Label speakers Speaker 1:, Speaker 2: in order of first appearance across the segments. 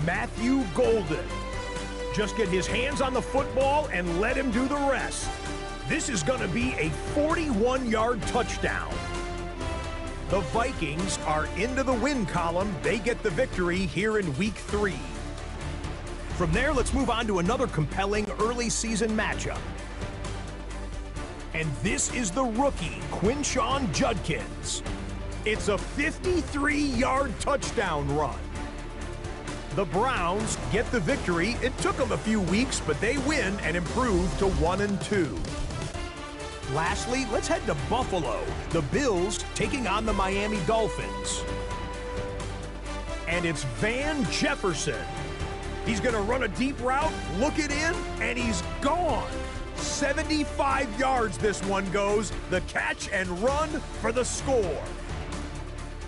Speaker 1: Matthew Golden. Just get his hands on the football and let him do the rest. This is going to be a 41-yard touchdown. The Vikings are into the win column. They get the victory here in Week 3. From there, let's move on to another compelling early season matchup. And this is the rookie, Quinshon Judkins. It's a 53-yard touchdown run. The Browns get the victory. It took them a few weeks, but they win and improve to 1-2. Lastly, let's head to Buffalo. The Bills taking on the Miami Dolphins. And it's Van Jefferson. He's going to run a deep route, look it in, and he's gone. 75 yards this one goes. The catch and run for the score.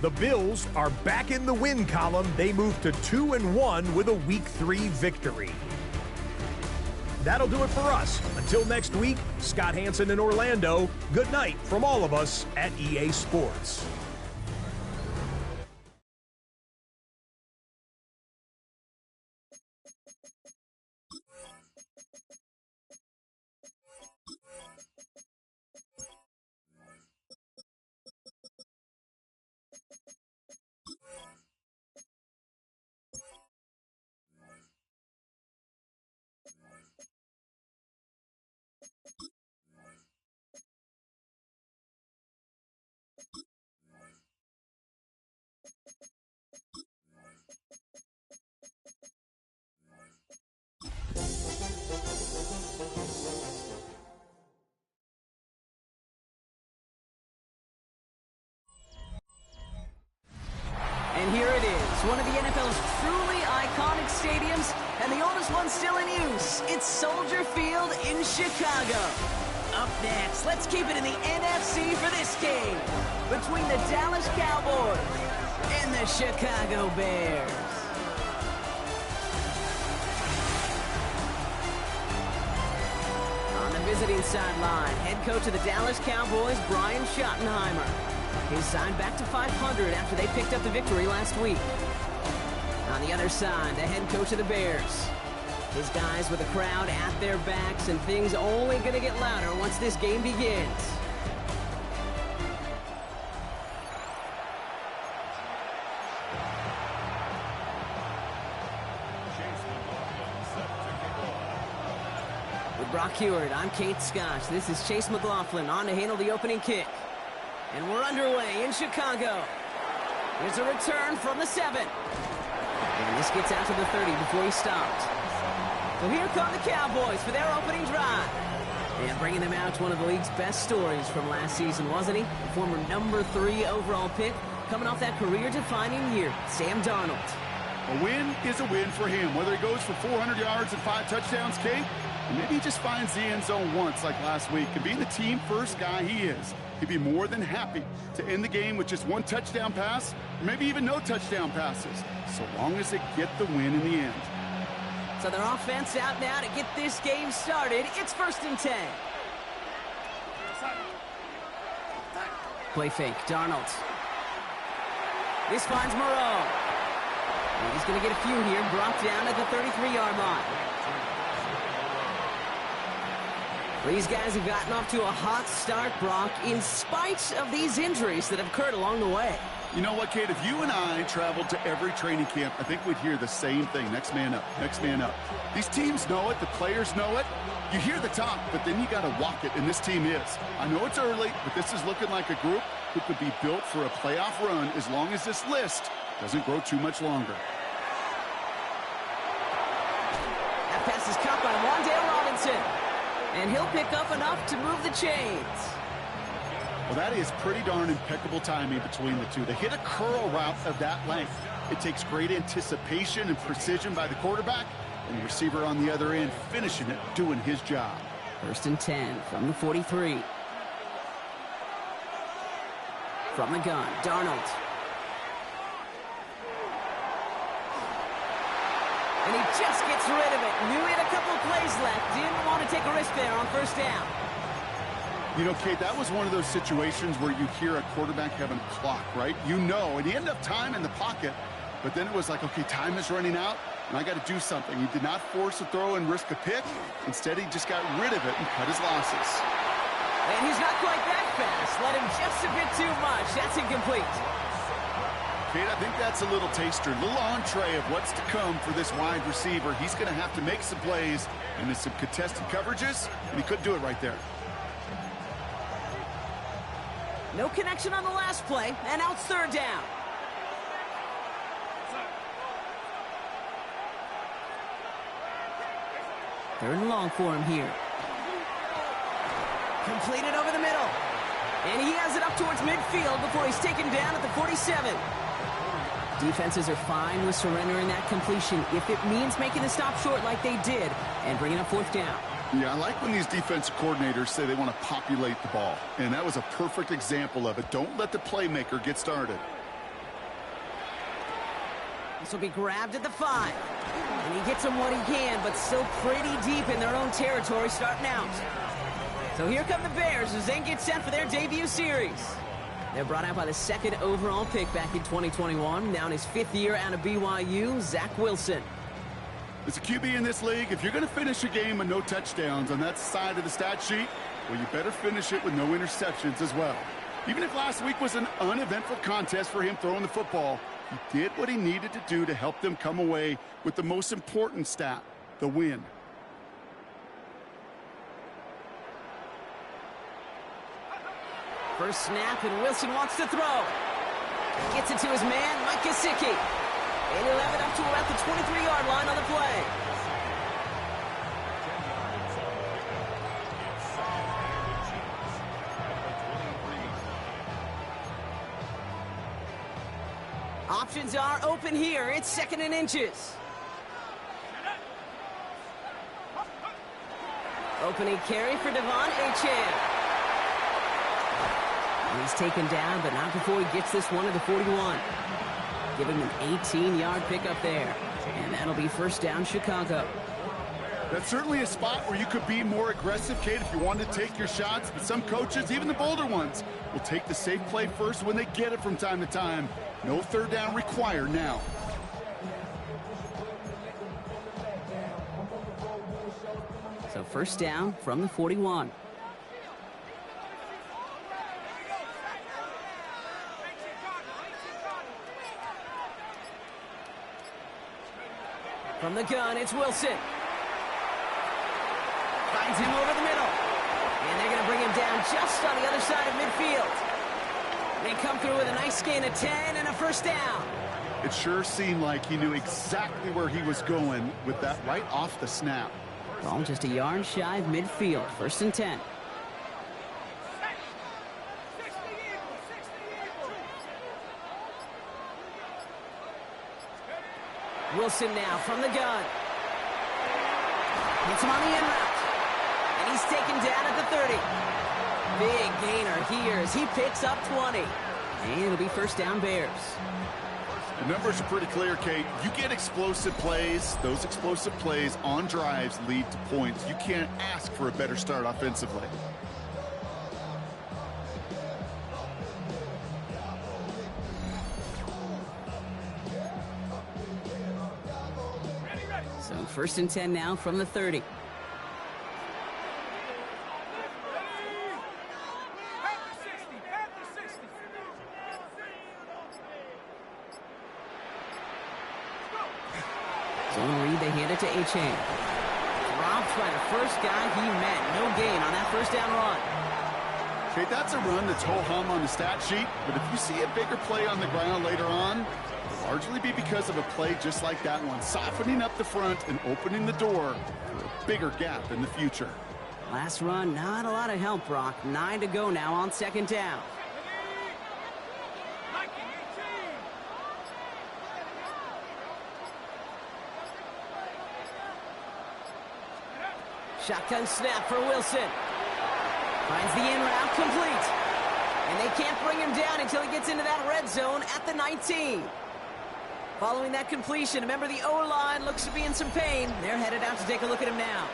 Speaker 1: The Bills are back in the win column. They move to 2-1 with a Week 3 victory. That'll do it for us. Until next week, Scott Hansen in Orlando. Good night from all of us at EA Sports.
Speaker 2: And here it is, one of the NFL's truly iconic stadiums, and the oldest one still in use. It's Soldier Field in Chicago. Up next, let's keep it in the NFC for this game between the Dallas Cowboys and the Chicago Bears. On the visiting sideline, head coach of the Dallas Cowboys, Brian Schottenheimer. He's signed back to 500 after they picked up the victory last week. On the other side, the head coach of the Bears. His guys with the crowd at their backs, and things only going to get louder once this game begins. With Brock Heward, I'm Kate Scotch. This is Chase McLaughlin on to handle the opening kick. And we're underway in Chicago. Here's a return from the 7. And this gets out to the 30 before he stopped. So here come the Cowboys for their opening drive. And bringing them out to one of the league's best stories from last season, wasn't he? The former number 3 overall pick, coming off that career-defining year, Sam Darnold.
Speaker 3: A win is a win for him, whether he goes for 400 yards and 5 touchdowns, Kate, or maybe he just finds the end zone once like last week. And being the team-first guy he is, he'd be more than happy to end the game with just 1 touchdown pass, or maybe even no touchdown passes, so long as they get the win in the end.
Speaker 2: So their offense out now to get this game started. It's 1st and 10. Play fake, Darnold. This finds Moreau. And he's going to get a few here, brought down at the 33-yard line. These guys have gotten off to a hot start, Brock, in spite of these injuries that have occurred along the way.
Speaker 3: You know what, Kate? If you and I traveled to every training camp, I think we'd hear the same thing. Next man up, next man up. These teams know it. The players know it. You hear the talk, but then you got to walk it, and this team is. I know it's early, but this is looking like a group who could be built for a playoff run as long as this list doesn't grow too much longer.
Speaker 2: That pass is caught by Wan'Dale Robinson. And he'll pick up enough to move the chains.
Speaker 3: Well, that is pretty darn impeccable timing between the two. They hit a curl route of that length. It takes great anticipation and precision by the quarterback, and the receiver on the other end finishing it, doing his job.
Speaker 2: 1st and 10 from the 43. From the gun, Darnold. And he just gets rid of it. Knew he had a couple of plays left. Didn't want to take a risk there on 1st down.
Speaker 3: You know, Kate, that was one of those situations where you hear a quarterback having a clock, right? You know, and he had enough time in the pocket but then it was like, okay, time is running out, and I got to do something. He did not force a throw and risk a pick. Instead, he just got rid of it and cut his losses.
Speaker 2: And he's not quite that fast. Let him just a bit too much. That's incomplete.
Speaker 3: Kate, I think that's a little taster, a little entree of what's to come for this wide receiver. He's going to have to make some plays and some contested coverages, and he couldn't do it right there.
Speaker 2: No connection on the last play, and now it's third down. Third and long for him here. Completed over the middle. And he has it up towards midfield before he's taken down at the 47. Defenses are fine with surrendering that completion if it means making the stop short like they did and bringing up fourth down.
Speaker 3: Yeah, I like when these defensive coordinators say they want to populate the ball. And that was a perfect example of it. Don't let the playmaker get started.
Speaker 2: This will be grabbed at the 5. And he gets him what he can, but still pretty deep in their own territory starting out. So here come the Bears as they get set for their debut series. They're brought out by the second overall pick back in 2021. Now in his 5th year out of BYU, Zach Wilson.
Speaker 3: As a QB in this league, if you're going to finish a game with no touchdowns on that side of the stat sheet, well, you better finish it with no interceptions as well. Even if last week was an uneventful contest for him throwing the football, he did what he needed to do to help them come away with the most important stat, the win.
Speaker 2: First snap, and Wilson wants to throw. Gets it to his man, Mike Gesicki. And he'll have it up to about the 23-yard line on the play. Options are open here. It's 2nd and inches. Opening carry for Devon Achane. He's taken down, but not before he gets this one to the 41. Give him an 18-yard pickup there. And that'll be first down, Chicago.
Speaker 3: That's certainly a spot where you could be more aggressive, Kate, if you wanted to take your shots. But some coaches, even the bolder ones, will take the safe play first when they get it from time to time. No third down required now.
Speaker 2: So first down from the 41. From the gun, it's Wilson. Finds him over the middle. And they're going to bring him down just on the other side of midfield. They come through with a nice gain of 10 and a first down.
Speaker 3: It sure seemed like he knew exactly where he was going with that right off the snap.
Speaker 2: Ball just a yard shy of midfield. First and 10. Wilson now from the gun. Hits him on the end route. And he's taken down at the 30. Big gainer here as he picks up 20. And it'll be first down Bears.
Speaker 3: The numbers are pretty clear, Kate. You get explosive plays. Those explosive plays on drives lead to points. You can't ask for a better start offensively.
Speaker 2: So first and 10 now from the 30. Zone read, they hand it to Achane. Dropped by the first guy he met. No gain on that first down run.
Speaker 3: Okay, that's a run that's ho-hum on the stat sheet, but if you see a bigger play on the ground later on, it'll largely be because of a play just like that one, softening up the front and opening the door for a bigger gap in the future.
Speaker 2: Last run, not a lot of help, Brock. 9 to go now on second down. Shotgun snap for Wilson. Finds the in route complete. And they can't bring him down until he gets into that red zone at the 19. Following that completion, remember the O-line looks to be in some pain. They're headed out to take a look at him now.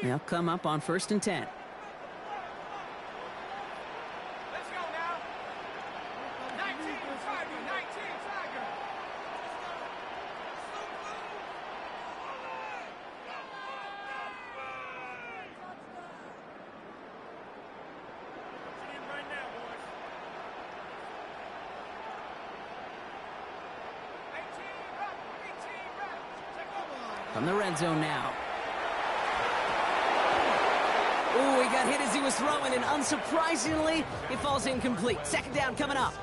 Speaker 2: They'll come up on first and 10. From the red zone now. Ooh, he got hit as he was throwing, and unsurprisingly, it falls incomplete. Second down coming up.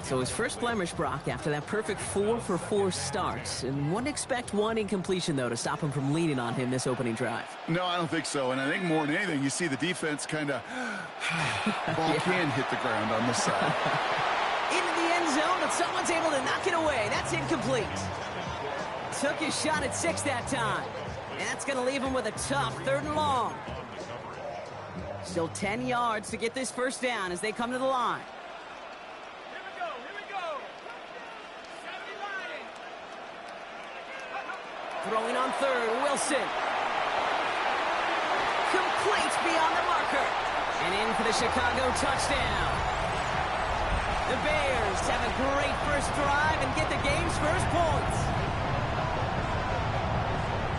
Speaker 2: So his first blemish, Brock, after that perfect 4-for-4 start. And wouldn't expect one incompletion, though, to stop him from leaning on him this opening drive.
Speaker 3: No, I don't think so. And I think more than anything, you see the defense kind of ball can hit the ground on this side.
Speaker 2: Into the end zone, but someone's able to knock it away. That's incomplete. Took his shot at 6 that time. And that's going to leave him with a tough 3rd and long. Still 10 yards to get this first down as they come to the line.
Speaker 4: Here we go. 70 line.
Speaker 2: Throwing on 3rd, Wilson. Complete beyond the marker. And in for the Chicago touchdown. The Bears have a great first drive and get the game's first points.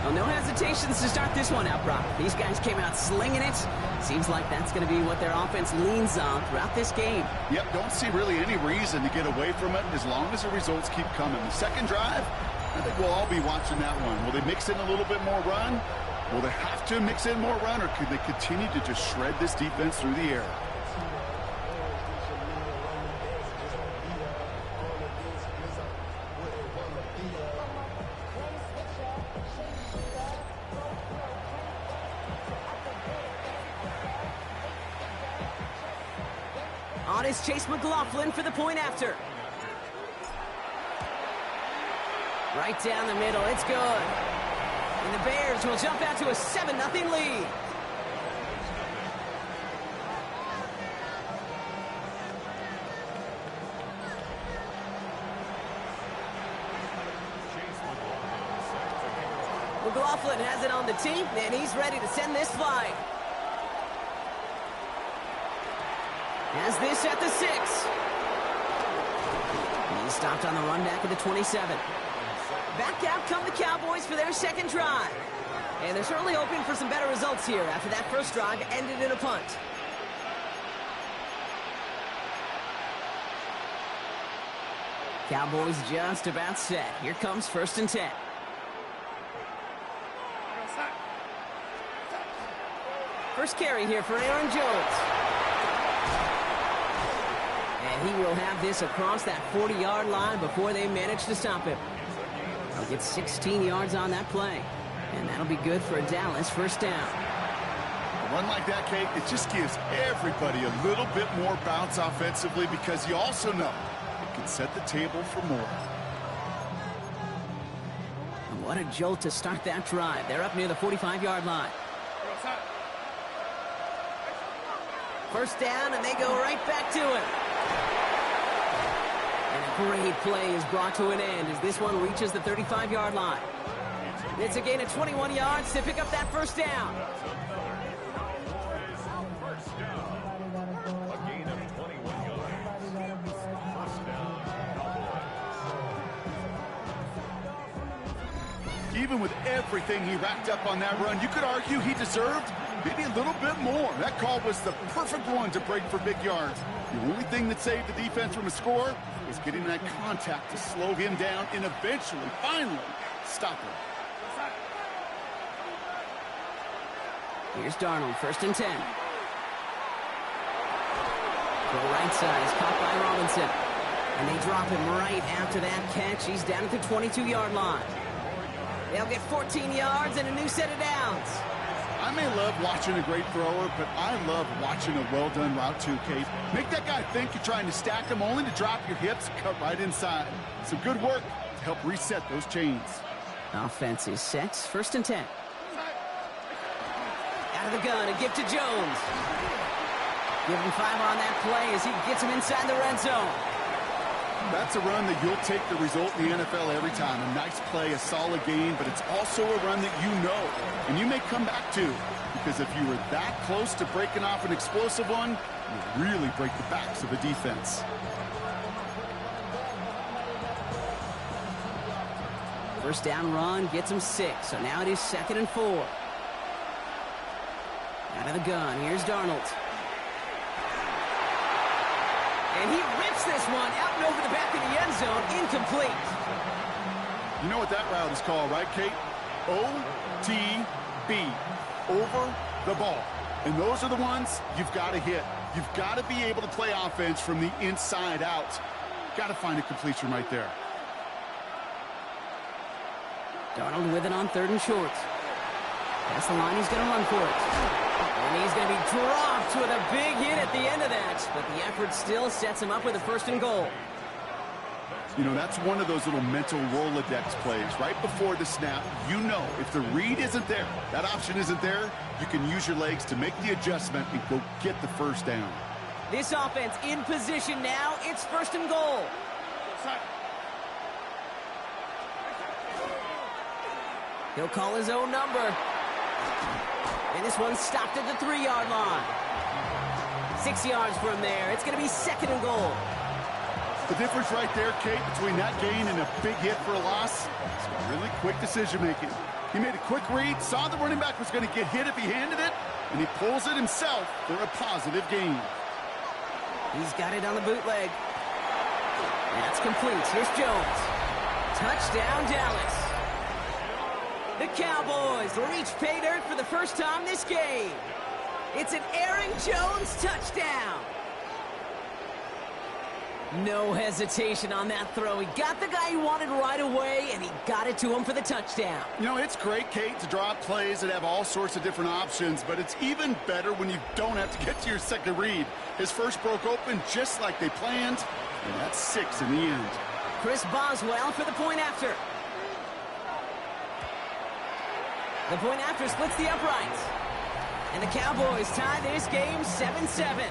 Speaker 2: Well, no hesitations to start this one out, Brock. These guys came out slinging it. Seems like that's going to be what their offense leans on throughout this game.
Speaker 3: Yep, don't see really any reason to get away from it as long as the results keep coming. The second drive, I think we'll all be watching that one. Will they mix in a little bit more run? Will they have to mix in more run, or could they continue to just shred this defense through the air?
Speaker 2: On is Chase McLaughlin for the point after. Right down the middle, it's good. And the Bears will jump out to a 7-0 lead. McLaughlin has it on the tee, and he's ready to send this flying. Has this at the 6. He's stopped on the run back at the 27. Back out come the Cowboys for their second drive. And they're certainly hoping for some better results here after that first drive ended in a punt. Cowboys just about set. Here comes 1st and 10. First carry here for Aaron Jones. And he will have this across that 40-yard line before they manage to stop him. He'll get 16 yards on that play. And that'll be good for a Dallas first down.
Speaker 3: A run like that, Kate, it just gives everybody a little bit more bounce offensively because you also know it can set the table for more.
Speaker 2: And what a jolt to start that drive. They're up near the 45-yard line. First down, and they go right back to it. And a great play is brought to an end as this one reaches the 35-yard line. It's a gain of 21 yards to pick up that first down.
Speaker 3: Even with everything he racked up on that run, you could argue he deserved maybe a little bit more. That call was the perfect one to break for big yards. The only thing that saved the defense from a score was getting that contact to slow him down and eventually, finally, stop him.
Speaker 2: Here's Darnold, 1st and 10. Throw right side is caught by Robinson. And they drop him right after that catch. He's down at the 22-yard line. They'll get 14 yards and a new set of downs.
Speaker 3: I may love watching a great thrower, but I love watching a well-done route too, Kate. Make that guy think you're trying to stack him only to drop your hips and cut right inside. Some good work to help reset those chains.
Speaker 2: Offense is set, 1st and 10. Out of the gun, a give to Jones. Give him 5 on that play as he gets him inside the red zone.
Speaker 3: That's a run that you'll take the result in the NFL every time. A nice play, a solid game, but it's also a run that you know and you may come back to, because if you were that close to breaking off an explosive one, you really break the backs of a defense.
Speaker 2: First down run gets him 6, so now it is 2nd and 4. Out of the gun, here's Darnold. And he rips this one out and over the back of the end zone, incomplete.
Speaker 3: You know what that route is called, right, Kate? O-T-B, over the ball. And those are the ones you've got to hit. You've got to be able to play offense from the inside out. Got to find a completion right there.
Speaker 2: Darnold with it on 3rd and short. That's the line. He's going to run for it. And he's going to be dropped with a big hit at the end of that. But the effort still sets him up with a 1st and goal.
Speaker 3: You know, that's one of those little mental Rolodex plays. Right before the snap, you know if the read isn't there, that option isn't there, you can use your legs to make the adjustment and go get the 1st down.
Speaker 2: This offense in position now. It's 1st and goal. He'll call his own number. And this one's stopped at the 3-yard line. 6 yards from there. It's going to be 2nd and goal.
Speaker 3: The difference right there, Kate, between that gain and a big hit for a loss is really quick decision-making. He made a quick read, saw the running back was going to get hit if he handed it, and he pulls it himself for a positive gain.
Speaker 2: He's got it on the bootleg. That's complete. Here's Jones. Touchdown, Dallas. The Cowboys reach pay dirt for the first time this game. It's an Aaron Jones touchdown. No hesitation on that throw. He got the guy he wanted right away, and he got it to him for the touchdown.
Speaker 3: You know, it's great, Kate, to draw up plays that have all sorts of different options, but it's even better when you don't have to get to your second read. His first broke open just like they planned, and that's 6 in the end.
Speaker 2: Chris Boswell for the point after. The point after splits the uprights. And the Cowboys tie this game 7-7.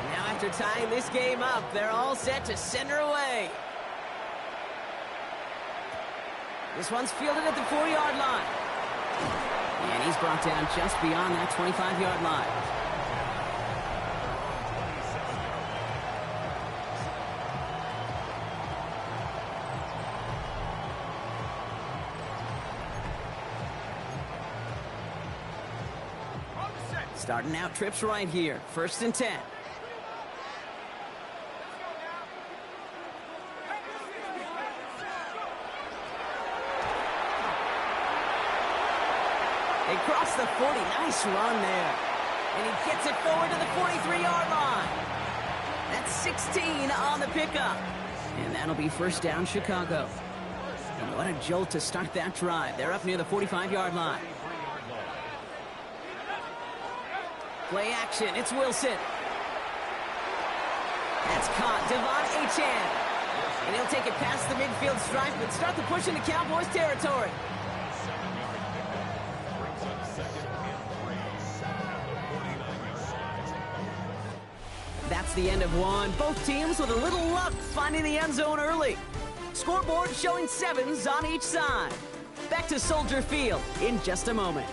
Speaker 2: Now after tying this game up, they're all set to send her away. This one's fielded at the 4-yard line. And he's brought down just beyond that 25-yard line. Starting out trips right here. 1st and 10. They cross the 40. Nice run there. And he gets it forward to the 43-yard line. That's 16 on the pickup. And that'll be 1st down, Chicago. And what a jolt to start that drive. They're up near the 45-yard line. Play action. It's Wilson. That's caught. Devon Achane. And he'll take it past the midfield stripe and start the push into Cowboys territory. That's the end of one. Both teams with a little luck finding the end zone early. Scoreboard showing 7s on each side. Back to Soldier Field in just a moment.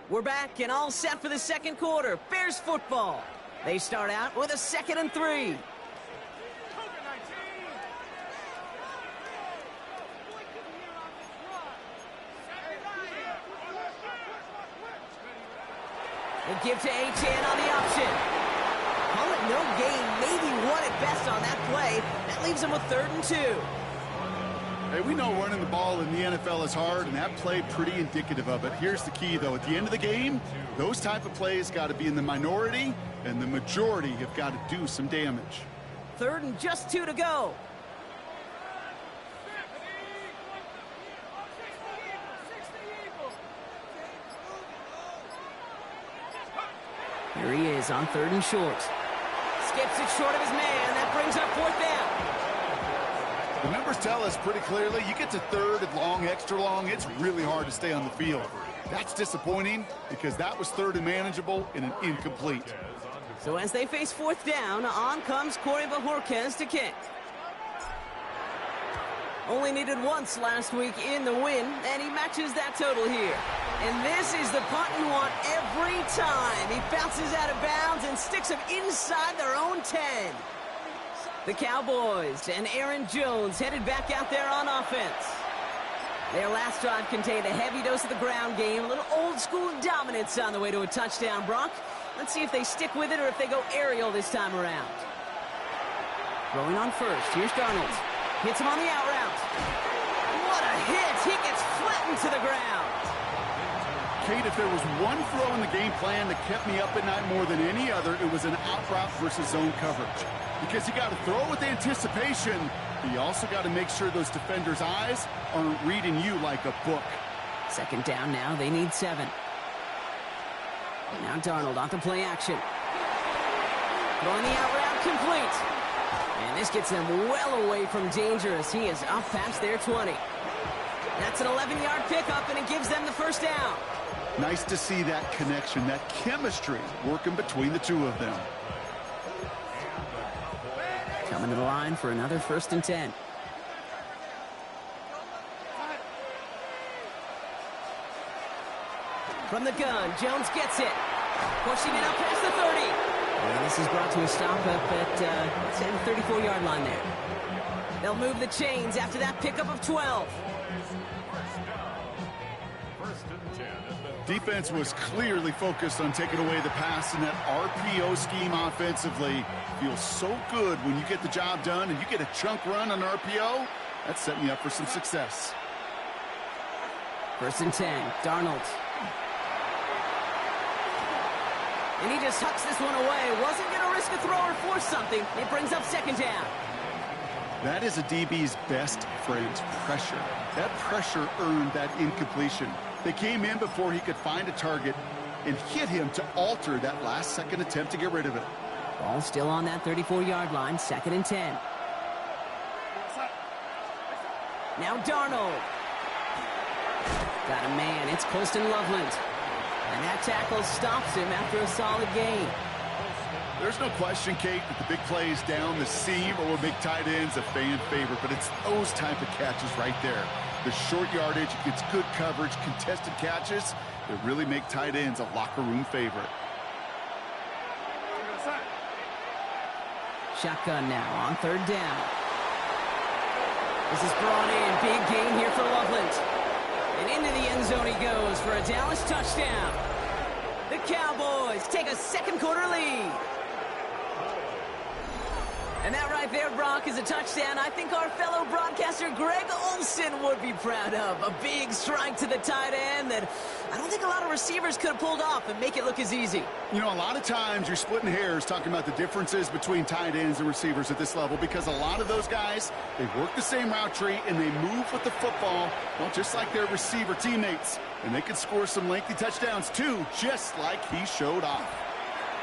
Speaker 2: We're back and all set for the second quarter. Bears football. They start out with a 2nd and 3. They give to Achane on the option. Call it no gain, maybe one at best on that play. That leaves them with 3rd and 2.
Speaker 3: Hey, we know running the ball in the NFL is hard, and that play pretty indicative of it. Here's the key, though. At the end of the game, those type of plays got to be in the minority, and the majority have got to do some damage.
Speaker 2: 3rd and just 2 to go. Here he is on 3rd and short. Skips it short of his man. That brings up 4th down.
Speaker 3: The numbers tell us pretty clearly, you get to third and long, extra long, it's really hard to stay on the field. That's disappointing because that was third and manageable and an incomplete.
Speaker 2: So as they face fourth down, on comes Corey Bajorquez to kick. Only needed once last week in the win, and he matches that total here. And this is the punt you want every time. He bounces out of bounds and sticks them inside their own 10. The Cowboys and Aaron Jones headed back out there on offense. Their last drive contained a heavy dose of the ground game, a little old-school dominance on the way to a touchdown, Brock. Let's see if they stick with it or if they go aerial this time around. Throwing on first, here's Darnold. Hits him on the out route. What a hit! He gets flattened to the ground.
Speaker 3: Kate, if there was one throw in the game plan that kept me up at night more than any other, it was an out route versus zone coverage. Because you got to throw with anticipation, but you also got to make sure those defenders' eyes aren't reading you like a book.
Speaker 2: Second down now, they need 7. Now Darnold off the play action. Throwing the out route complete. And this gets them well away from dangerous. He is up past their 20. That's an 11-yard pickup, and it gives them the first down.
Speaker 3: Nice to see that connection, that chemistry working between the two of them.
Speaker 2: Coming to the line for another 1st and 10. From the gun, Jones gets it. Pushing it up past the 30. And this is brought to a stop up at, let's say, the 34-yard line there. They'll move the chains after that pickup of 12.
Speaker 3: Defense was clearly focused on taking away the pass in that RPO scheme offensively. Feels so good when you get the job done and you get a chunk run on RPO. That's setting you up for some success.
Speaker 2: 1st and 10, Darnold. And he just hucks this one away. Wasn't going to risk a throw or force something. It brings up 2nd down.
Speaker 3: That is a DB's best friend, pressure. That pressure earned that incompletion. They came in before he could find a target and hit him to alter that last-second attempt to get rid of it.
Speaker 2: Ball still on that 34-yard line, 2nd and 10. Now Darnold. Got a man. It's Colston Loveland. And that tackle stops him after a solid gain.
Speaker 3: There's no question, Kate, that the big plays down the seam or will make tight ends a fan favorite, but it's those type of catches right there. The short yardage, gets good coverage, contested catches that really make tight ends a locker room favorite.
Speaker 2: Shotgun now on 3rd down. This is brought in. Big gain here for Loveland. And into the end zone he goes for a Dallas touchdown. The Cowboys take a 2nd quarter lead. And that right there, Brock, is a touchdown I think our fellow broadcaster Greg Olsen would be proud of. A big strike to the tight end that I don't think a lot of receivers could have pulled off and make it look as easy.
Speaker 3: You know, a lot of times you're splitting hairs talking about the differences between tight ends and receivers at this level because a lot of those guys, they work the same route tree and they move with the football, well, just like their receiver teammates. And they can score some lengthy touchdowns too, just like he showed off.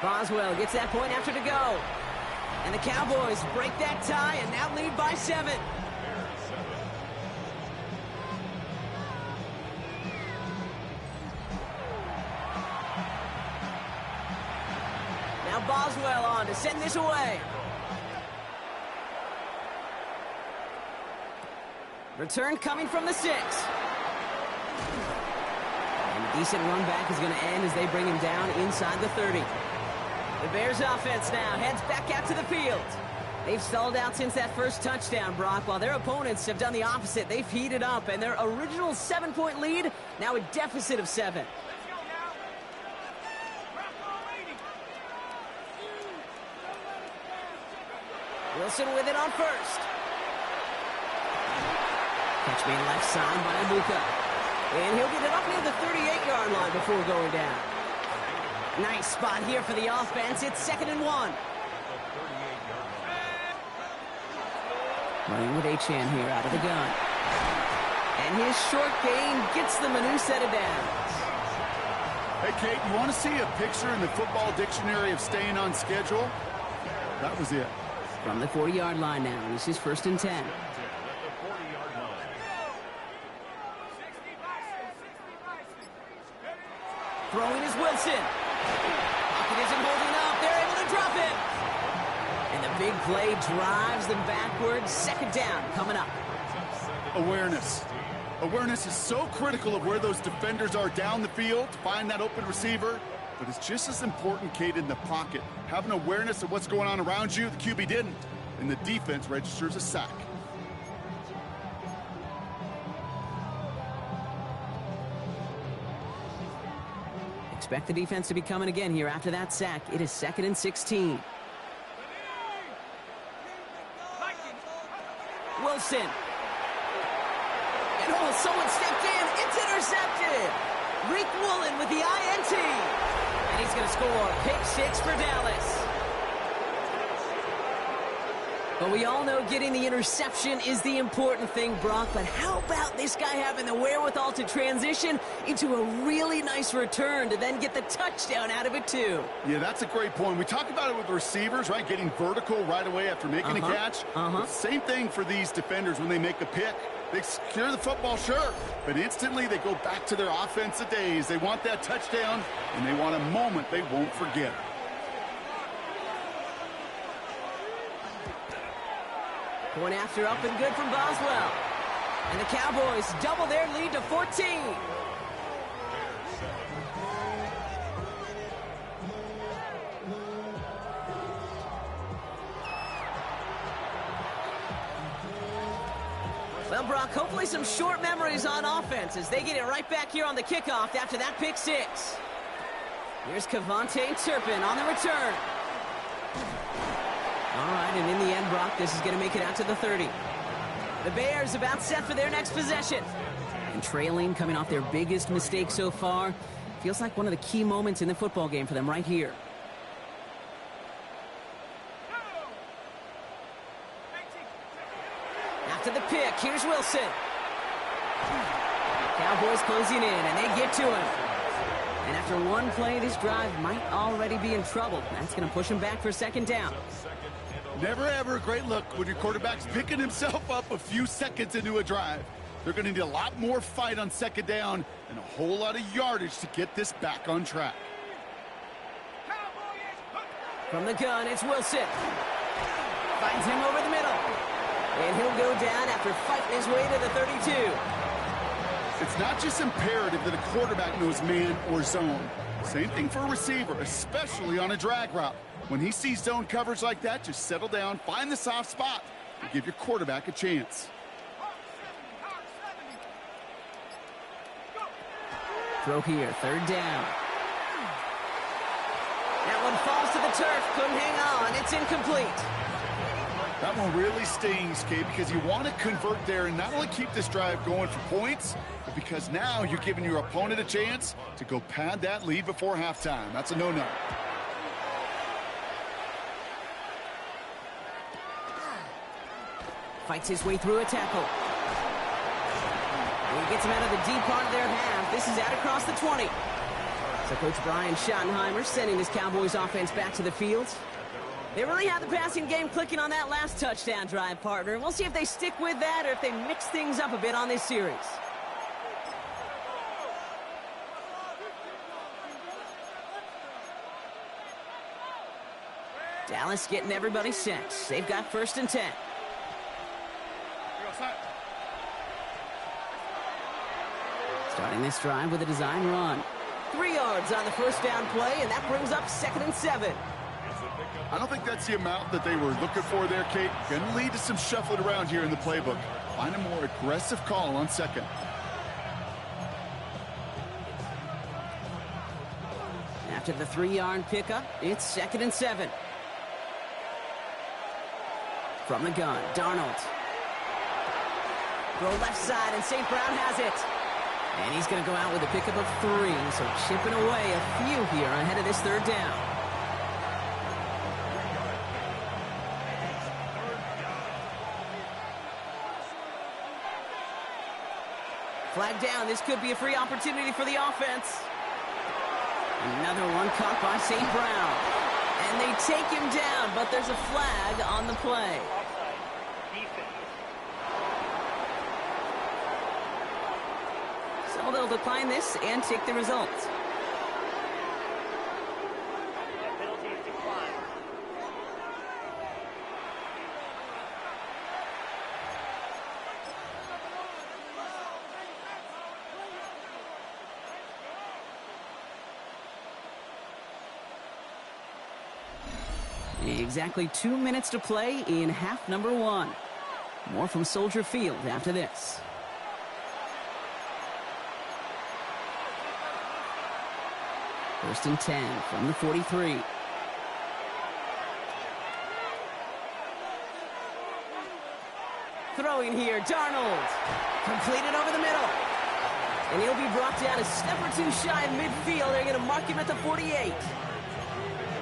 Speaker 2: Boswell gets that point after to go. And the Cowboys break that tie and now lead by 7. Now Boswell on to send this away. Return coming from the 6. And a decent run back is going to end as they bring him down inside the 30. The Bears offense now heads back out to the field. They've stalled out since that first touchdown, Brock, while their opponents have done the opposite. They've heated up, and their original 7-point lead, now a deficit of 7. Wilson with it on first. Catch made left side by Abuka. And he'll get it up near the 38-yard line before going down. Nice spot here for the offense. It's 2nd and 1. Running with Achane here out of the gun. And his short gain gets them a new set of downs.
Speaker 3: Hey, Kate, you want to see a picture in the football dictionary of staying on schedule? That was it.
Speaker 2: From the 40-yard line now, this is 1st and 10. Throwing is Wilson. Pocket isn't holding up. They're able to drop it. And the big play drives them backwards. Second down coming up.
Speaker 3: Awareness. Awareness is so critical of where those defenders are down the field to find that open receiver. But it's just as important, Kate, in the pocket. Having awareness of what's going on around you, the QB didn't. And the defense registers a sack.
Speaker 2: Expect the defense to be coming again here after that sack. It is 2nd and 16. Wilson. And oh, someone stepped in. It's intercepted. Reek Woolen with the INT. And he's going to score. Pick 6 for Dallas. But we all know getting the interception is the important thing, Brock. But how about this guy having the wherewithal to transition into a really nice return to then get the touchdown out of it, too?
Speaker 3: Yeah, that's a great point. We talk about it with receivers, right? Getting vertical right away after making a catch. Same thing for these defenders when they make a pick. They secure the football, sure, but instantly they go back to their offensive days. They want that touchdown, and they want a moment they won't forget.
Speaker 2: Point after up and good from Boswell. And the Cowboys double their lead to 14. Well, Brock, hopefully some short memories on offense as they get it right back here on the kickoff after that pick 6. Here's Kavontae Turpin on the return. All right, and in the end, Brock, this is going to make it out to the 30. The Bears about set for their next possession. And trailing, coming off their biggest mistake so far. Feels like one of the key moments in the football game for them right here. After the pick, here's Wilson. Cowboys closing in, and they get to him. And after one play, this drive might already be in trouble. That's going to push him back for 2nd down.
Speaker 3: Never ever a great look when your quarterback's picking himself up a few seconds into a drive. They're going to need a lot more fight on 2nd down and a whole lot of yardage to get this back on track.
Speaker 2: From the gun, it's Wilson. Finds him over the middle. And he'll go down after fighting his way to the 32.
Speaker 3: It's not just imperative that a quarterback knows man or zone. Same thing for a receiver, especially on a drag route. When he sees zone coverage like that, just settle down, find the soft spot, and give your quarterback a chance.
Speaker 2: Throw here, 3rd down. That one falls to the turf, couldn't hang on, it's incomplete.
Speaker 3: That one really stings, Kate, because you want to convert there and not only keep this drive going for points, but because now you're giving your opponent a chance to go pad that lead before halftime. That's a no-no.
Speaker 2: Fights his way through a tackle. And he gets him out of the deep part of their half. This is out across the 20. So Coach Brian Schottenheimer sending his Cowboys offense back to the field. They really had the passing game clicking on that last touchdown drive, partner. And we'll see if they stick with that or if they mix things up a bit on this series. Dallas getting everybody set. They've got 1st and 10. Starting this drive with a design run. 3 yards on the 1st down play, and that brings up 2nd and 7.
Speaker 3: I don't think that's the amount that they were looking for there, Kate. Going to lead to some shuffling around here in the playbook. Find a more aggressive call on 2nd.
Speaker 2: After the 3-yard pickup, it's 2nd and 7. From the gun, Darnold. Throw left side, and St. Brown has it. And he's going to go out with a pickup of 3, so chipping away a few here ahead of this 3rd down. Flag down. This could be a free opportunity for the offense. Another one caught by St. Brown. And they take him down, but there's a flag on the play. So they'll decline this and take the result. Exactly 2 minutes to play in half number 1. More from Soldier Field after this. First and 10 from the 43. Throwing here, Darnold. Completed over the middle. And he'll be brought down a step or two shy of midfield. They're going to mark him at the 48.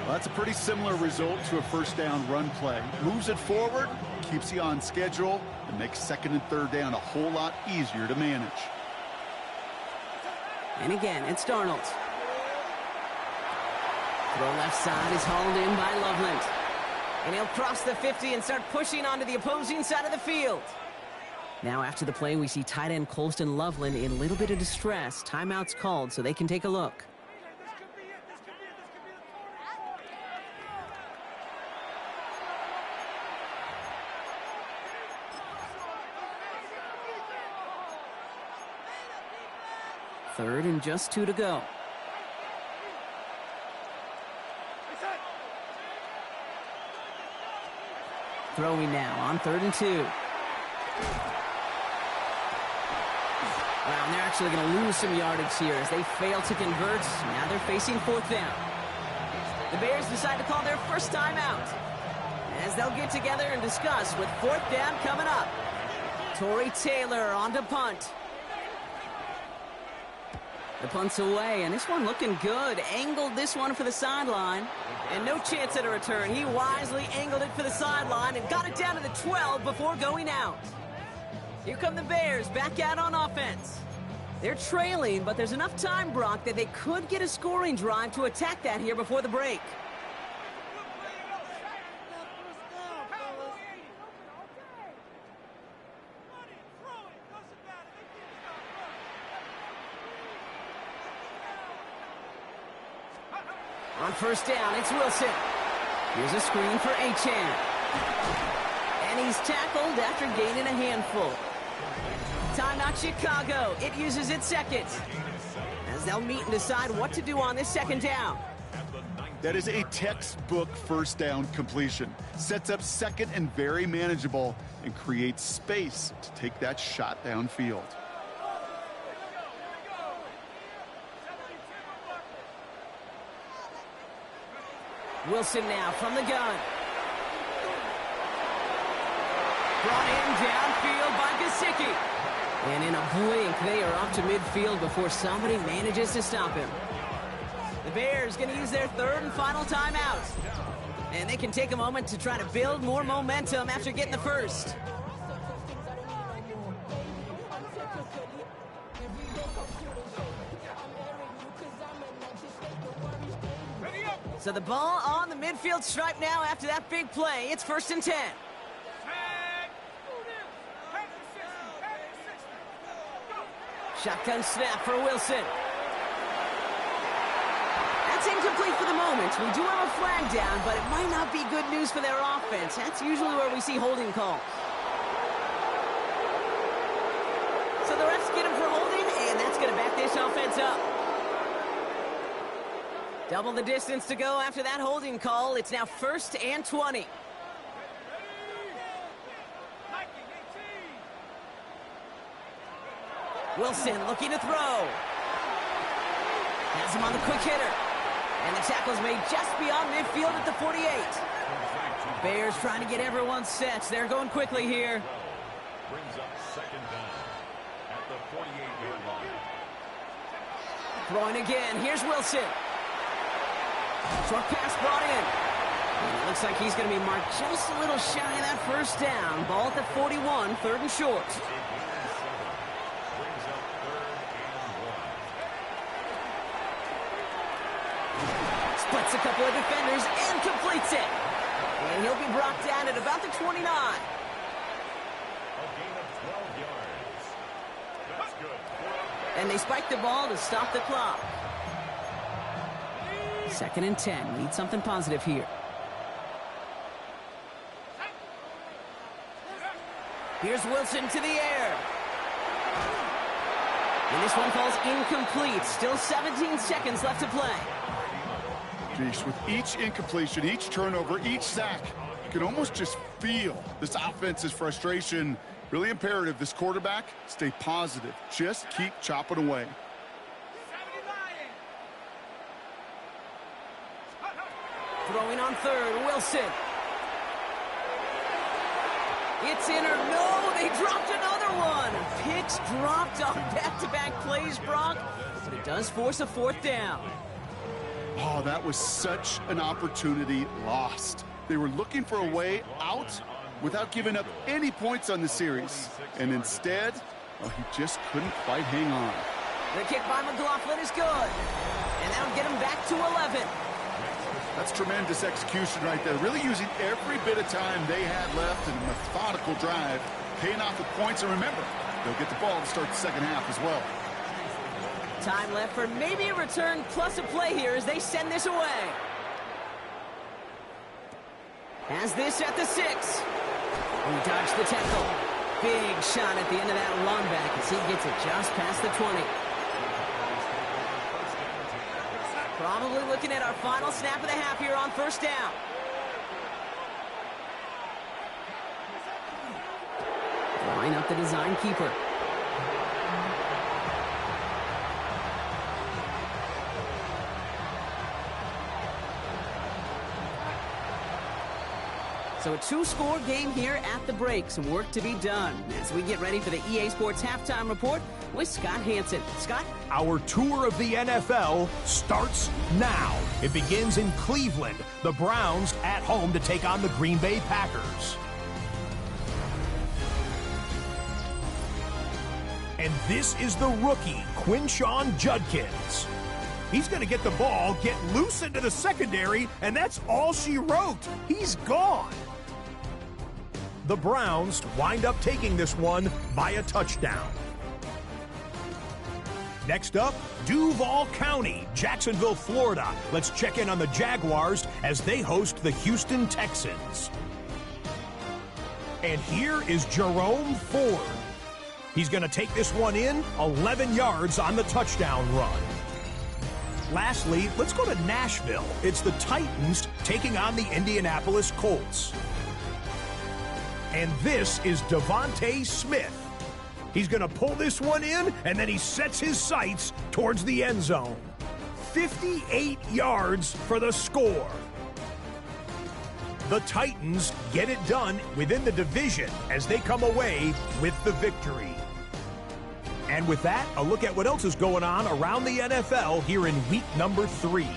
Speaker 3: Well, that's a pretty similar result to a first down run play. Moves it forward, keeps you on schedule, and makes second and third down a whole lot easier to manage.
Speaker 2: And again, it's Darnold. Throw left side is hauled in by Loveland. And he'll cross the 50 and start pushing onto the opposing side of the field. Now after the play, we see tight end Colston Loveland in a little bit of distress. Timeout's called so they can take a look. Third and just 2 to go. Throwing now on 3rd and 2. Wow, and they're actually going to lose some yardage here as they fail to convert. Now they're facing 4th down. The Bears decide to call their first timeout as they'll get together and discuss with 4th down coming up. Torrey Taylor on to punt. The punt's away, and this one looking good. Angled this one for the sideline, and no chance at a return. He wisely angled it for the sideline and got it down to the 12 before going out. Here come the Bears back out on offense. They're trailing, but there's enough time, Brock, that they could get a scoring drive to attack that here before the break. On first down, it's Wilson. Here's a screen for Achane. And he's tackled after gaining a handful. Timeout Chicago. It uses its second, as they'll meet and decide what to do on this second down.
Speaker 3: That is a textbook first down completion. Sets up second and very manageable and creates space to take that shot downfield.
Speaker 2: Wilson now from the gun. Brought in downfield by Gesicki. And in a blink, they are up to midfield before somebody manages to stop him. The Bears going to use their 3rd and final timeout. And they can take a moment to try to build more momentum after getting the first. So the ball on the midfield stripe now after that big play. It's 1st and 10. Shotgun snap for Wilson. That's incomplete for the moment. We do have a flag down, but it might not be good news for their offense. That's usually where we see holding calls. So the refs get him for holding, and that's going to back this offense up. Double the distance to go after that holding call. It's now 1st and 20. Wilson looking to throw. Has him on the quick hitter. And the tackle's made just beyond midfield at the 48. Bears trying to get everyone set. They're going quickly here.
Speaker 4: Brings up second down at the 48-yard line.
Speaker 2: Throwing again. Here's Wilson. Short pass brought in. And it looks like he's going to be marked just a little shy of that first down. Ball at the 41, 3rd and short.
Speaker 4: Brings up 3rd and 1.
Speaker 2: Splits a couple of defenders and completes it. And he'll be brought down at about the 29.
Speaker 4: A gain of 12 yards. That's good.
Speaker 2: And they spike the ball to stop the clock. 2nd and 10. Need something positive here. Here's Wilson to the air. And this one falls incomplete. Still 17 seconds left to play.
Speaker 3: Geesh, with each incompletion, each turnover, each sack, you can almost just feel this offense's frustration. Really imperative this quarterback stay positive. Just keep chopping away.
Speaker 2: Throwing on third, Wilson. It's in or no, they dropped another one. Picks dropped on back-to-back plays, Brock, but it does force a fourth down.
Speaker 3: Oh, that was such an opportunity lost. They were looking for a way out without giving up any points on the series. And instead, well, he just couldn't quite hang on.
Speaker 2: The kick by McLaughlin is good. And that'll get him back to 11.
Speaker 3: That's tremendous execution right there. Really using every bit of time they had left in a methodical drive, paying off with points. And remember, they'll get the ball to start the second half as well.
Speaker 2: Time left for maybe a return plus a play here as they send this away. Has this at the 6. He dodged the tackle. Big shot at the end of that run back as he gets it just past the 20. Probably looking at our final snap of the half here on first down. Line up the design keeper. So a 2-score game here at the break. Some work to be done as we get ready for the EA Sports Halftime Report with Scott Hansen. Scott?
Speaker 1: Our tour of the NFL starts now. It begins in Cleveland. The Browns at home to take on the Green Bay Packers. And this is the rookie, Quinshon Judkins. He's going to get the ball, get loose into the secondary, and that's all she wrote. He's gone. The Browns wind up taking this one by a touchdown. Next up, Duval County, Jacksonville, Florida. Let's check in on the Jaguars as they host the Houston Texans. And here is Jerome Ford. He's going to take this one in, 11 yards on the touchdown run. Lastly, let's go to Nashville. It's the Titans taking on the Indianapolis Colts. And this is Devontae Smith. He's going to pull this one in, and then he sets his sights towards the end zone. 58 yards for the score. The Titans get it done within the division as they come away with the victory. And with that, a look at what else is going on around the NFL here in week number 3.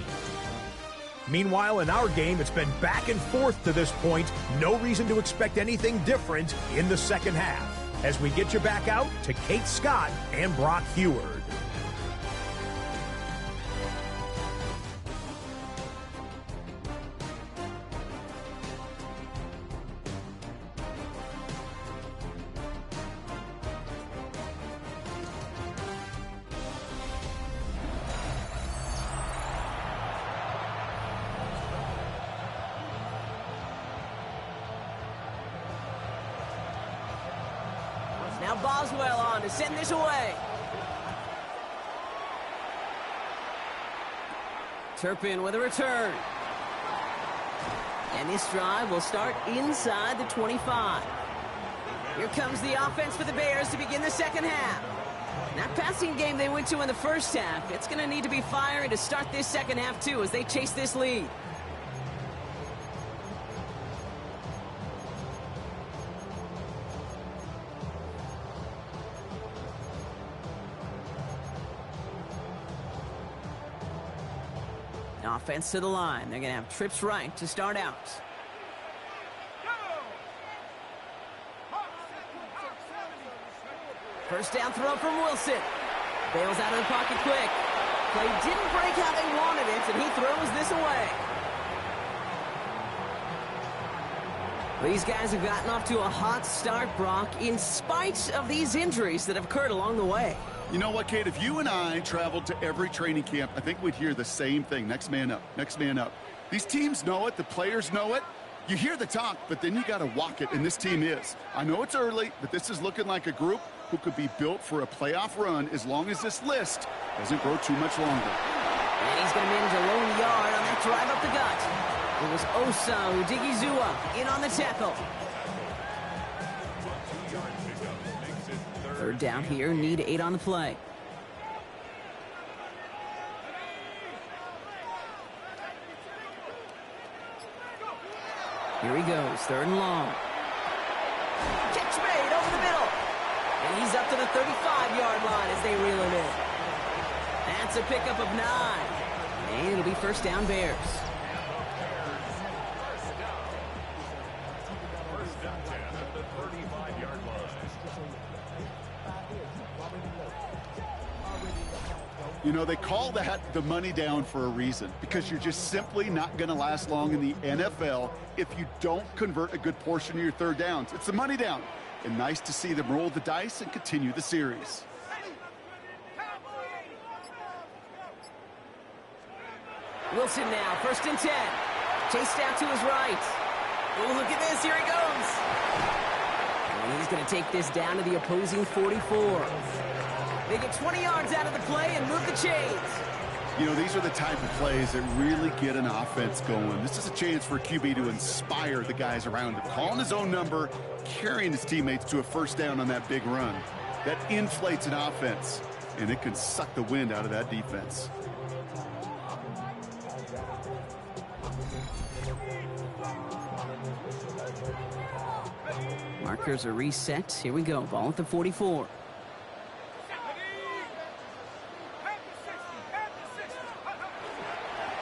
Speaker 1: Meanwhile, in our game, it's been back and forth to this point. No reason to expect anything different in the second half. As we get you back out to Kate Scott and Brock Heward.
Speaker 2: Now Boswell on to send this away. Turpin with a return. And this drive will start inside the 25. Here comes the offense for the Bears to begin the second half. That passing game they went to in the first half, it's going to need to be firing to start this second half too as they chase this lead. Offense to the line. They're going to have trips right to start out. First down throw from Wilson. Bails out of the pocket quick. Play didn't break how they wanted it, and he throws this away. These guys have gotten off to a hot start, Brock, in spite of these injuries that have occurred along the way.
Speaker 3: You know what, Kate? If you and I traveled to every training camp, I think we'd hear the same thing. Next man up. Next man up. These teams know it. The players know it. You hear the talk, but then you got to walk it, and this team is. I know it's early, but this is looking like a group who could be built for a playoff run as long as this list doesn't grow too much longer.
Speaker 2: And he's going to manage a lone yard on that drive up the gut. It was Osa Odigizua in on the tackle. Third down here, need 8 on the play. Here he goes, 3rd and long. Catch made over the middle. And he's up to the 35-yard line as they reel him in. That's a pickup of 9. And it'll be first down Bears.
Speaker 4: First down 10 at the 35-yard line.
Speaker 3: You know, they call that the money down for a reason, because you're just simply not going to last long in the NFL if you don't convert a good portion of your third downs. It's the money down. And nice to see them roll the dice and continue the series.
Speaker 2: Wilson now, 1st and 10. Chased out to his right. Oh, look at this, here he goes. And he's going to take this down to the opposing 44. They get 20 yards out of the play and move the chains.
Speaker 3: You know, these are the type of plays that really get an offense going. This is a chance for a QB to inspire the guys around him. Calling his own number, carrying his teammates to a first down on that big run. That inflates an offense, and it can suck the wind out of that defense.
Speaker 2: Markers are reset. Here we go. Ball at the 44.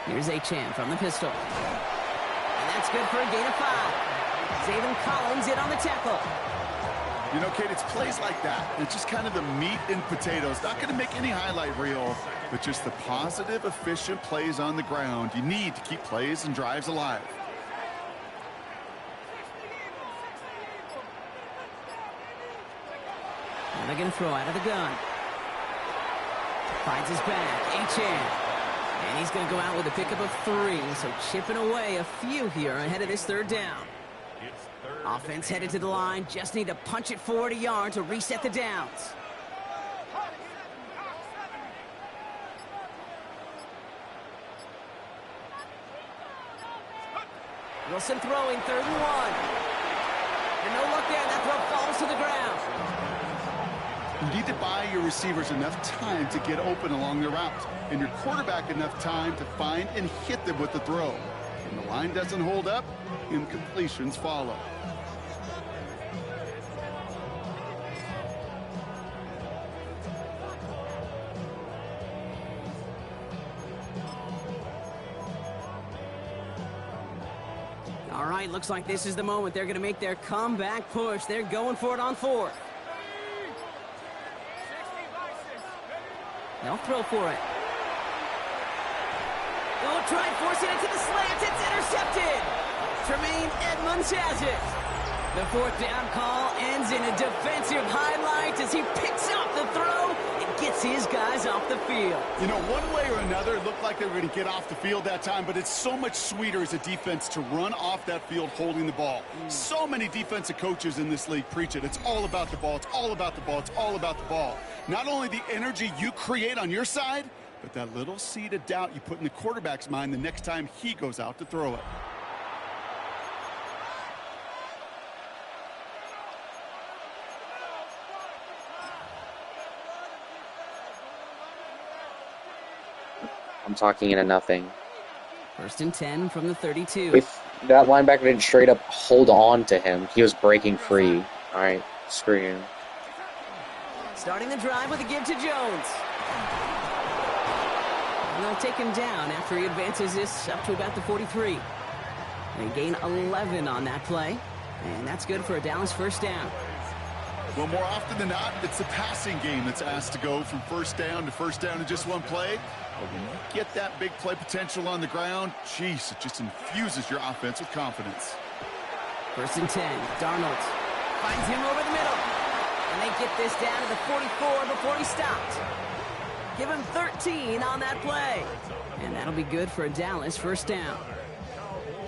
Speaker 2: Here's Achane from the pistol. And that's good for a gain of 5. Zayvon Collins in on the tackle.
Speaker 3: You know, Kate, it's plays like that. It's just kind of the meat and potatoes. Not going to make any highlight reel, but just the positive, efficient plays on the ground. You need to keep plays and drives alive.
Speaker 2: And they're going to throw out of the gun. Finds his back. Achane. And he's going to go out with a pickup of 3, so chipping away a few here ahead of this 3rd down. Offense headed to the line, just need to punch it forward a yard to reset the downs. Wilson throwing, 3rd and 1. And no luck there, that throw falls to the ground.
Speaker 3: You need to buy your receivers enough time to get open along the route, and your quarterback enough time to find and hit them with the throw. When the line doesn't hold up, incompletions follow.
Speaker 2: All right, looks like this is the moment. They're going to make their comeback push. They're going for it on 4th. They'll throw for it. Oh, try forcing it to the slant. It's intercepted. Tremaine Edmonds has it. The 4th down call ends in a defensive highlight as he picks up the throw and gets his guys off the field.
Speaker 3: You know, one way or another, it looked like they were going to get off the field that time, but it's so much sweeter as a defense to run off that field holding the ball. So many defensive coaches in this league preach it. It's all about the ball. It's all about the ball. It's all about the ball. Not only the energy you create on your side, but that little seed of doubt you put in the quarterback's mind the next time he goes out to throw it.
Speaker 5: I'm talking into nothing.
Speaker 2: 1st and 10 from the 32.
Speaker 5: If that linebacker didn't straight up hold on to him, he was breaking free. All right, screw you.
Speaker 2: Starting the drive with a give to Jones. And they'll take him down after he advances this up to about the 43. They gain 11 on that play, and that's good for a Dallas 1st down.
Speaker 3: Well, more often than not, it's the passing game that's asked to go from 1st down to 1st down in just one play. But when you get that big play potential on the ground, geez, it just infuses your offense with confidence.
Speaker 2: 1st and 10. Darnold finds him over the middle. And they get this down to the 44 before he stopped. Give him 13 on that play. And that'll be good for a Dallas 1st down.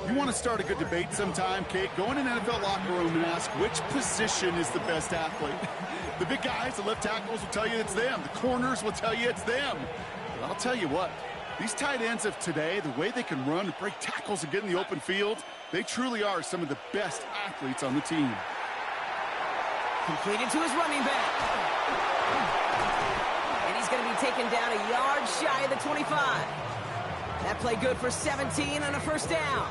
Speaker 3: You want to start a good debate sometime, Kate? Go in an NFL locker room and ask which position is the best athlete. The big guys, the left tackles will tell you it's them. The corners will tell you it's them. But I'll tell you what, These tight ends of today, the way they can run, break tackles, and get in the open field, they truly are some of the best athletes on the team.
Speaker 2: Completed to his running back. And he's going to be taken down a yard shy of the 25. That play good for 17 on a first down.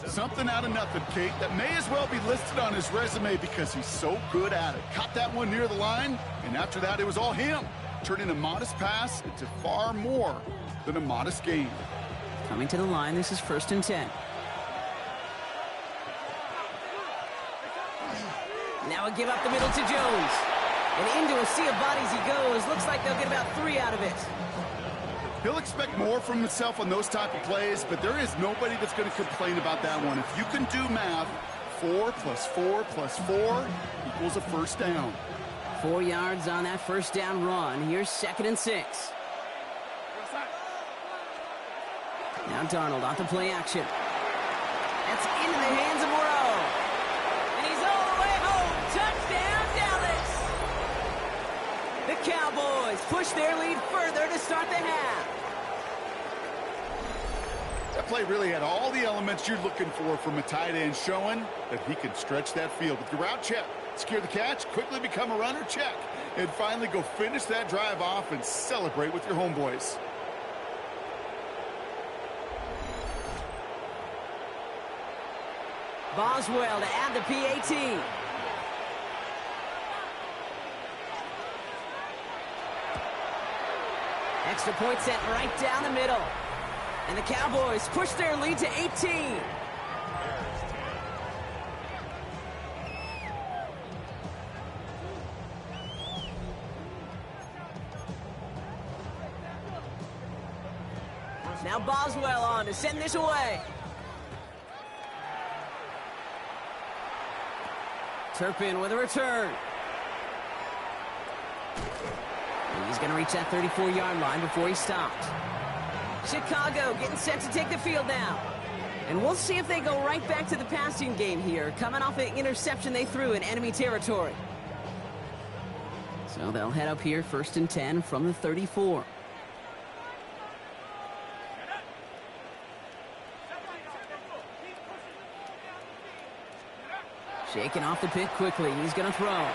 Speaker 3: Something out of nothing, Kate, that may as well be listed on his resume because he's so good at it. Caught that one near the line, and after that, it was all him, turning a modest pass into far more than a modest gain.
Speaker 2: Coming to the line, this is 1st and 10. Now a give up the middle to Jones. And into a sea of bodies he goes. Looks like they'll get about 3 out of it.
Speaker 3: He'll expect more from himself on those type of plays, but there is nobody that's going to complain about that one. If you can do math, 4 plus 4 plus 4 equals a first down.
Speaker 2: 4 yards on that first down run. Here's 2nd and 6. Now Darnold off the play action. That's into the hands of Moreau. And he's all the way home. Touchdown, Dallas! The Cowboys push their lead further to start the half.
Speaker 3: That play really had all the elements you're looking for from a tight end, showing that he can stretch that field with the route check, secure the catch, quickly become a runner, check, and finally go finish that drive off and celebrate with your homeboys.
Speaker 2: Boswell to add the PAT. Extra point set right down the middle. And the Cowboys push their lead to 18. Now Boswell on to send this away. Turpin with a return. He's going to reach that 34-yard line before he stopped. Chicago getting set to take the field now. And we'll see if they go right back to the passing game here, coming off an interception they threw in enemy territory. So they'll head up here, 1st and 10 from the 34. Shaking off the pick quickly. He's going to throw. That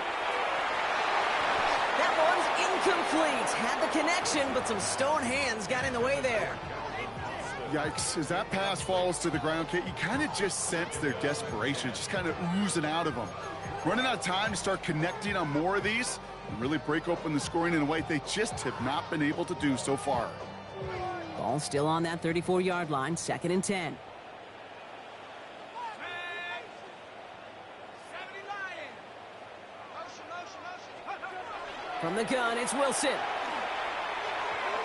Speaker 2: one's incomplete. Had the connection, but some stone hands got in the way there.
Speaker 3: Yikes. As that pass falls to the ground, Kate, you kind of just sense their desperation, just kind of oozing out of them. Running out of time to start connecting on more of these and really break open the scoring in a way they just have not been able to do so far.
Speaker 2: Ball still on that 34-yard line, 2nd and 10. From the gun, it's Wilson.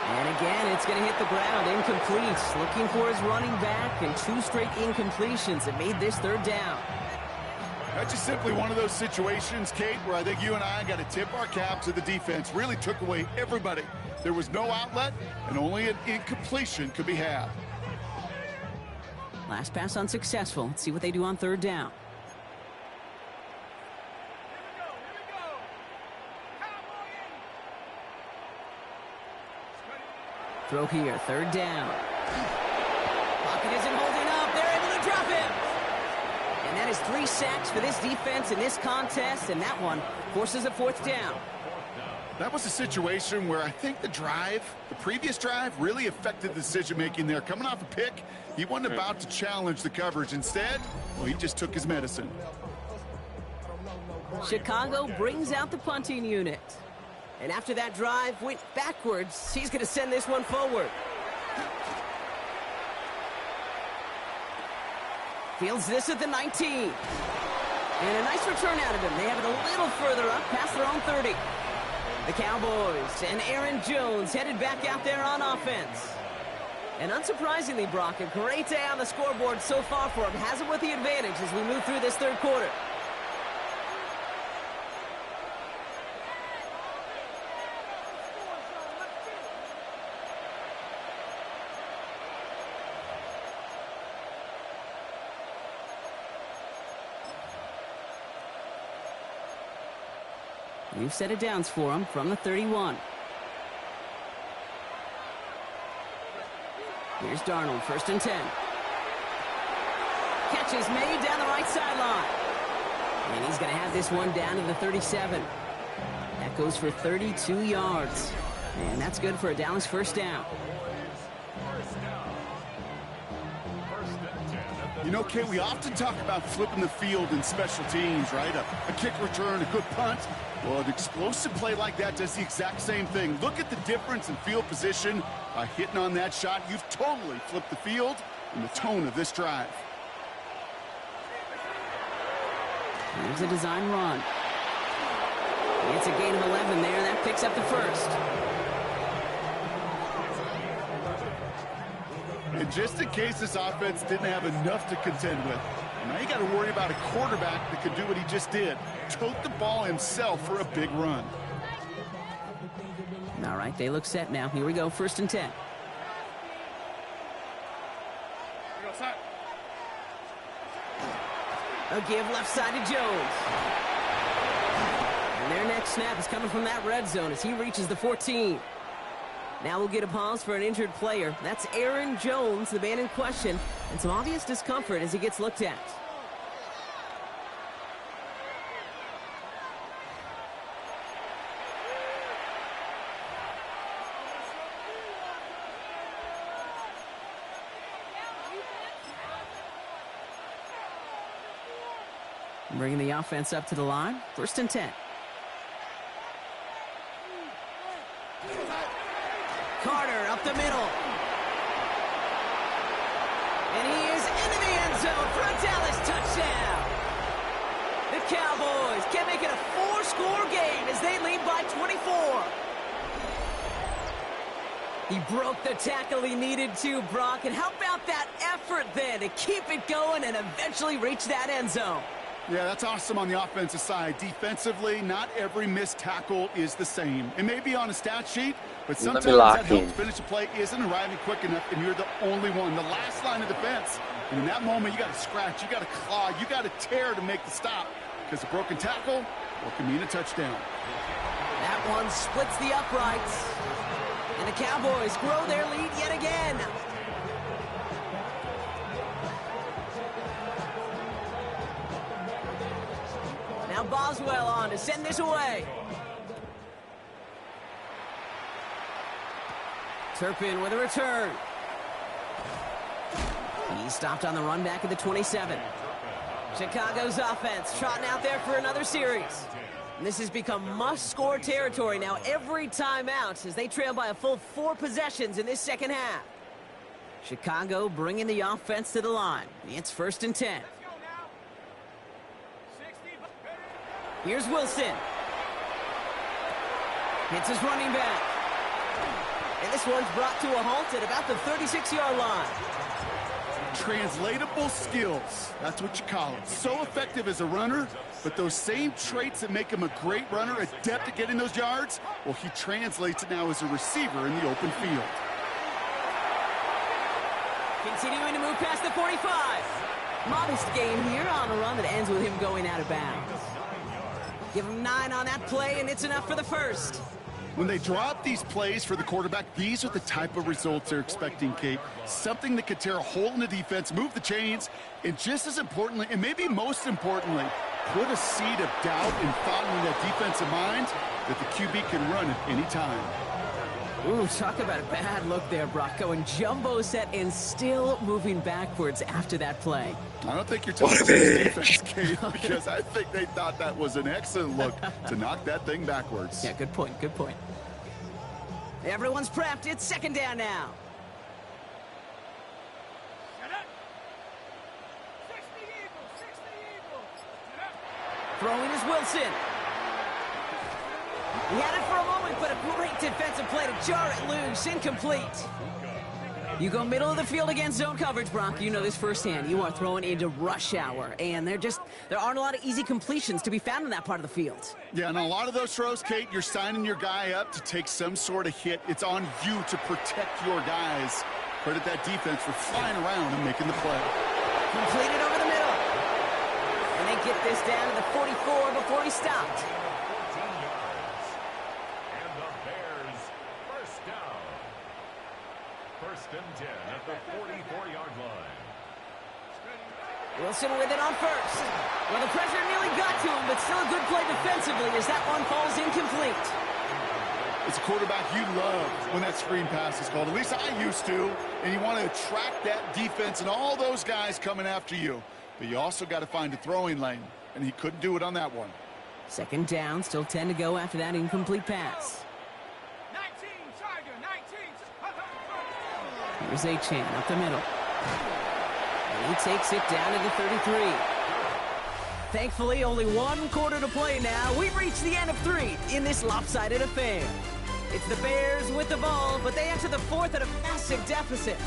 Speaker 2: And again, it's going to hit the ground, incomplete. Looking for his running back, and 2 straight incompletions that made this 3rd down.
Speaker 3: That's just simply one of those situations, Kate, where I think you and I got to tip our cap to the defense. Really took away everybody. There was no outlet, and only an incompletion could be had.
Speaker 2: Last pass unsuccessful. Let's see what they do on 3rd down. Throw here, 3rd down. Pocket isn't holding up. They're able to drop him. And that is 3 sacks for this defense in this contest, and that one forces a 4th down.
Speaker 3: That was a situation where I think the previous drive, really affected the decision-making there. Coming off a pick, he wasn't about to challenge the coverage. Instead, well, he just took his medicine.
Speaker 2: Chicago brings out the punting unit. And after that drive went backwards, he's going to send this one forward. Fields this at the 19. And a nice return out of him. They have it a little further up past their own 30. The Cowboys and Aaron Jones headed back out there on offense. And unsurprisingly, Brock, a great day on the scoreboard so far for him. Has him with the advantage as we move through this 3rd quarter. New set of downs for him from the 31. Here's Darnold, 1st and 10. Catch is made down the right sideline. And he's going to have this one down to the 37. That goes for 32 yards. And that's good for a Dallas 1st down.
Speaker 3: You know, Kate, we often talk about flipping the field in special teams, right? A kick return, a good punt. Well, an explosive play like that does the exact same thing. Look at the difference in field position. By hitting on that shot, you've totally flipped the field and the tone of this drive.
Speaker 2: Here's a design run. It's a gain of 11 there. That picks up the 1st.
Speaker 3: And just in case this offense didn't have enough to contend with, now you got to worry about a quarterback that could do what he just did. Tote the ball himself for a big run.
Speaker 2: All right, they look set now. Here we go, 1st and 10. A give left side to Jones. And their next snap is coming from that red zone as he reaches the 14. Now we'll get a pause for an injured player. That's Aaron Jones, the man in question, and some obvious discomfort as he gets looked at. Bringing the offense up to the line. 1st and 10. Carter up the middle. And he is into the end zone for a Dallas touchdown. The Cowboys can make it a 4-score game as they lead by 24. He broke the tackle he needed to, Brock. And how about that effort then to keep it going and eventually reach that end zone?
Speaker 3: Yeah, that's awesome on the offensive side. Defensively, not every missed tackle is the same. It may be on a stat sheet, but sometimes that help finish a play isn't arriving quick enough, and you're the only one, the last line of defense. And in that moment, you got to scratch, you got to claw, you got to tear to make the stop, because a broken tackle can mean a touchdown.
Speaker 2: That one splits the uprights, and the Cowboys grow their lead yet again. Now Boswell on to send this away. Turpin with a return. He stopped on the run back at the 27. Chicago's offense trotting out there for another series. And this has become must-score territory now every time out as they trail by a full 4 possessions in this second half. Chicago bringing the offense to the line. It's 1st and 10. Here's Wilson. Hits his running back. And this one's brought to a halt at about the 36-yard line.
Speaker 3: Translatable skills. That's what you call it. So effective as a runner, but those same traits that make him a great runner, adept at getting those yards, well, he translates it now as a receiver in the open field.
Speaker 2: Continuing to move past the 45. Modest gain here on a run that ends with him going out of bounds. Give him 9 on that play, and it's enough for the 1st.
Speaker 3: When they draw up these plays for the quarterback, these are the type of results they're expecting, Kate. Something that could tear a hole in the defense, move the chains, and just as importantly, and maybe most importantly, put a seed of doubt and thought in that defensive mind that the QB can run at any time.
Speaker 2: Ooh, talk about a bad look there, Brock. Going jumbo set and still moving backwards after that play.
Speaker 3: I don't think you're talking about the defense, Kate, because I think they thought that was an excellent look to knock that thing backwards.
Speaker 2: Yeah, good point, good point. Everyone's prepped. It's 2nd down now. Throwing is Wilson. He had it for a moment, but a great defensive play to jar it loose. Incomplete. You go middle of the field against zone coverage, Brock. You know this firsthand. You are throwing into rush hour, and there aren't a lot of easy completions to be found in that part of the field.
Speaker 3: Yeah, and a lot of those throws, Kate, you're signing your guy up to take some sort of hit. It's on you to protect your guys. Credit that defense for flying around and making the play.
Speaker 2: Completed over the middle. And they get this down to the 44 before he stopped.
Speaker 4: First and 10 at the 44-yard line.
Speaker 2: Wilson with it on first. Well, the pressure nearly got to him, but still a good play defensively as that one falls incomplete.
Speaker 3: As a quarterback, you love when that screen pass is called. At least I used to. And you want to attract that defense and all those guys coming after you. But you also got to find a throwing lane. And he couldn't do it on that one.
Speaker 2: Second down, still 10 to go after that incomplete pass.
Speaker 6: 19, Tiger, 19.
Speaker 2: Here's Achane up the middle. And he takes it down to the 33. Thankfully, only one quarter to play now. We've reached the end of 3 in this lopsided affair. It's the Bears with the ball, but they enter the fourth at a massive deficit.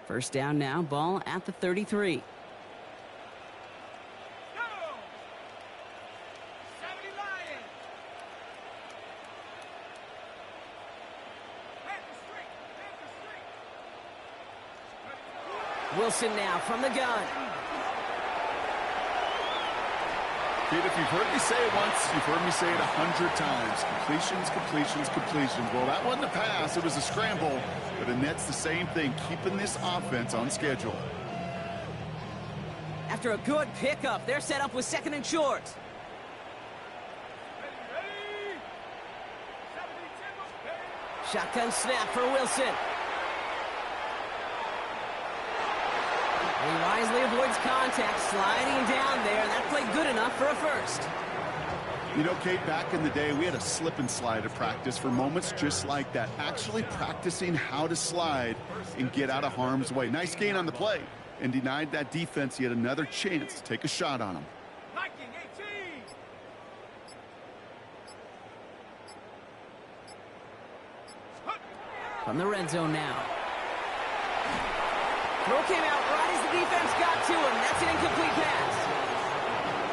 Speaker 2: First down now, ball at the 33.
Speaker 6: Go! 70 Lions. Panther Street.
Speaker 2: Wilson now from the gun.
Speaker 3: Kid, if you've heard me say it once, you've heard me say it 100 times. Completions, completions, completions. Well, that wasn't a pass. It was a scramble. But the net's the same thing, keeping this offense on schedule.
Speaker 2: After a good pickup, they're set up with second and short.
Speaker 6: Ready? 70
Speaker 2: Shotgun snap for Wilson. He wisely avoids contact, sliding down there, and that played good enough for a first.
Speaker 3: You know, Kate, back in the day, we had a slip and slide at practice for moments just like that. Actually practicing how to slide and get out of harm's way. Nice gain on the play, and denied that defense yet another chance to take a shot on him.
Speaker 6: Viking 18.
Speaker 2: From the red zone now. Throw came out right as the defense got to him. That's an incomplete pass.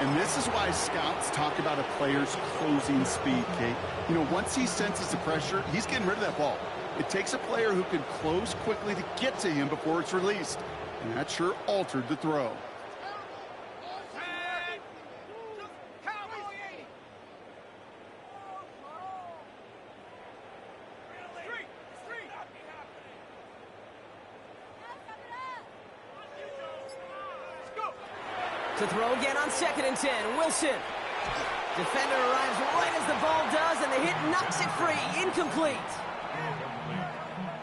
Speaker 3: And this is why scouts talk about a player's closing speed, Kate. You know, once he senses the pressure, he's getting rid of that ball. It takes a player who can close quickly to get to him before it's released. And that sure altered the throw.
Speaker 6: Cowboy 80. Street. Let's go.
Speaker 2: To throw again on second and 10. Wilson. Defender arrives right as the ball does, and the hit knocks it free. Incomplete.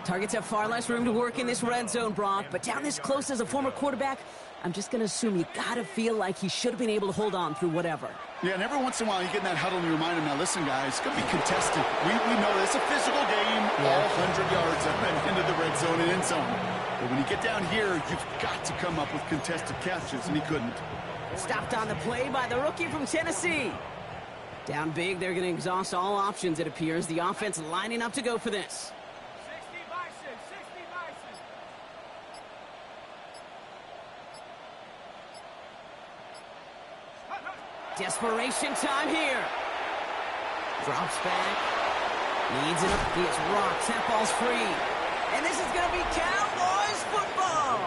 Speaker 2: Targets have far less room to work in this red zone, Brock, but down this close as a former quarterback, I'm just going to assume you got to feel like he should have been able to hold on through whatever.
Speaker 3: Yeah, and every once in a while you get in that huddle and you remind him, now listen, guys, it's going to be contested. We know this. It's a physical game, all 100 yards into the red zone and end zone. But when you get down here, you've got to come up with contested catches, and he couldn't.
Speaker 2: Stopped on the play by the rookie from Tennessee. Down big, they're going to exhaust all options, it appears. The offense lining up to go for this.
Speaker 6: 60 Bison. 60 Bison.
Speaker 2: Desperation time here. Drops back. Needs it up. He is rocked. That ball's free. And this is going to be Cowboys football.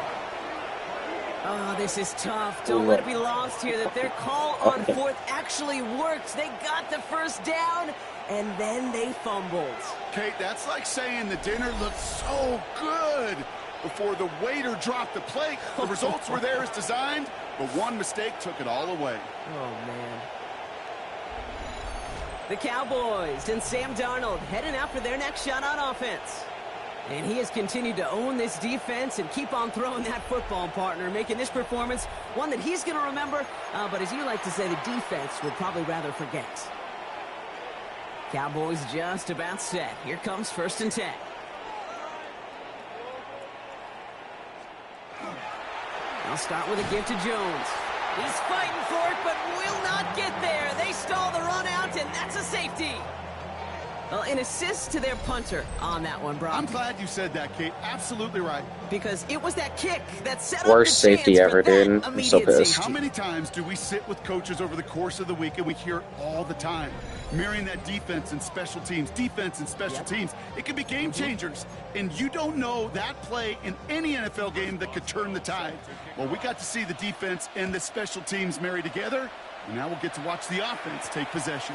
Speaker 2: Oh, this is tough. Don't let it be lost here that their call on fourth actually worked. They got the first down, and then they fumbled.
Speaker 3: Kate, that's like saying the dinner looked so good before the waiter dropped the plate. The results were there as designed, but one mistake took it all away.
Speaker 2: Oh, man. The Cowboys and Sam Darnold heading out for their next shot on offense. And he has continued to own this defense and keep on throwing that football, partner, making this performance one that he's going to remember, but as you like to say, the defense would probably rather forget. Cowboys just about set. Here comes first and 10. I'll start with a give to Jones. He's fighting for it, but will not get there. They stall the run out, and that's a safety. Well, an assist to their punter on that one, Brock.
Speaker 3: I'm glad you said that, Kate. Absolutely right.
Speaker 2: Because it was that kick that set
Speaker 5: Worst
Speaker 2: up the
Speaker 5: safety
Speaker 2: chance
Speaker 5: ever,
Speaker 2: for that
Speaker 5: dude. I'm so
Speaker 2: immediate
Speaker 5: pissed.
Speaker 3: How
Speaker 2: safety.
Speaker 3: many times do we sit with coaches over the course of the week and we hear it all the time? Mirroring that defense and special teams, teams. It can be game changers. And you don't know that play in any NFL game that could turn the tide. Well, we got to see the defense and the special teams marry together. And now we'll get to watch the offense take possession.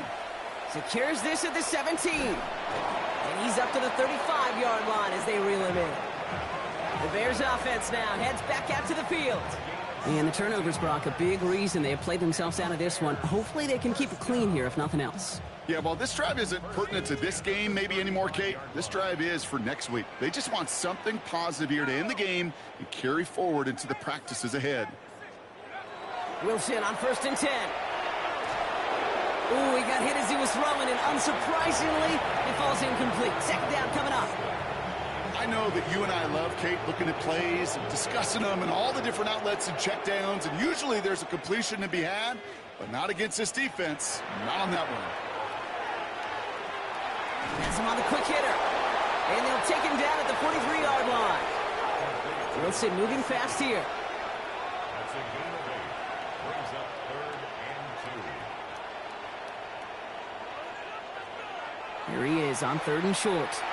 Speaker 2: Secures this at the 17. And he's up to the 35-yard line as they reel him in. The Bears offense now heads back out to the field. And the turnovers, Brock, a big reason they have played themselves out of this one. Hopefully they can keep it clean here, if nothing else.
Speaker 3: Yeah, well, this drive isn't pertinent to this game maybe anymore, Kate. This drive is for next week. They just want something positive here to end the game and carry forward into the practices ahead.
Speaker 2: Wilson on 1st and 10. Ooh, he got hit as he was throwing, and unsurprisingly, it falls incomplete. Second down coming up.
Speaker 3: I know that you and I love, Kate, looking at plays and discussing them and all the different outlets and checkdowns, and usually there's a completion to be had, but not against this defense. Not on that one.
Speaker 2: Has him on the quick hitter. And they'll take him down at the 43-yard line. Wilson moving fast here.
Speaker 4: That's a gain of 8. Brings up 3rd and 2.
Speaker 2: Here he is on 3rd and short.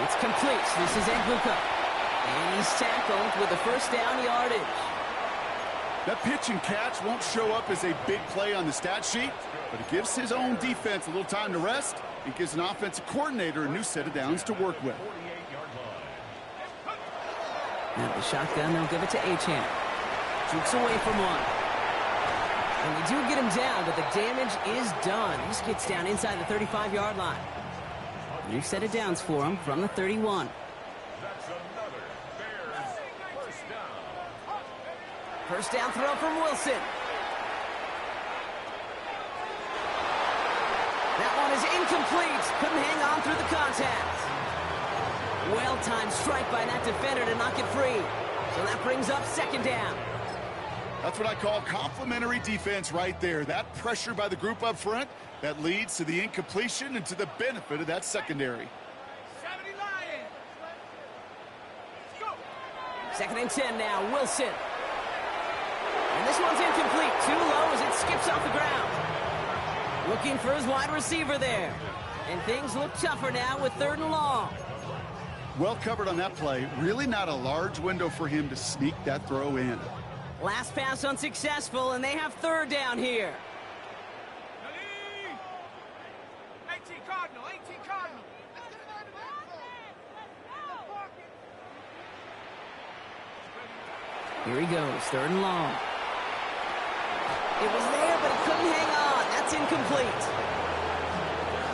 Speaker 2: It's complete. This is Egbuka. And he's tackled with the first down yardage.
Speaker 3: That pitch and catch won't show up as a big play on the stat sheet, but it gives his own defense a little time to rest. It gives an offensive coordinator a new set of downs to work with.
Speaker 4: 48-yard line.
Speaker 2: Now the shotgun, they'll give it to Achane. Jukes away from one. And they do get him down, but the damage is done. He just gets down inside the 35-yard line. New set of downs for him from the 31.
Speaker 4: That's another Bears first down.
Speaker 2: First down throw from Wilson. That one is incomplete. Couldn't hang on through the contact. Well-timed strike by that defender to knock it free. So that brings up 2nd down.
Speaker 3: That's what I call complimentary defense right there. That pressure by the group up front, that leads to the incompletion and to the benefit of that secondary.
Speaker 6: 70 Lions. Let's go.
Speaker 2: 2nd and 10 now, Wilson. And this one's incomplete. Too low as it skips off the ground. Looking for his wide receiver there. And things look tougher now with 3rd and long.
Speaker 3: Well covered on that play. Really not a large window for him to sneak that throw in.
Speaker 2: Last pass unsuccessful, and they have 3rd down here.
Speaker 6: 18 Cardinal, 18 Cardinal.
Speaker 2: Here he goes, 3rd and long. It was there, but he couldn't hang on. That's incomplete.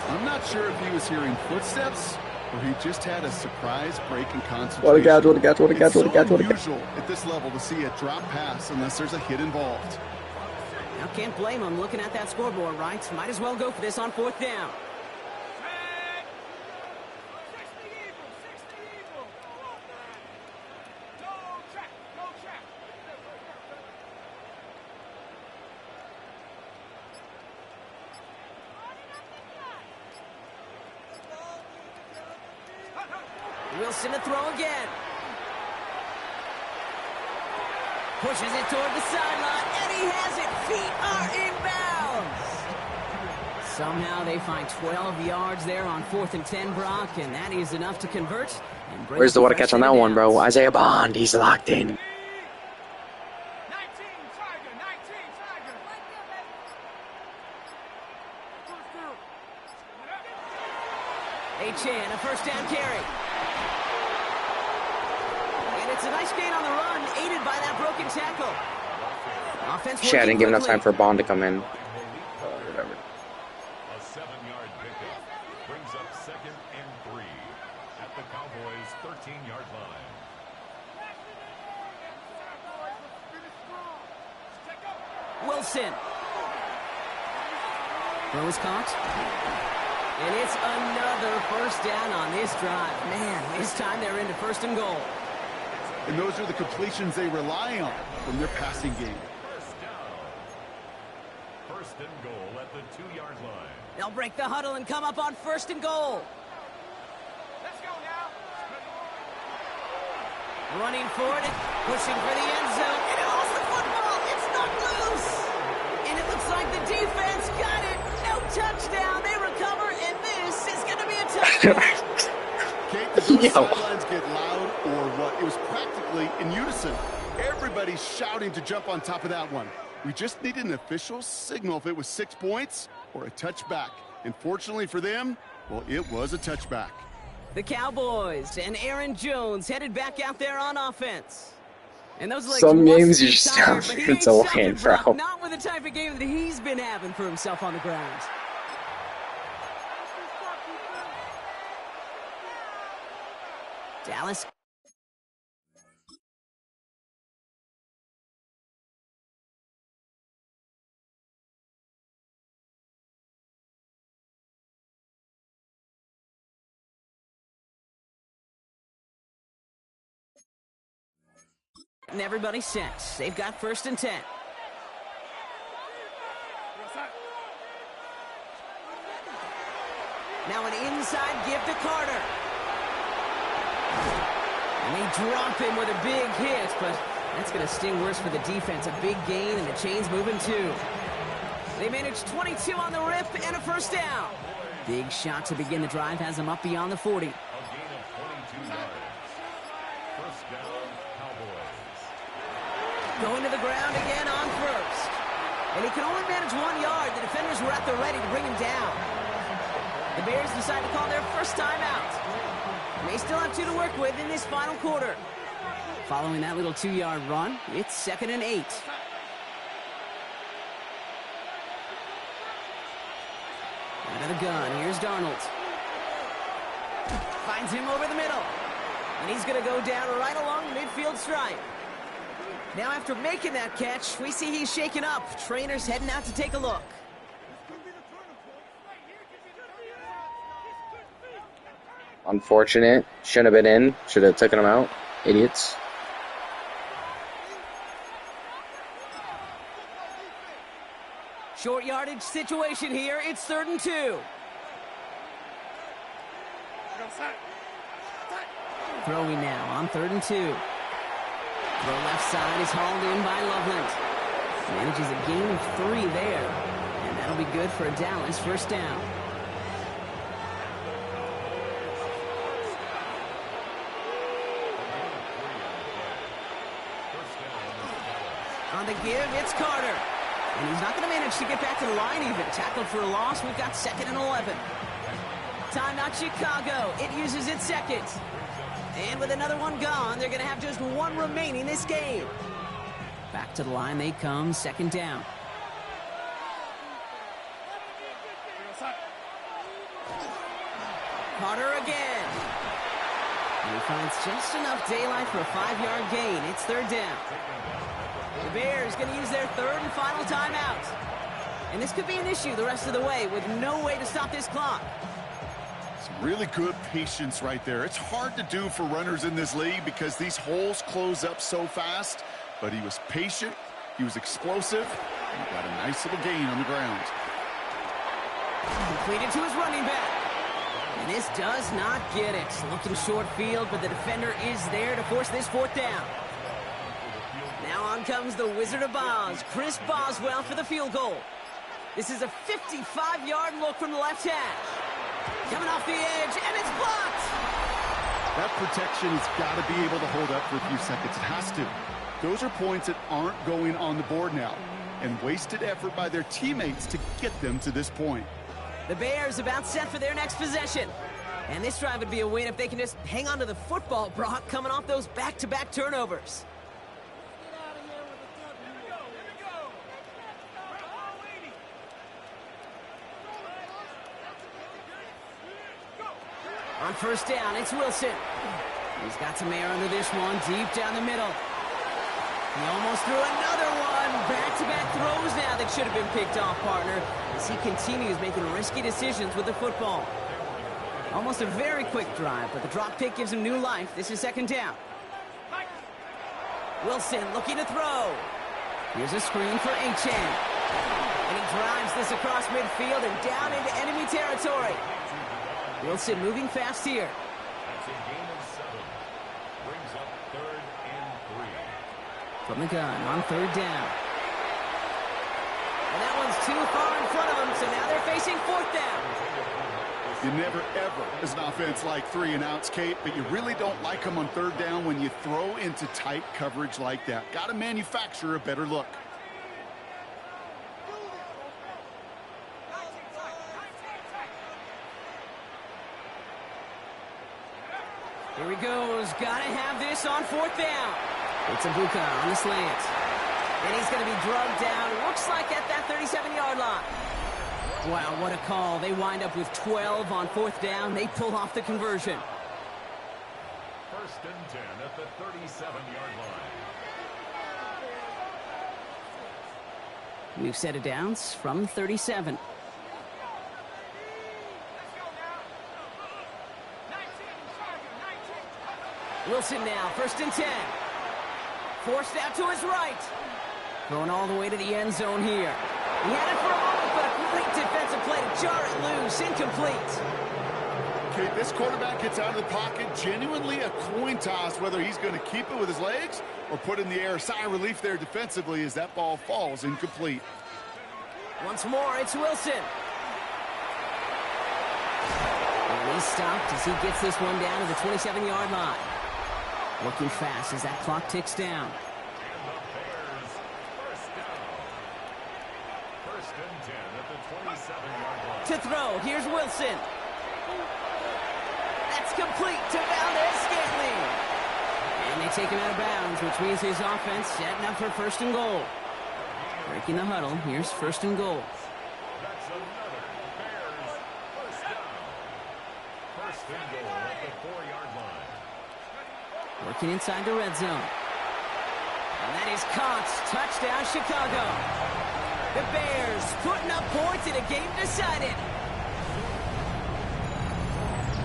Speaker 3: I'm not sure if he was hearing footsteps or he just had a surprise break in concentration.
Speaker 5: What a catch, what a catch, what a catch,
Speaker 3: It's
Speaker 5: what a catch,
Speaker 3: so
Speaker 5: what a catch.
Speaker 3: unusual at this level to see a drop pass unless there's a hit involved.
Speaker 2: Now can't blame him looking at that scoreboard, right? Might as well go for this on 4th down.
Speaker 6: 60 Eagles, 60 Eagles. No track, no track.
Speaker 2: Wilson to throw again. Pushes it toward the sideline, and he has it. Feet are inbounds. Somehow they find 12 yards there on 4th and 10, Brock, and that is enough to convert. And bring
Speaker 5: Where's
Speaker 2: up
Speaker 5: the
Speaker 2: a
Speaker 5: water
Speaker 2: fresh
Speaker 5: catch on
Speaker 2: set
Speaker 5: that
Speaker 2: of
Speaker 5: one, bro?
Speaker 2: downs.
Speaker 5: Isaiah Bond, he's locked in.
Speaker 6: 19 Tiger, 19 Tiger.
Speaker 2: Achane, a first down carry. And it's a nice gain on the run, aided by that broken tackle. Offense
Speaker 5: Shit, I didn't give enough
Speaker 2: quickly.
Speaker 5: time for Bond to come in. Whatever.
Speaker 4: A 7-yard pickup brings up 2nd and 3 at the Cowboys' 13-yard line.
Speaker 2: Wilson. Throw is caught. And it's another first down on this drive. Man, this time they're into 1st and goal.
Speaker 3: And those are the completions they rely on from their passing game.
Speaker 4: First first and goal at the 2-yard line.
Speaker 2: They'll break the huddle and come up on first and goal.
Speaker 6: Let's go now.
Speaker 2: Running forward and pushing for the end zone. And it lost the football. It's knocked loose. And it looks like the defense got it. No touchdown. They recover, and this is going to be a touchdown.
Speaker 3: Kate, did those sidelines get loud or what? It was practically in unison. Everybody's shouting to jump on top of that one. We just needed an official signal if it was 6 points or a touchback. And fortunately for them, well, it was a touchback.
Speaker 2: The Cowboys and Aaron Jones headed back out there on offense. And those legs
Speaker 5: Some
Speaker 2: must
Speaker 5: games
Speaker 2: be
Speaker 5: you just
Speaker 2: tired,
Speaker 5: don't
Speaker 2: but he
Speaker 5: feel
Speaker 2: ain't
Speaker 5: so
Speaker 2: suffered,
Speaker 5: in,
Speaker 2: Brock,
Speaker 5: bro.
Speaker 2: not with the type of game that he's been having for himself on the ground. Dallas. And everybody sets. They've got first and 10. Now an inside give to Carter. And they drop him with a big hit, but that's going to sting worse for the defense. A big gain, and the chain's moving too. They managed 22 on the rip and a first down. Big shot to begin the drive has them up beyond the 40.
Speaker 4: A gain of 22 yards. First down, Cowboys.
Speaker 2: Going to the ground again on first. And he can only manage 1 yard. The defenders were at the ready to bring him down. The Bears decide to call their first timeout. And they still have 2 to work with in this final quarter. Following that little 2-yard run, it's 2nd and 8. Out of the gun, here's Darnold. Finds him over the middle. And he's going to go down right along the midfield stripe. Now after making that catch, we see he's shaken up. Trainers heading out to take a look.
Speaker 5: Unfortunate. Shouldn't have been in. Should have taken him out. Idiots.
Speaker 2: Short yardage situation here. It's 3rd and 2. Throwing now on 3rd and 2. The left side is hauled in by Loveland. Manages a gain of 3 there. And that'll be good for a Dallas first down. On the give, it's Carter. And he's not going to manage to get back to the line even. Tackled for a loss. We've got 2nd and 11. Timeout Chicago. It uses its 2nd. And with another one gone, they're going to have just 1 remaining this game. Back to the line they come, 2nd down. Carter again. And he finds just enough daylight for a 5-yard gain. It's 3rd down. The Bears going to use their 3rd and final timeout. And this could be an issue the rest of the way with no way to stop this clock.
Speaker 3: Some really good patience right there. It's hard to do for runners in this league because these holes close up so fast. But he was patient. He was explosive. And got a nice little gain on the ground.
Speaker 2: Completed to his running back. And this does not get it. Looking short field, but the defender is there to force this 4th down. Now on comes the Wizard of Oz, Chris Boswell for the field goal. This is a 55-yard look from the left hash. Coming off the edge, and it's blocked!
Speaker 3: That protection has got to be able to hold up for a few seconds. It has to. Those are points that aren't going on the board now, and wasted effort by their teammates to get them to this point.
Speaker 2: The Bears about set for their next possession. And this drive would be a win if they can just hang on to the football, Brock, coming off those back-to-back turnovers. On first down, it's Wilson. He's got some air under this one, deep down the middle. He almost threw another one. Back-to-back throws now that should have been picked off, partner, as he continues making risky decisions with the football. Almost a very quick drive, but the drop kick gives him new life. This is 2nd down. Wilson looking to throw. Here's a screen for Achane. And he drives this across midfield and down into enemy territory. Wilson moving fast here.
Speaker 4: That's a gain of 7. Brings up 3rd and 3.
Speaker 2: From the gun on 3rd down. And that one's too far in front of them, so now they're facing 4th down.
Speaker 3: You never, ever, as an offense, like 3 and outs, Kate, but you really don't like them on 3rd down when you throw into tight coverage like that. Got to manufacture a better look.
Speaker 2: Here he goes. Gotta have this on 4th down. It's Ibuka on the slant. And he's going to be drugged down. Looks like at that 37-yard line. Wow, what a call. They wind up with 12 on 4th down. They pull off the conversion.
Speaker 4: 1st and 10 at the 37-yard line.
Speaker 2: New set of downs from 37. Wilson now, 1st and 10. Forced out to his right. Going all the way to the end zone here. He had it for a moment, but a great defensive play to jar it loose. Incomplete.
Speaker 3: Okay, this quarterback gets out of the pocket, genuinely a coin toss whether he's going to keep it with his legs or put it in the air. Sigh of relief there defensively as that ball falls incomplete.
Speaker 2: Once more, it's Wilson. And he's stopped as he gets this one down to the 27-yard line. Working fast as that clock ticks down.
Speaker 4: And the Bears, 1st down. 1st and 10 at the 27-yard line.
Speaker 2: To throw, here's Wilson. That's complete to Valdez-Scantling. And they take him out of bounds, which means his offense setting up for 1st and goal. Breaking the huddle, here's 1st and goal.
Speaker 4: That's another Bears 1st down. 1st and goal at the 4-yard line.
Speaker 2: Working inside the red zone. And that is caught. Touchdown, Chicago. The Bears putting up points in a game decided.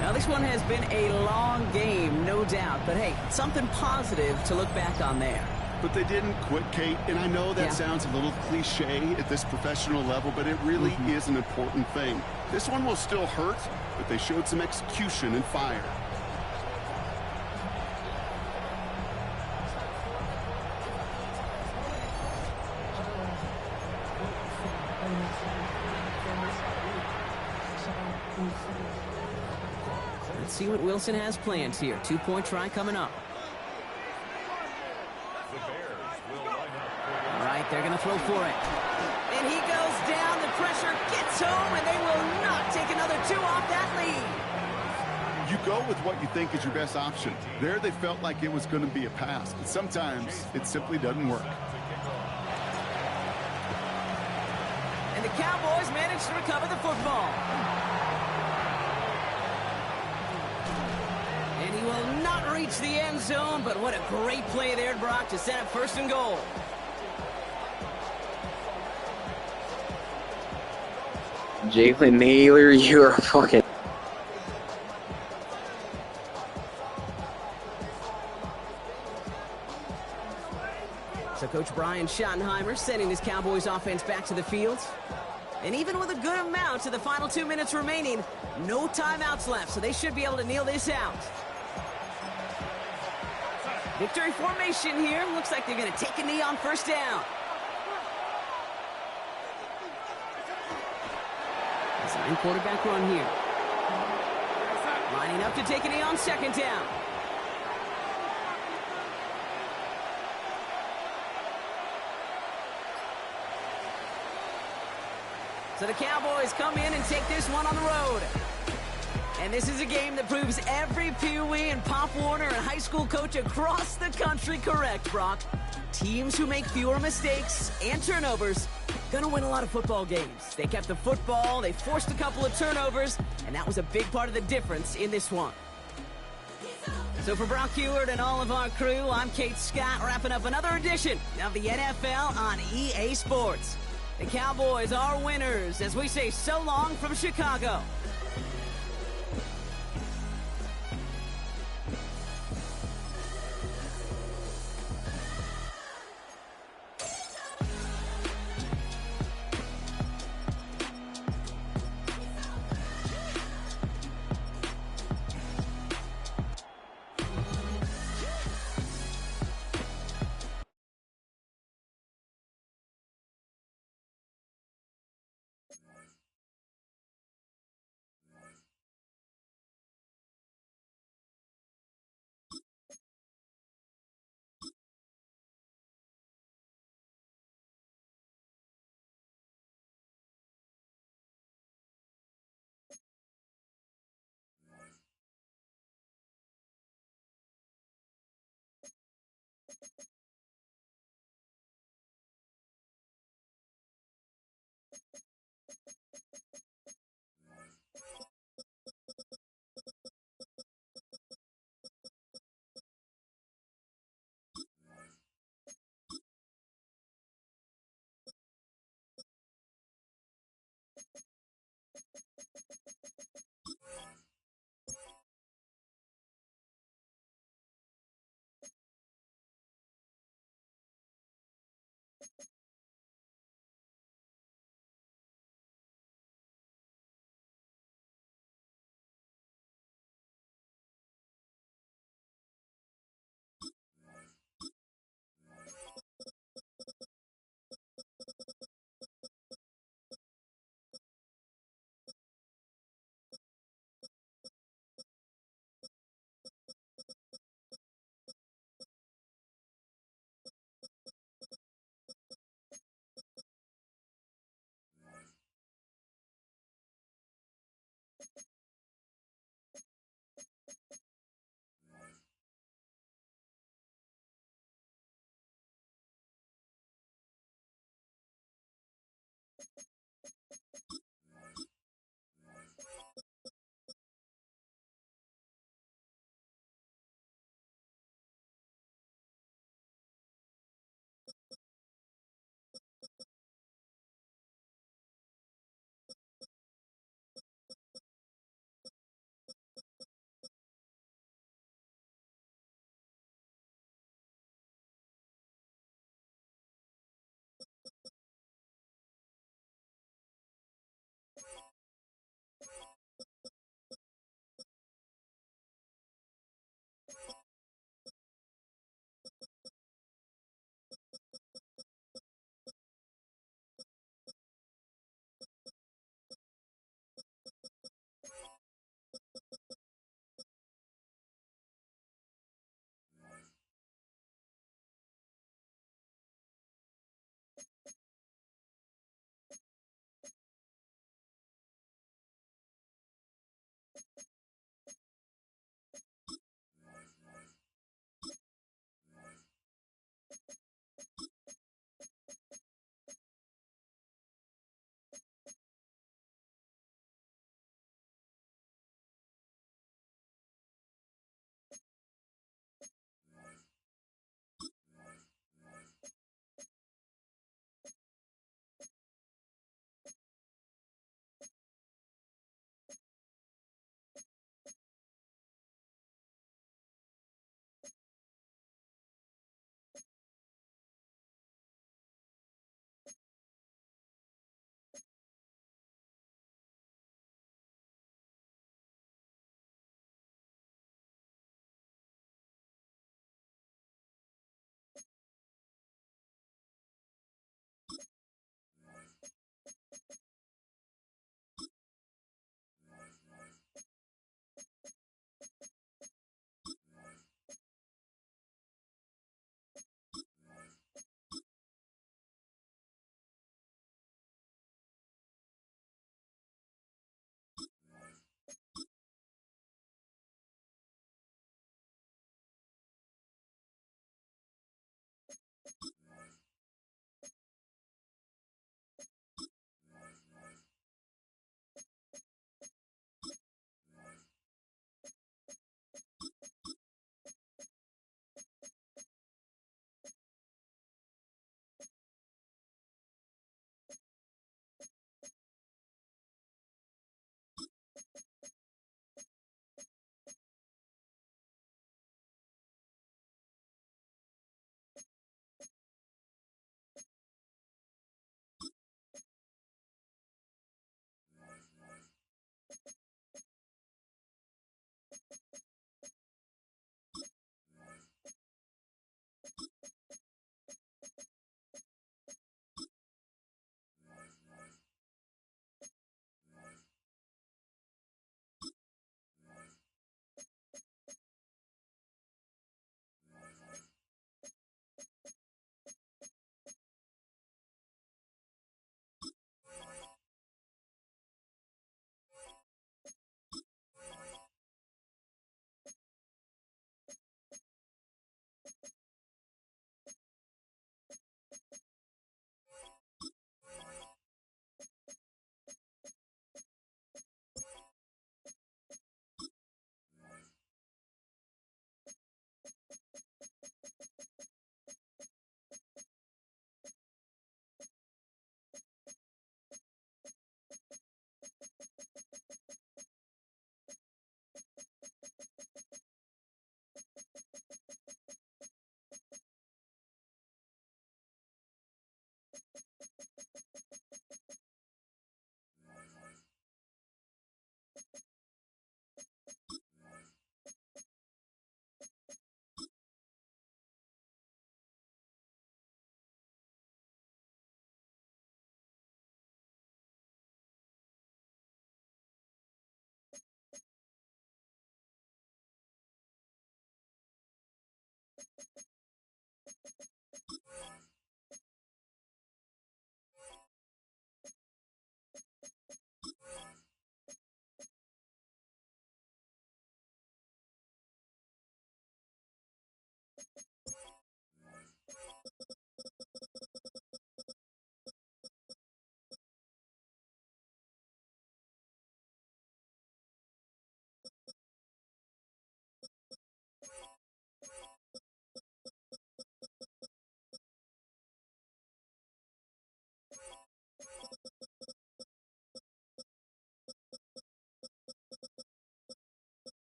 Speaker 2: Now, this one has been a long game, no doubt. But, hey, something positive to look back on there.
Speaker 3: But they didn't quit, Kate, and I know that sounds a little cliche at this professional level, but it really is an important thing. This one will still hurt, but they showed some execution and fire.
Speaker 2: Let's see what Wilson has planned here. 2-point try coming up.
Speaker 4: The Bears will line up.
Speaker 2: All right, they're going to throw for it. And he goes down. The pressure gets home, and they will not take another 2 off that lead.
Speaker 3: You go with what you think is your best option. There they felt like it was going to be a pass, but sometimes it simply doesn't work.
Speaker 2: And the Cowboys manage to recover the football. And he will not reach the end zone, but what a great play there, Brock, to set up 1st and goal.
Speaker 5: Jalen Naylor, you're fucking...
Speaker 2: So Coach Brian Schottenheimer sending his Cowboys offense back to the field. And even with a good amount to the final 2 minutes remaining, no timeouts left, so they should be able to kneel this out. Victory formation here. Looks like they're going to take a knee on 1st down. Design quarterback run here. Lining up to take a knee on 2nd down. So the Cowboys come in and take this one on the road. And this is a game that proves every Pee Wee and Pop Warner and high school coach across the country correct, Brock. Teams who make fewer mistakes and turnovers gonna win a lot of football games. They kept the football, they forced a couple of turnovers, and that was a big part of the difference in this one. So for Brock Heward and all of our crew, I'm Kate Scott, wrapping up another edition of the NFL on EA Sports. The Cowboys are winners as we say so long from Chicago.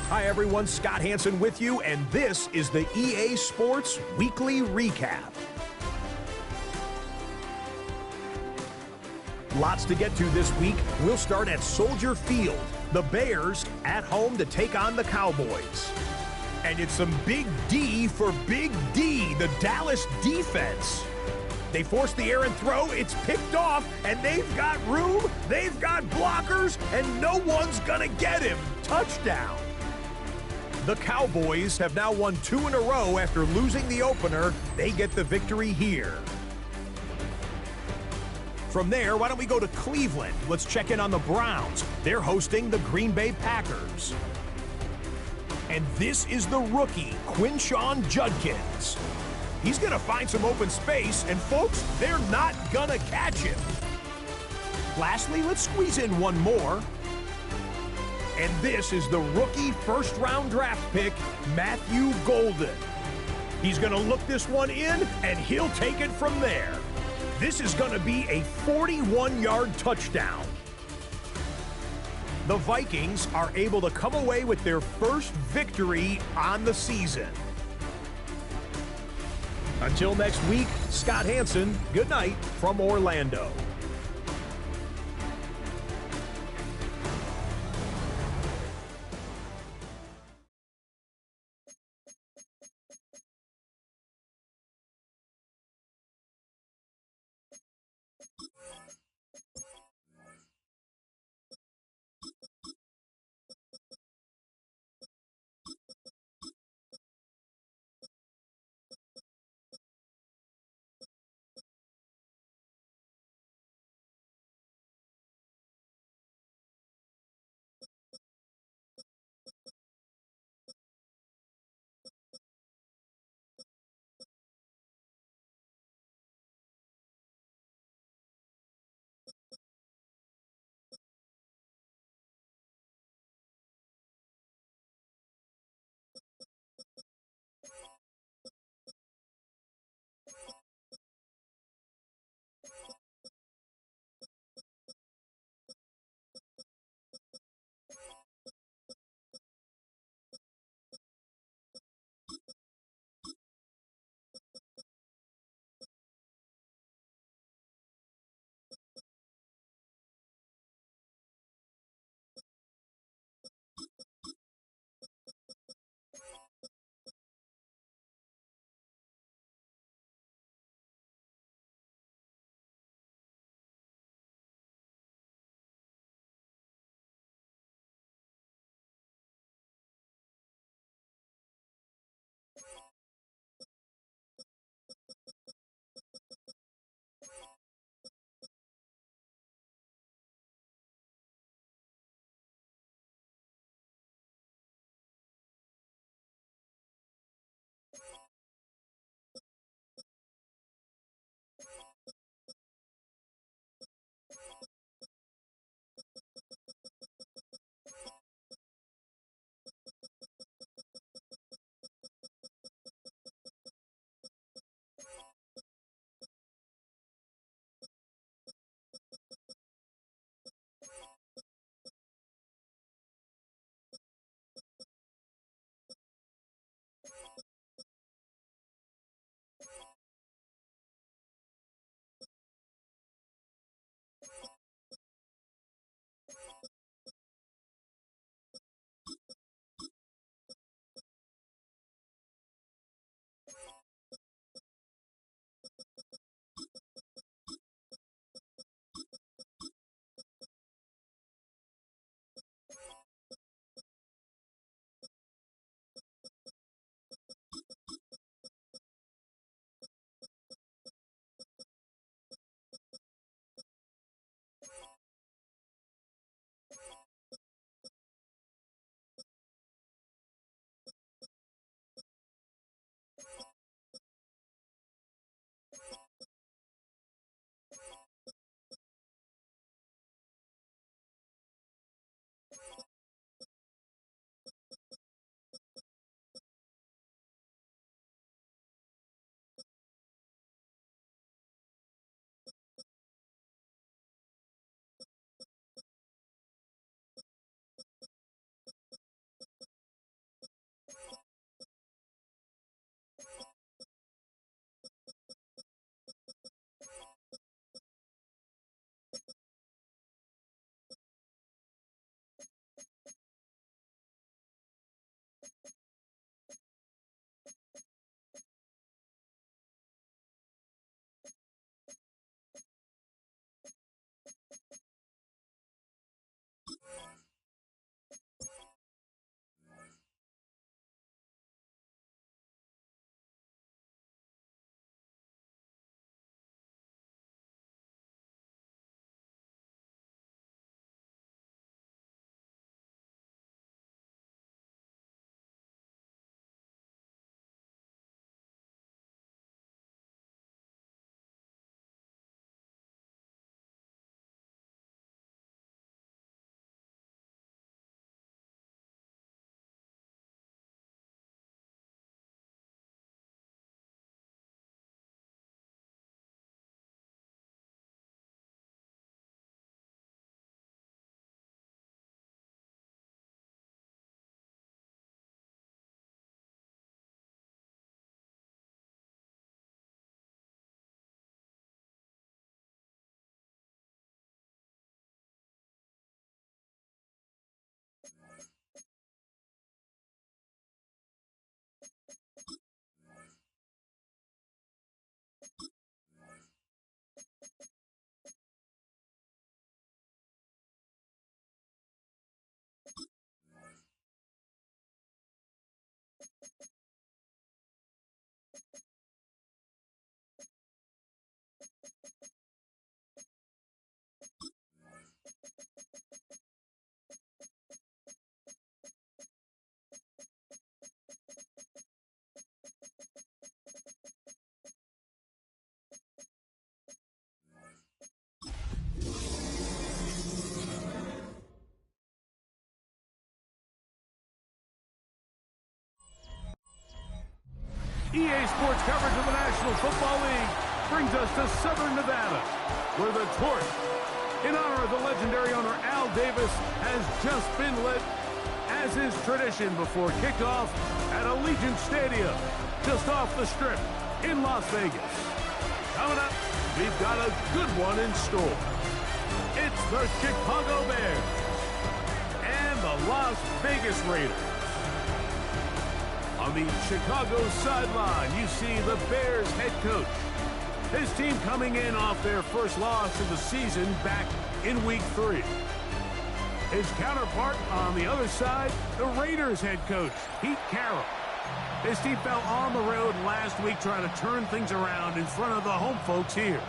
Speaker 1: Hi everyone, Scott Hansen with you, and this is the EA Sports Weekly Recap. Lots to get to this week. We'll start at Soldier Field. The Bears at home to take on the Cowboys. And it's some big D for Big D, the Dallas defense. They force the errant throw, it's picked off, and they've got room, they've got blockers, and no one's gonna get him. Touchdown. The Cowboys have now won 2 in a row after losing the opener. They get the victory here. From there, why don't we go to Cleveland? Let's check in on the Browns. They're hosting the Green Bay Packers. And this is the rookie, Quinshon Judkins. He's going to find some open space, and folks, they're not going to catch him. Lastly, let's squeeze in one more. And this is the rookie first-round draft pick, Matthew Golden. He's going to look this one in, and he'll take it from there. This is going to be a 41-yard touchdown. The Vikings are able to come away with their first victory on the season. Until next week, Scott Hansen, good night from Orlando.
Speaker 7: EA Sports coverage of the National Football League brings us to Southern Nevada, where the torch, in honor of the legendary owner Al Davis, has just been lit, as is tradition before kickoff at Allegiant Stadium, just off the Strip in Las Vegas. Coming up, we've got a good one in store. It's the Chicago Bears and the Las Vegas Raiders. On the Chicago sideline, you see the Bears head coach. His team coming in off their first loss of the season back in Week 3. His counterpart on the other side, the Raiders head coach, Pete Carroll. His team fell on the road last week trying to turn things around in front of the home folks here.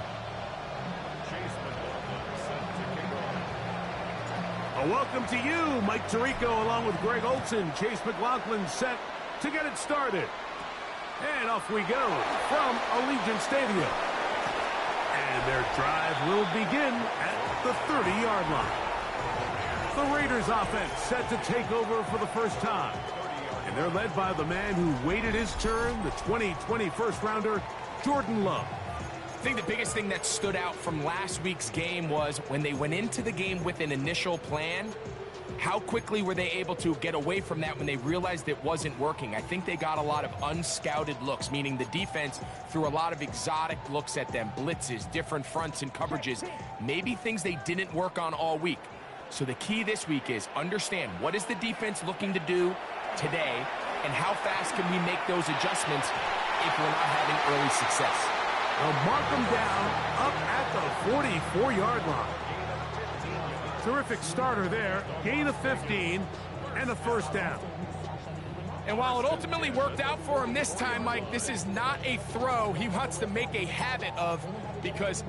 Speaker 7: A welcome to you, Mike Tirico, along with Greg Olson. Chase McLaughlin set to get it started. And off we go from Allegiant Stadium. And their drive will begin at the 30-yard line. The Raiders offense set to take over for the first time. And they're led by the man who waited his turn, the 2020 first-rounder, Jordan Love.
Speaker 8: I think the biggest thing that stood out from last week's game was when they went into the game with an initial plan, how quickly were they able to get away from that when they realized it wasn't working? I think they got a lot of unscouted looks, meaning the defense threw a lot of exotic looks at them, blitzes, different fronts and coverages, maybe things they didn't work on all week. So the key this week is understand what is the defense looking to do today and how fast can we make those adjustments if we're not having early success.
Speaker 7: They'll mark them down up at the 44-yard line. Terrific starter there. Gain of 15 and a first down.
Speaker 8: And while it ultimately worked out for him this time, Mike, this is not a throw he wants to make a habit of because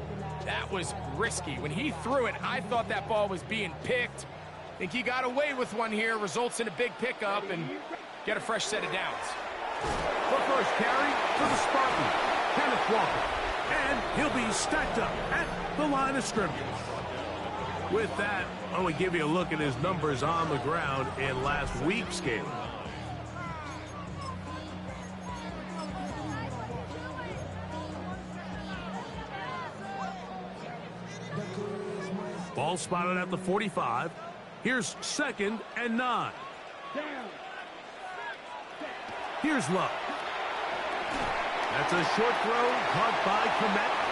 Speaker 8: that was risky. When he threw it, I thought that ball was being picked. I think he got away with one here, results in a big pickup and get a fresh set of downs.
Speaker 7: The first carry for the Spartan, Kenneth Walker. And he'll be stacked up at the line of scrimmage. With that, I want to give you a look at his numbers on the ground in last week's game. Ball spotted at the 45. Here's 2nd and 9. Here's Love. That's a short throw caught by Komet.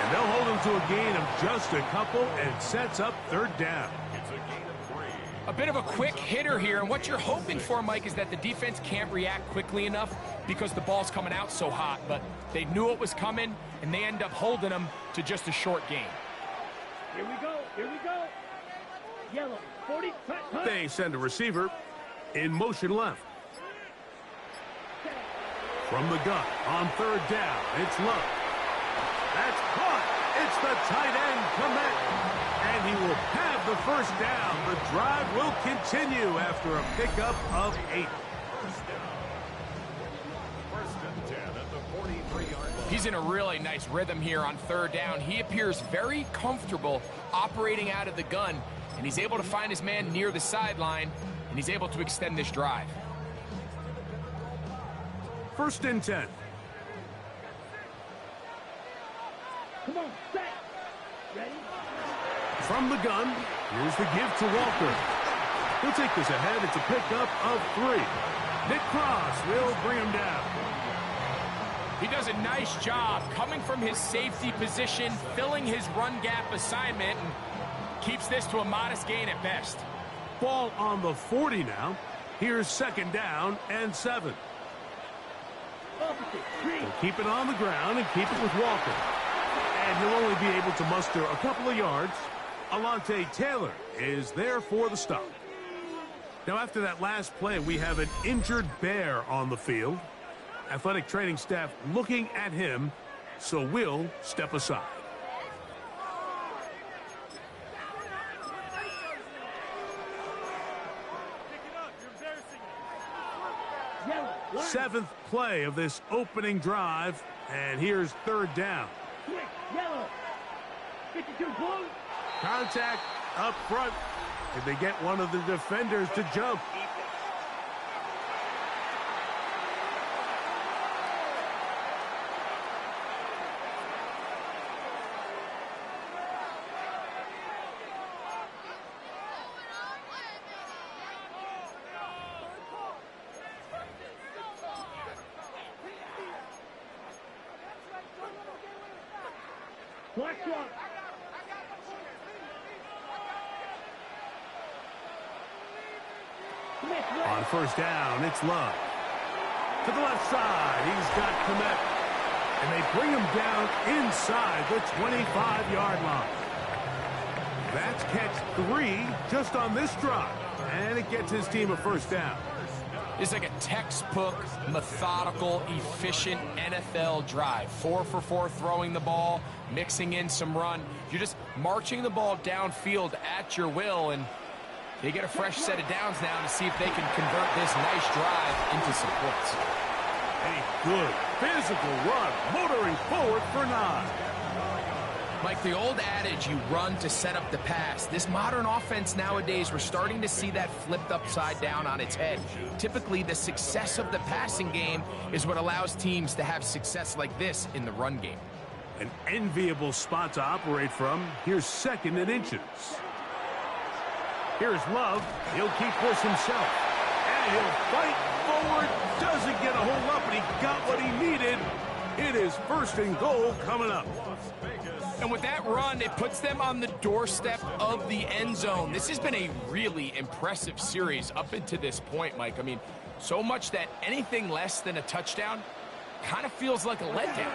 Speaker 7: And they'll hold him to a gain of just a couple, and it sets up 3rd down.
Speaker 4: It's a gain of 3.
Speaker 8: A bit of a quick hitter here, and what you're hoping for, Mike, is that the defense can't react quickly enough because the ball's coming out so hot, but they knew it was coming, and they end up holding them to just a short gain.
Speaker 9: Here we go, here we go. Yellow, 40, cut.
Speaker 7: They send a receiver in motion left. From the gun on 3rd down, it's Love. That's caught. It's the tight end, Komet. And he will have the first down. The drive will continue after a pickup of 8.
Speaker 4: First and 10 at the 43-yard line.
Speaker 8: He's in a really nice rhythm here on 3rd down. He appears very comfortable operating out of the gun, and he's able to find his man near the sideline, and he's able to extend this drive.
Speaker 7: 1st and 10.
Speaker 9: Come on, set. Ready?
Speaker 7: From the gun, here's the give to Walker. He'll take this ahead. It's a pickup of 3. Nick Cross will bring him down.
Speaker 8: He does a nice job coming from his safety position, filling his run gap assignment, and keeps this to a modest gain at best.
Speaker 7: Ball on the 40 now. Here's 2nd down and 7. They'll keep it on the ground and keep it with Walker. And he'll only be able to muster a couple of yards. Alontae Taylor is there for the stop. Now, after that last play, we have an injured Bear on the field. Athletic training staff looking at him, so we'll step aside. Seventh play of this opening drive, and here's 3rd down.
Speaker 9: Yellow. 52 blue.
Speaker 7: Contact up front. Did they get one of the defenders to jump?
Speaker 9: Clock drop.
Speaker 7: On first down, it's Love. To the left side, he's got Komet. And they bring him down inside the 25-yard line. That's catch 3 just on this drive. And it gets his team a first down.
Speaker 8: It's like a textbook, methodical, efficient NFL drive. 4 for 4 throwing the ball, mixing in some run. You're just marching the ball downfield at your will, and they get a fresh set of downs now to see if they can convert this nice drive into some points.
Speaker 7: A good physical run, motoring forward for 9.
Speaker 8: Like the old adage, you run to set up the pass. This modern offense nowadays, we're starting to see that flipped upside down on its head. Typically, the success of the passing game is what allows teams to have success like this in the run game.
Speaker 7: An enviable spot to operate from. Here's 2nd and inches. Here's Love. He'll keep this himself. And he'll fight forward. Doesn't get a hold up, but he got what he needed. It is 1st and goal coming up.
Speaker 8: And with that run, it puts them on the doorstep of the end zone. This has been a really impressive series up until this point, Mike. I mean, so much that anything less than a touchdown kind of feels like a letdown.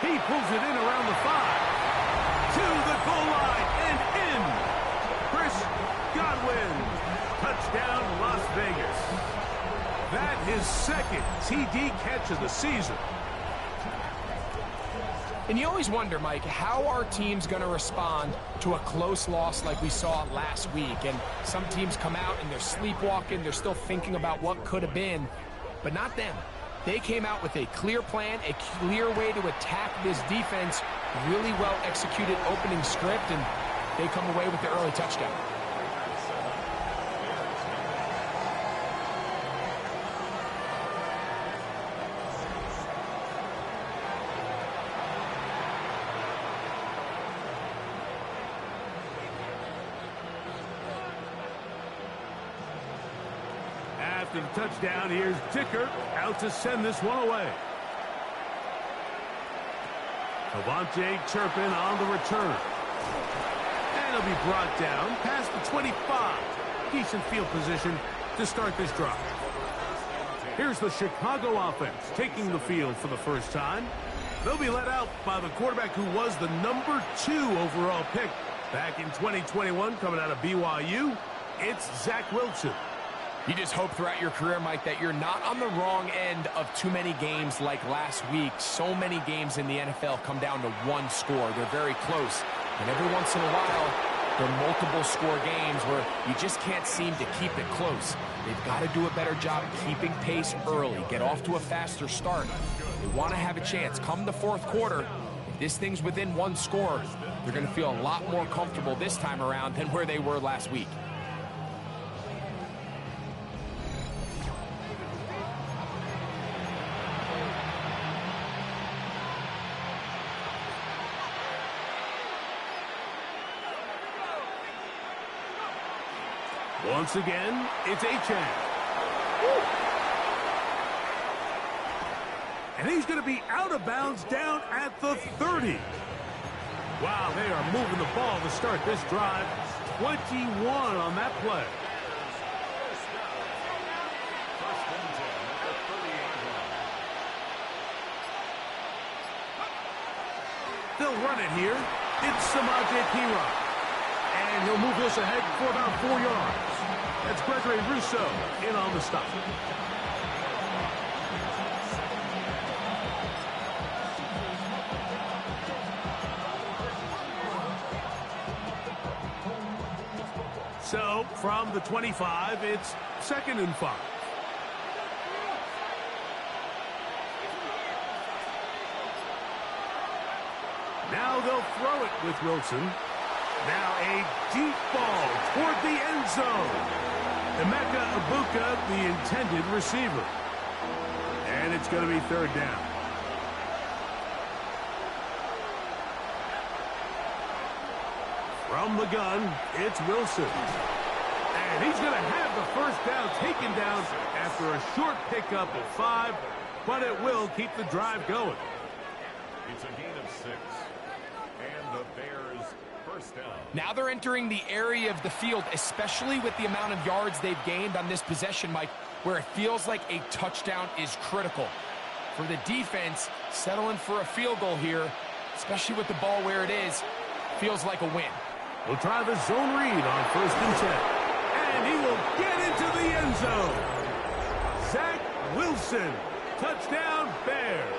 Speaker 7: He pulls it in around the 5. To the goal line and in. Chris Godwin. Touchdown, Las Vegas. That his 2nd TD catch of the season.
Speaker 8: And you always wonder, Mike, how are teams going to respond to a close loss like we saw last week? And some teams come out and they're sleepwalking. They're still thinking about what could have been, but not them. They came out with a clear plan, a clear way to attack this defense, really well executed opening script, and they come away with the early touchdown.
Speaker 7: After the touchdown, here's Dicker out to send this one away. Devontae Turpin on the return. And he'll be brought down past the 25. Decent field position to start this drive. Here's the Chicago offense taking the field for the first time. They'll be let out by the quarterback who was the number 2 overall pick back in 2021 coming out of BYU. It's Zach Wilson.
Speaker 8: You just hope throughout your career, Mike, that you're not on the wrong end of too many games like last week. So many games in the NFL come down to one score. They're very close. And every once in a while, there are multiple score games where you just can't seem to keep it close. They've got to do a better job keeping pace early, get off to a faster start. They want to have a chance. Come the 4th quarter, if this thing's within one score, they're going to feel a lot more comfortable this time around than where they were last week.
Speaker 7: Once again, it's Achane. And he's going to be out of bounds down at the 30. Wow, they are moving the ball to start this drive. 21 on that play. They'll run it here. It's Samaje Perine. And he'll move this ahead for about 4 yards. That's Gregory Rousseau in on the stop. So, from the 25, it's 2nd and 5. Now they'll throw it with Wilson. Now a deep ball toward the end zone. Emeka Ibuka, the intended receiver. And it's going to be 3rd down. From the gun, it's Wilson. And he's going to have the first down taken down after a short pickup of 5, but it will keep the drive going.
Speaker 4: It's a gain of 6. the Bears first down.
Speaker 8: Now they're entering the area of the field, especially with the amount of yards they've gained on this possession, Mike, where it feels like a touchdown is critical. For the defense, settling for a field goal here, especially with the ball where it is, feels like a win.
Speaker 7: We'll try the zone read on 1st and 10. And he will get into the end zone. Zach Wilson, touchdown Bears.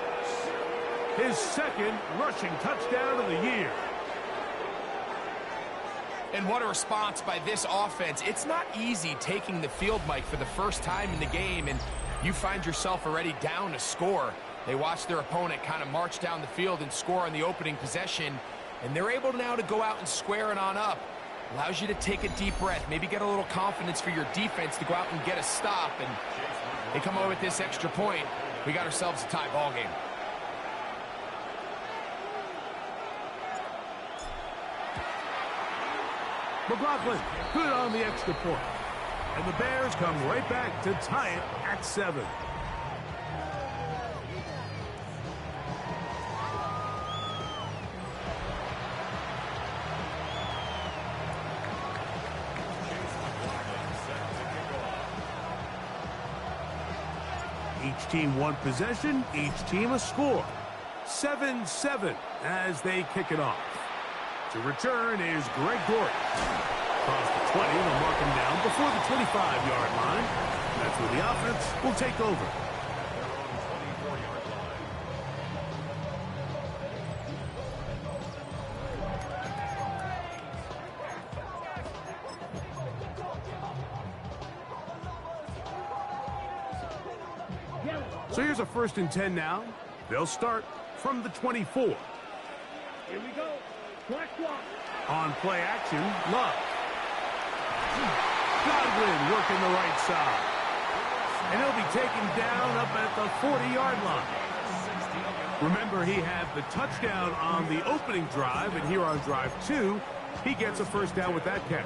Speaker 7: His second rushing touchdown of the year.
Speaker 8: And what a response by this offense. It's not easy taking the field, Mike, for the first time in the game, and you find yourself already down a score. They watch their opponent kind of march down the field and score on the opening possession, and they're able now to go out and square it on up. Allows you to take a deep breath, maybe get a little confidence for your defense to go out and get a stop, and they come away with this extra point. We got ourselves a tie ball game.
Speaker 7: McLaughlin good on the extra point. And the Bears come right back to tie it at 7. Each team one possession, each team a score. 7-7 as they kick it off. To return is Greg Dortch. Across the 20, they'll mark him down before the 25-yard line. That's where the offense will take over. So here's a 1st and 10 now. They'll start from the 24.
Speaker 9: Here we go. Black block.
Speaker 7: On play action, Love. Godwin working the right side. And he'll be taken down up at the 40-yard line. Remember, he had the touchdown on the opening drive, and here on drive 2, he gets a 1st down with that catch.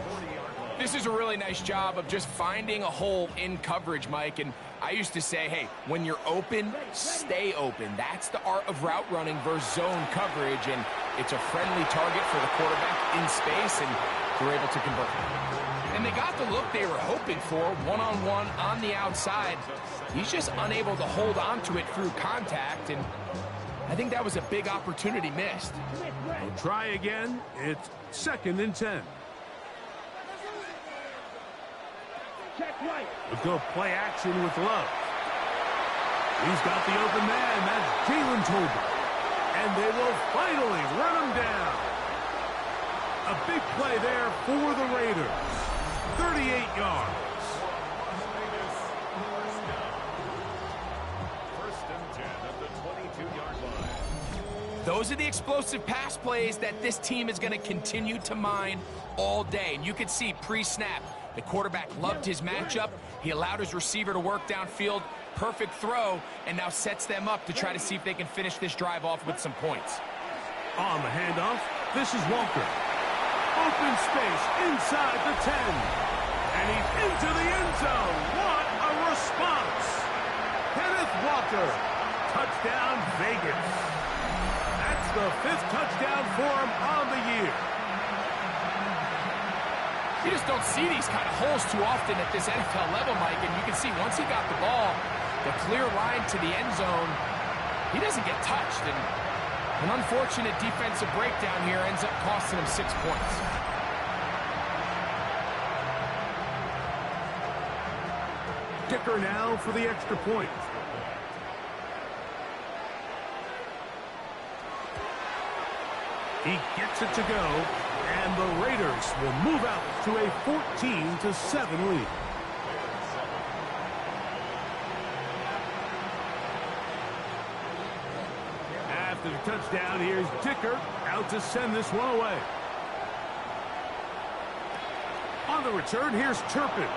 Speaker 8: This is a really nice job of just finding a hole in coverage, Mike. And I used to say, hey, when you're open, stay open. That's the art of route running versus zone coverage. And it's a friendly target for the quarterback in space, and they're able to convert. And they got the look they were hoping for, one-on-one on the outside. He's just unable to hold on to it through contact, and I think that was a big opportunity missed.
Speaker 7: We'll try again. It's 2nd and 10.
Speaker 9: Check right.
Speaker 7: Let's go play action with Love. He's got the open man. That's Jalen Tolbert. And they will finally run him down. A big play there for the Raiders. 38 yards.
Speaker 4: First and 10 at the 22-yard line.
Speaker 8: Those are the explosive pass plays that this team is going to continue to mine all day. And you can see pre-snap, the quarterback loved his matchup. He allowed his receiver to work downfield. Perfect throw, and now sets them up to try to see if they can finish this drive off with some points.
Speaker 7: On the handoff, this is Walker. Open space inside the 10. And he's into the end zone. What a response. Kenneth Walker. Touchdown, Vegas. That's the 5th touchdown for him on the year.
Speaker 8: You just don't see these kind of holes too often at this NFL level, Mike, and you can see once he got the ball, the clear line to the end zone, he doesn't get touched, and an unfortunate defensive breakdown here ends up costing him 6 points.
Speaker 7: Kicker now for the extra point. He gets it to go, and the Raiders will move out to a 14-7 lead. After the touchdown, here's Dicker out to send this one away. On the return, here's Turpin.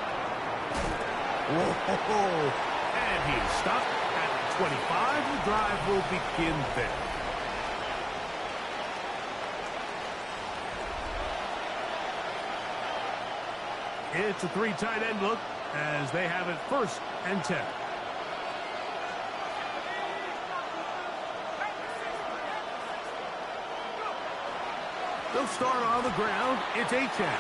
Speaker 7: Whoa, and he's stopped at the 25. The drive will begin there. It's a 3 tight end look as they have it 1st and 10. They'll start on the ground. It's Achan.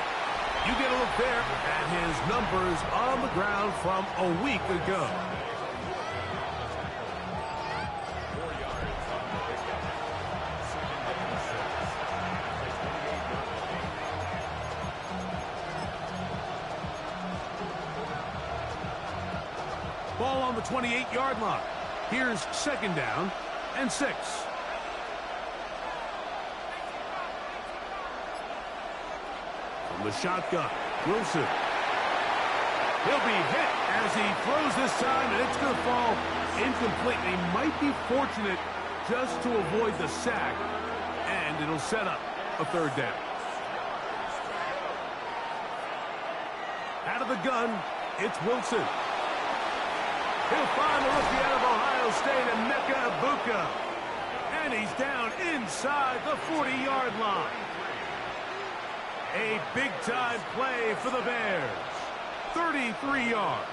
Speaker 7: You get a look there at his numbers on the ground from a week ago. Ball on the 28-yard line. Here's second down and 6. From the shotgun, Wilson. He'll be hit as he throws this time, and it's going to fall incomplete. He might be fortunate just to avoid the sack, and it'll set up a third down. Out of the gun, it's Wilson. He'll find the rookie out of Ohio State, and Emeka Egbuka. And he's down inside the 40-yard line. A big-time play for the Bears. 33 yards.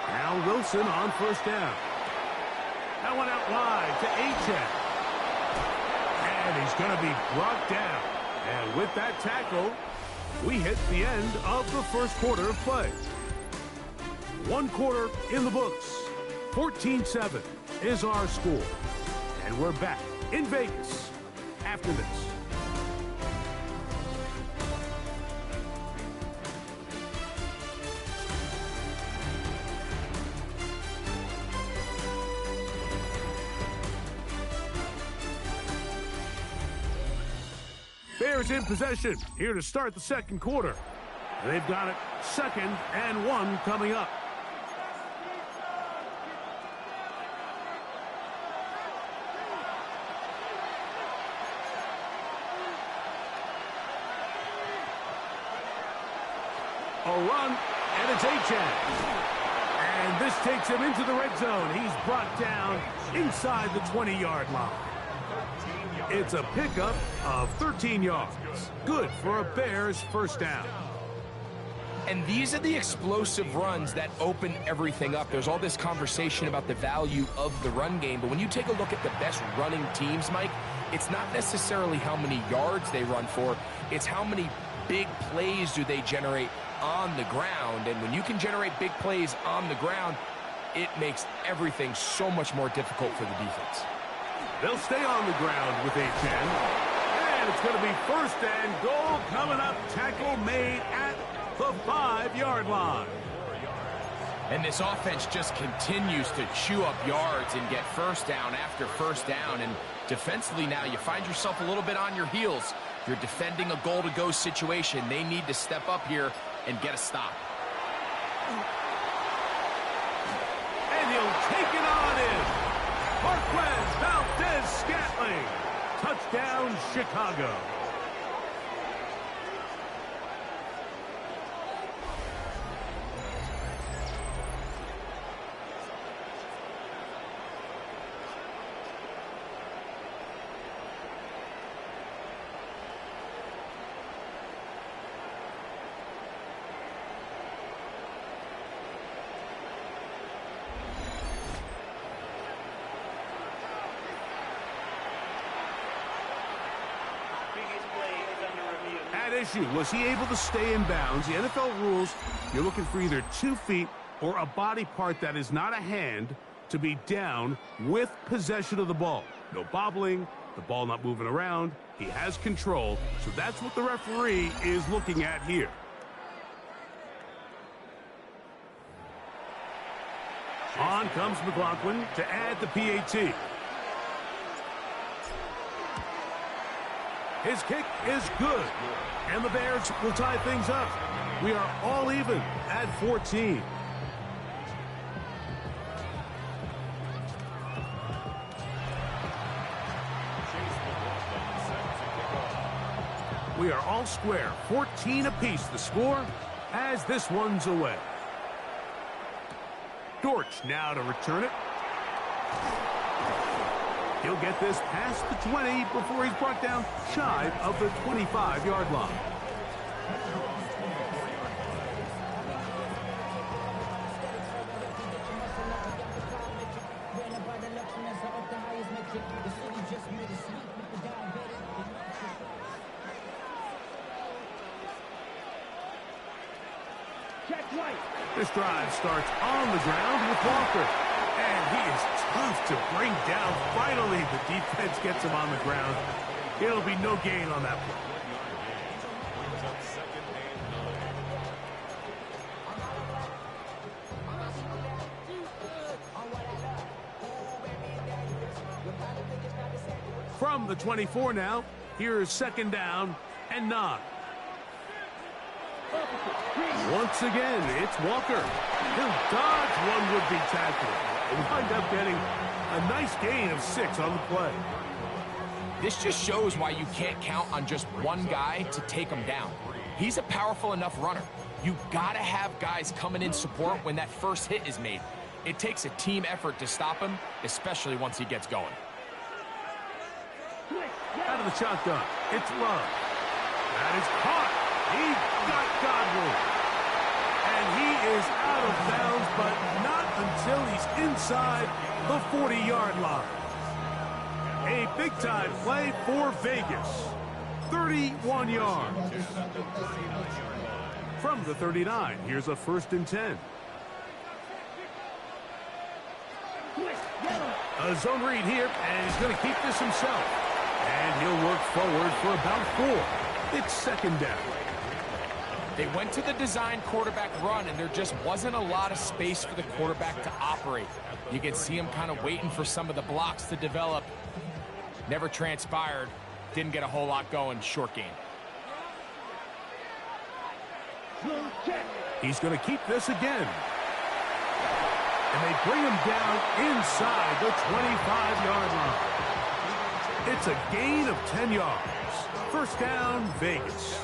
Speaker 7: Now Wilson on first down. That one out wide to Achan. And he's going to be brought down. And with that tackle, we hit the end of the first quarter of play. One quarter in the books. 14-7 is our score. And we're back in Vegas after this. Bears in possession here to start the second quarter. They've got it 2nd and 1 coming up. A run, and it's Achan. And this takes him into the red zone. He's brought down inside the 20-yard line. It's a pickup of 13 yards. Good for a Bears first down.
Speaker 8: And these are the explosive runs that open everything up. There's all this conversation about the value of the run game, but when you take a look at the best running teams, Mike, it's not necessarily how many yards they run for, it's how many big plays do they generate on the ground. And when you can generate big plays on the ground, it makes everything so much more difficult for the defense.
Speaker 7: They'll stay on the ground with Achan. And it's going to be 1st and goal coming up. Tackle made at the 5-yard line.
Speaker 8: And this offense just continues to chew up yards and get first down after first down. And defensively now, you find yourself a little bit on your heels. You're defending a goal-to-go situation. They need to step up here and get a stop.
Speaker 7: And he'll take it on in. Marquez Valdez-Scantling. Touchdown, Chicago. Issue. Was he able to stay in bounds? The NFL rules, you're looking for either 2 feet or a body part that is not a hand to be down with possession of the ball. No bobbling, the ball not moving around. He has control, so that's what the referee is looking at here. On comes McLaughlin to add the PAT. His kick is good. And the Bears will tie things up. We are all even at 14. We are all square. 14 apiece the score as this one's away. Dortch now to return it. He'll get this past the 20 before he's brought down shy of the 25-yard line.
Speaker 9: Check right.
Speaker 7: This drive starts on the ground with Walker. And he is tough to bring down. Finally, the defense gets him on the ground. It'll be no gain on that play.
Speaker 4: Brings up second and 9.
Speaker 7: From the 24 now, here's second down and 9. Once again, it's Walker. He'll dodge one would-be tackler and wind up getting a nice gain of 6 on the play.
Speaker 8: This just shows why you can't count on just one guy to take him down. He's a powerful enough runner. You gotta have guys coming in support when that first hit is made. It takes a team effort to stop him, especially once he gets going.
Speaker 7: Out of the shotgun, it's Love. That is caught. He got Godwin. And he is out of bounds, but not until he's inside the 40-yard line. A big-time play for Vegas. 31 yards. From the 39, here's a 1st and 10. A zone read here, and he's going to keep this himself. And he'll work forward for about 4. It's second down.
Speaker 8: They went to the design quarterback run, and there just wasn't a lot of space for the quarterback to operate. You can see him kind of waiting for some of the blocks to develop. Never transpired. Didn't get a whole lot going. Short game.
Speaker 7: He's going to keep this again. And they bring him down inside the 25-yard line. It's a gain of 10 yards. First down, Vegas.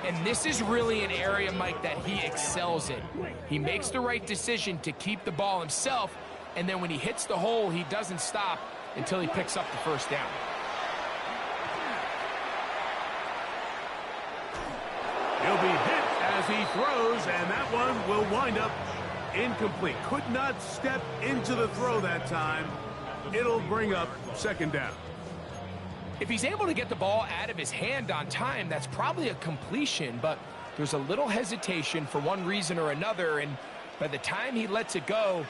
Speaker 8: And this is really an area, Mike, that he excels in. He makes the right decision to keep the ball himself, and then when he hits the hole, he doesn't stop until he picks up the first down.
Speaker 7: He'll be hit as he throws, and that one will wind up incomplete. Could not step into the throw that time. It'll bring up second down.
Speaker 8: If he's able to get the ball out of his hand on time, that's probably a completion, but there's a little hesitation for one reason or another, and by the time he lets it go,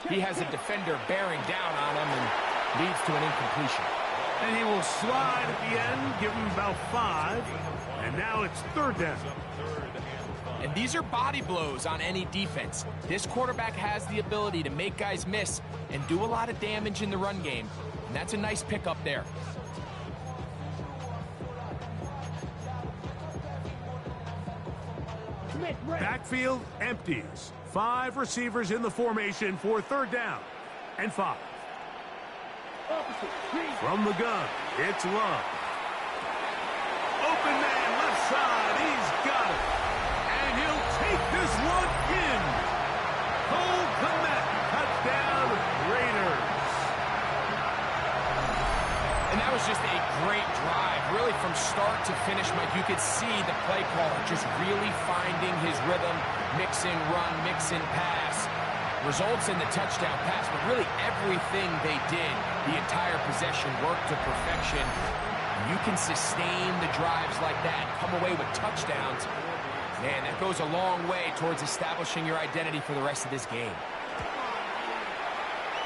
Speaker 8: he has a defender bearing down on him and leads to an incompletion.
Speaker 7: And he will slide at the end, give him about 5, and now it's third down.
Speaker 8: And these are body blows on any defense. This quarterback has the ability to make guys miss and do a lot of damage in the run game, and that's a nice pickup there.
Speaker 7: Backfield empties. 5 receivers in the formation for third down and 5. From the gun, it's Love. Open man, left side, he's got it. And he'll take this one in. Cole Kmet, touchdown, Raiders.
Speaker 8: And that was just a great drive, really from start to finish, Mike. You could see the play caller just really finding his rhythm, mixing run, mixing pass. Results in the touchdown pass, but really everything they did, the entire possession worked to perfection. You can sustain the drives like that, come away with touchdowns. Man, that goes a long way towards establishing your identity for the rest of this game.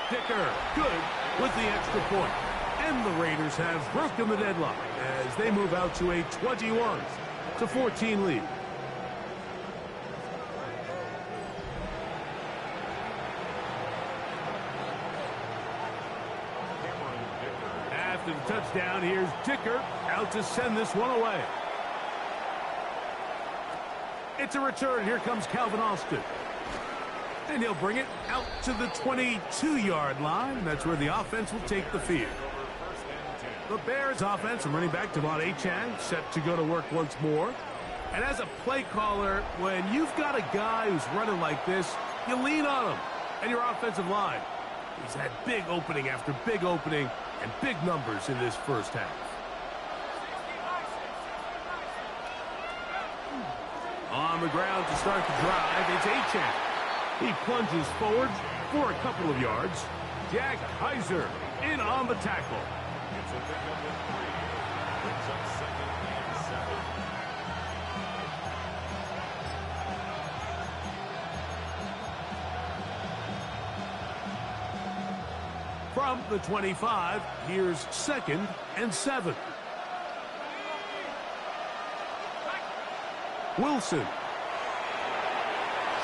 Speaker 7: Dicker, good with the extra point. And the Raiders have broken the deadlock as they move out to a 21-14 lead. After the touchdown, here's Dicker out to send this one away. It's a return. Here comes Calvin Austin. And he'll bring it out to the 22-yard line. That's where the offense will take the field. The Bears offense and running back Devon Achane set to go to work once more. And as a play caller, when you've got a guy who's running like this, you lean on him and your offensive line. He's had big opening after big opening and big numbers in this first half. On the ground to start the drive, it's Achane. He plunges forward for a couple of yards. Jack Heiser in on the tackle.
Speaker 4: It's a pickup of 3. Brings up second and 7.
Speaker 7: From the 25, here's 2nd and 7. Wilson.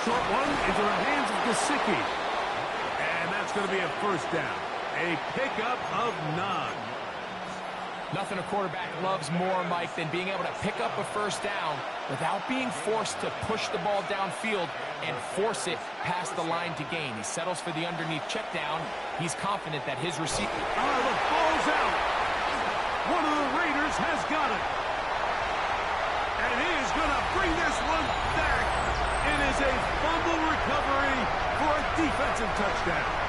Speaker 7: Short one into the hands of Gesicki. And that's going to be a first down. A pickup of 9.
Speaker 8: Nothing a quarterback loves more, Mike, than being able to pick up a first down without being forced to push the ball downfield and force it past the line to gain. He settles for the underneath check down. He's confident that his receiver...
Speaker 7: The ball's out. One of the Raiders has got it. And he is going to bring this one back. It is a fumble recovery for a defensive touchdown.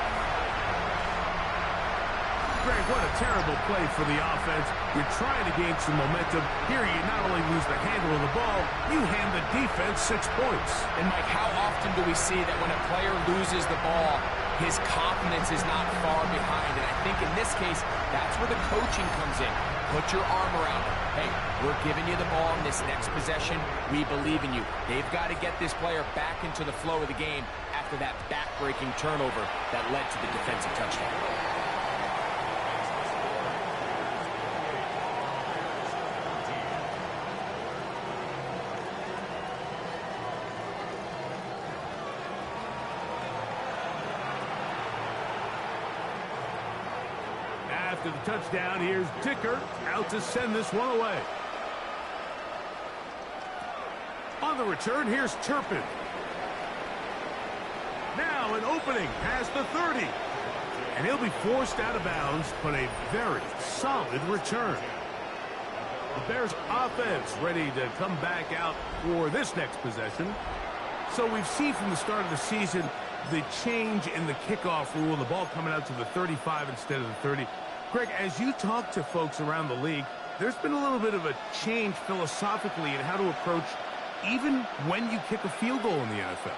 Speaker 7: Greg, what a terrible play for the offense. You're trying to gain some momentum. Here, you not only lose the handle of the ball, you hand the defense 6 points.
Speaker 8: And, Mike, how often do we see that when a player loses the ball, his confidence is not far behind? And I think in this case, that's where the coaching comes in. Put your arm around him. Hey, we're giving you the ball in this next possession. We believe in you. They've got to get this player back into the flow of the game after that back-breaking turnover that led to the defensive touchdown.
Speaker 7: After the touchdown, here's Dicker out to send this one away. On the return, here's Turpin. Now an opening past the 30. And he'll be forced out of bounds, but a very solid return. The Bears offense ready to come back out for this next possession. So we've seen from the start of the season the change in the kickoff rule, the ball coming out to the 35 instead of the 30. Greg, as you talk to folks around the league, there's been a little bit of a change philosophically in how to approach even when you kick a field goal in the NFL.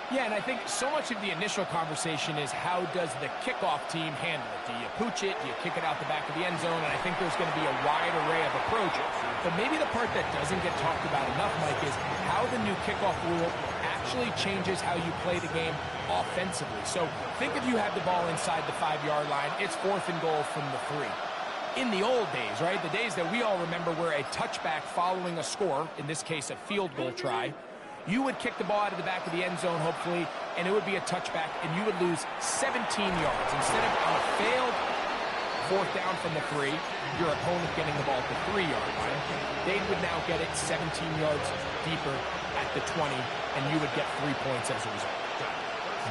Speaker 8: Yeah, and I think so much of the initial conversation is how does the kickoff team handle it? Do you pooch it? Do you kick it out the back of the end zone? And I think there's going to be a wide array of approaches. But maybe the part that doesn't get talked about enough, Mike, is how the new kickoff rule actually changes how you play the game offensively. So think if you have the ball inside the 5-yard line, it's 4th and goal from the 3. In the old days, right, the days that we all remember where a touchback following a score, in this case a field goal try, you would kick the ball out of the back of the end zone, hopefully, and it would be a touchback, and you would lose 17 yards. Instead of on a failed 4th down from the 3, your opponent getting the ball at the 3-yard line, they would now get it 17 yards deeper at the 20, and you would get 3 points as a result.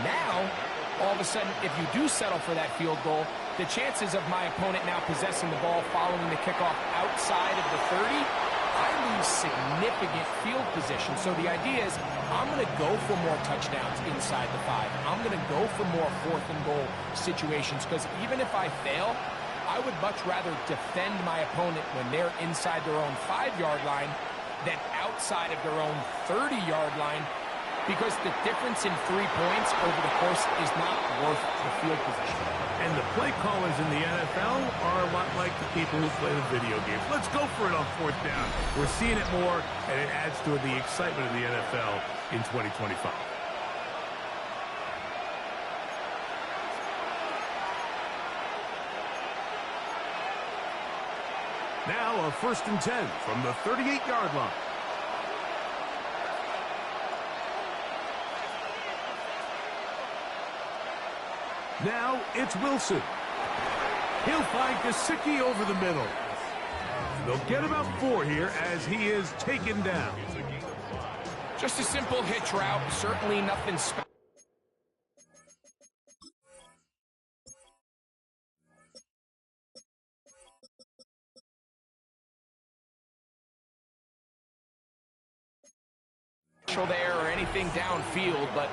Speaker 8: Now, all of a sudden, if you do settle for that field goal, the chances of my opponent now possessing the ball following the kickoff outside of the 30, I lose significant field position. So the idea is I'm going to go for more touchdowns inside the 5. I'm going to go for more 4th and goal situations because even if I fail, I would much rather defend my opponent when they're inside their own 5-yard line than outside of their own 30-yard line, because the difference in 3 points over the course is not worth the field position.
Speaker 7: And the play callers in the NFL are a lot like the people who play the video games. Let's go for it on 4th down. We're seeing it more, and it adds to the excitement of the NFL in 2025. Now a 1st and 10 from the 38-yard line. Now it's Wilson. He'll find Gesicki over the middle. They'll get about 4 here as he is taken down.
Speaker 8: Just a simple hitch route, certainly nothing special. There or anything downfield, but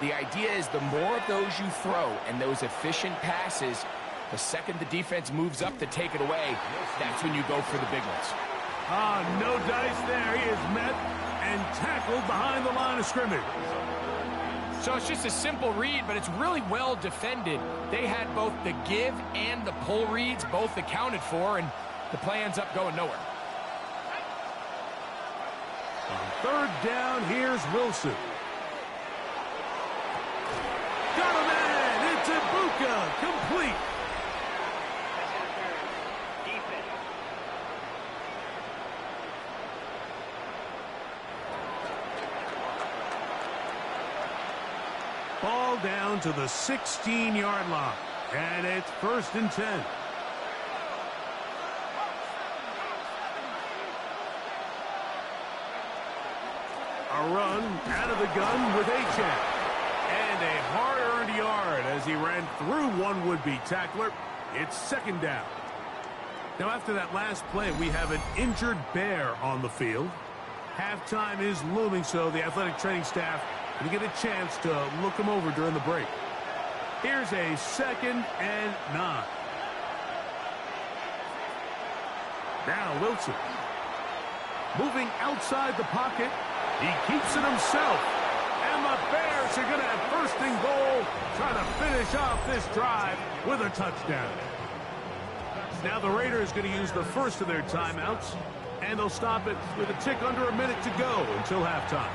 Speaker 8: the idea is the more of those you throw and those efficient passes, the second the defense moves up to take it away, that's when you go for the big ones.
Speaker 7: No dice there. He is met and tackled behind the line of scrimmage.
Speaker 8: So it's just a simple read, but it's really well defended. They had both the give and the pull reads both accounted for, and the play ends up going nowhere.
Speaker 7: On 3rd down, here's Wilson. Got a man! It's Ibuka, complete. Ball down to the 16-yard line. And it's 1st and 10. A run out of the gun with Achane. And a hard-earned yard as he ran through one would-be tackler. It's 2nd down. Now, after that last play, we have an injured Bear on the field. Halftime is looming, so the athletic training staff will get a chance to look him over during the break. Here's a 2nd and 9. Now Wilson. Moving outside the pocket. He keeps it himself. And the Bears are going to have 1st and goal, trying to finish off this drive with a touchdown. Now the Raiders going to use the first of their timeouts, and they'll stop it with a tick under a minute to go until halftime.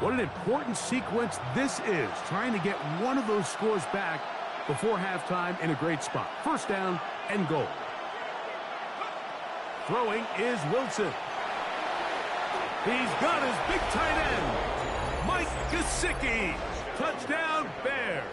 Speaker 7: What an important sequence this is, trying to get one of those scores back before halftime in a great spot. 1st down and goal. Throwing is Wilson. He's got his big tight end, Mike Gesicki. Touchdown, Bears.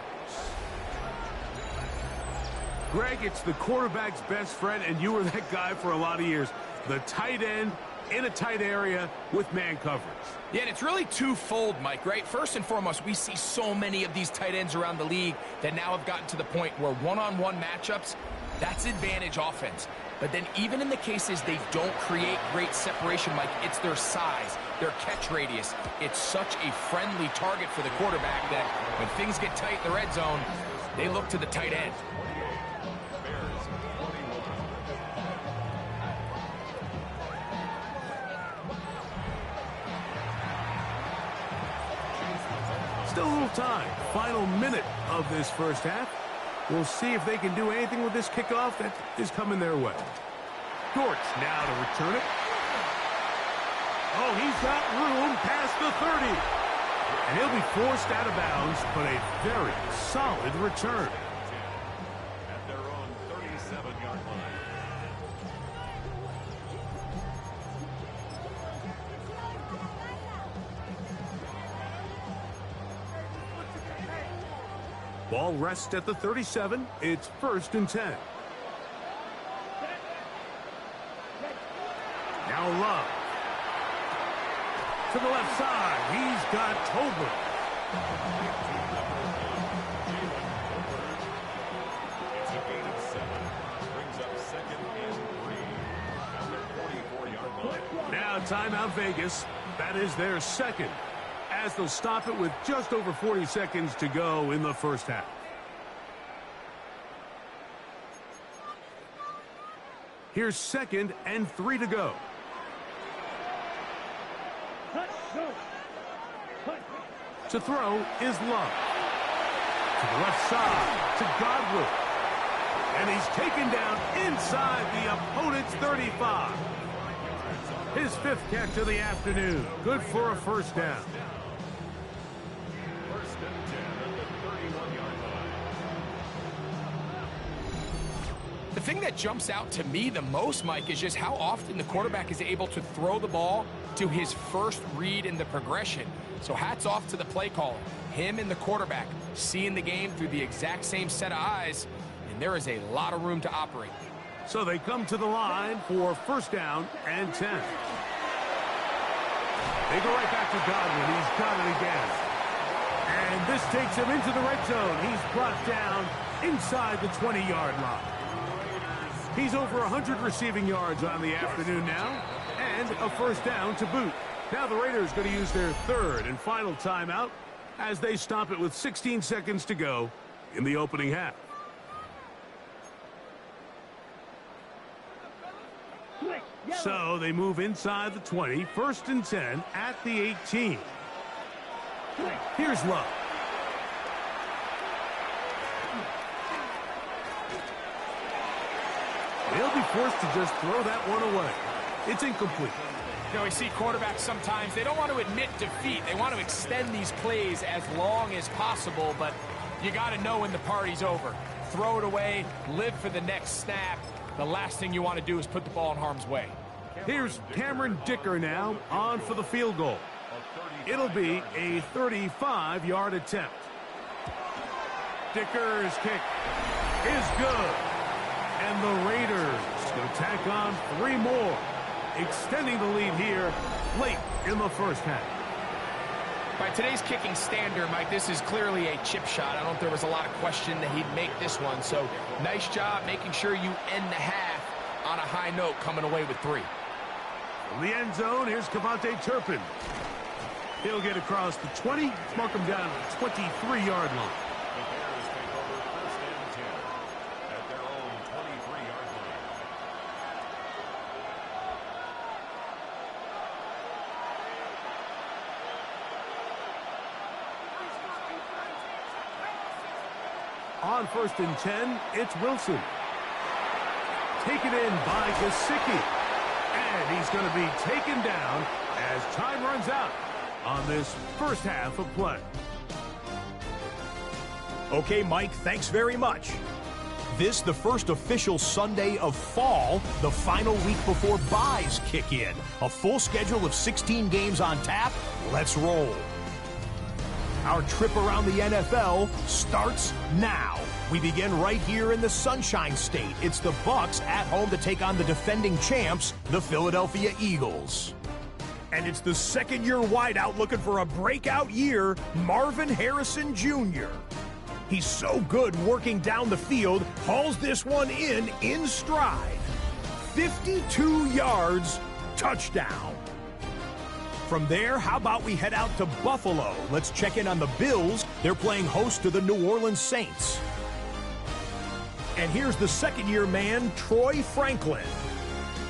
Speaker 7: Greg, it's the quarterback's best friend, and you were that guy for a lot of years. The tight end in a tight area with man coverage.
Speaker 8: Yeah, and it's really twofold, Mike, right? First and foremost, we see so many of these tight ends around the league that now have gotten to the point where one-on-one matchups, that's advantage offense. But then even in the cases they don't create great separation, Mike, it's their size, their catch radius. It's such a friendly target for the quarterback that when things get tight in the red zone, they look to the tight end.
Speaker 7: Still a little time. Final minute of this first half. We'll see if they can do anything with this kickoff that is coming their way. Dortch now to return it. Oh, he's got room past the 30. And he'll be forced out of bounds, but a very solid return.
Speaker 4: At their own 37-yard line.
Speaker 7: Ball rests at the 37. It's 1st and 10. Now Love. To the left side. He's got Tolbert.
Speaker 4: It's a gain of 7. Brings up 2nd and 3 at their 44-yard line.
Speaker 7: Now timeout Vegas. That is their 2nd. As they'll stop it with just over 40 seconds to go in the first half. Here's 2nd and 3 to go. To throw is Love. To the left side to Godwin. And he's taken down inside the opponent's 35. His 5th catch of the afternoon. Good for a 1st down.
Speaker 4: 1st and 10 at the 31-yard line.
Speaker 8: The thing that jumps out to me the most, Mike, is just how often the quarterback is able to throw the ball to his first read in the progression. So hats off to the play caller. Him and the quarterback seeing the game through the exact same set of eyes, and there is a lot of room to operate.
Speaker 7: So they come to the line for 1st down and 10. They go right back to Godwin. He's got it again. And this takes him into the red zone. He's brought down inside the 20-yard line. He's over 100 receiving yards on the afternoon now, and a 1st down to boot. Now the Raiders going to use their 3rd and final timeout as they stop it with 16 seconds to go in the opening half. So they move inside the 20, 1st and 10 at the 18. Here's Love. They'll be forced to just throw that one away. It's incomplete.
Speaker 8: You know, we see quarterbacks sometimes, they don't want to admit defeat. They want to extend these plays as long as possible, but you got to know when the party's over. throw it away, live for the next snap. The last thing you want to do is put the ball in harm's way.
Speaker 7: Here's Cameron Dicker now on for the field goal. It'll be a 35-yard attempt. Dicker's kick is good. And the Raiders will tack on 3 more, extending the lead here late in the first half.
Speaker 8: By today's kicking standard, Mike, this is clearly a chip shot. I don't think there was a lot of question that he'd make this one. So nice job making sure you end the half on a high note, coming away with 3.
Speaker 7: From the end zone, here's Cavante Turpin. He'll get across the 20, mark him down at the 23-yard line.
Speaker 4: The Bears take over 1st and 10 at their own 23-yard line.
Speaker 7: On 1st and 10, it's Wilson. Taken in by Gesicki. And he's going to be taken down as time runs out on this first half of play.
Speaker 1: Okay, Mike, thanks very much. This, the first official Sunday of fall, the final week before byes kick in. A full schedule of 16 games on tap. Let's roll. Our trip around the NFL starts now. We begin right here in the Sunshine State. It's the Bucs at home to take on the defending champs, the Philadelphia Eagles. And it's the second-year wideout looking for a breakout year, Marvin Harrison Jr. He's so good working down the field, hauls this one in stride. 52 yards, touchdown. From there, how about we head out to Buffalo? Let's check in on the Bills. They're playing host to the New Orleans Saints. And here's the second-year man, Troy Franklin.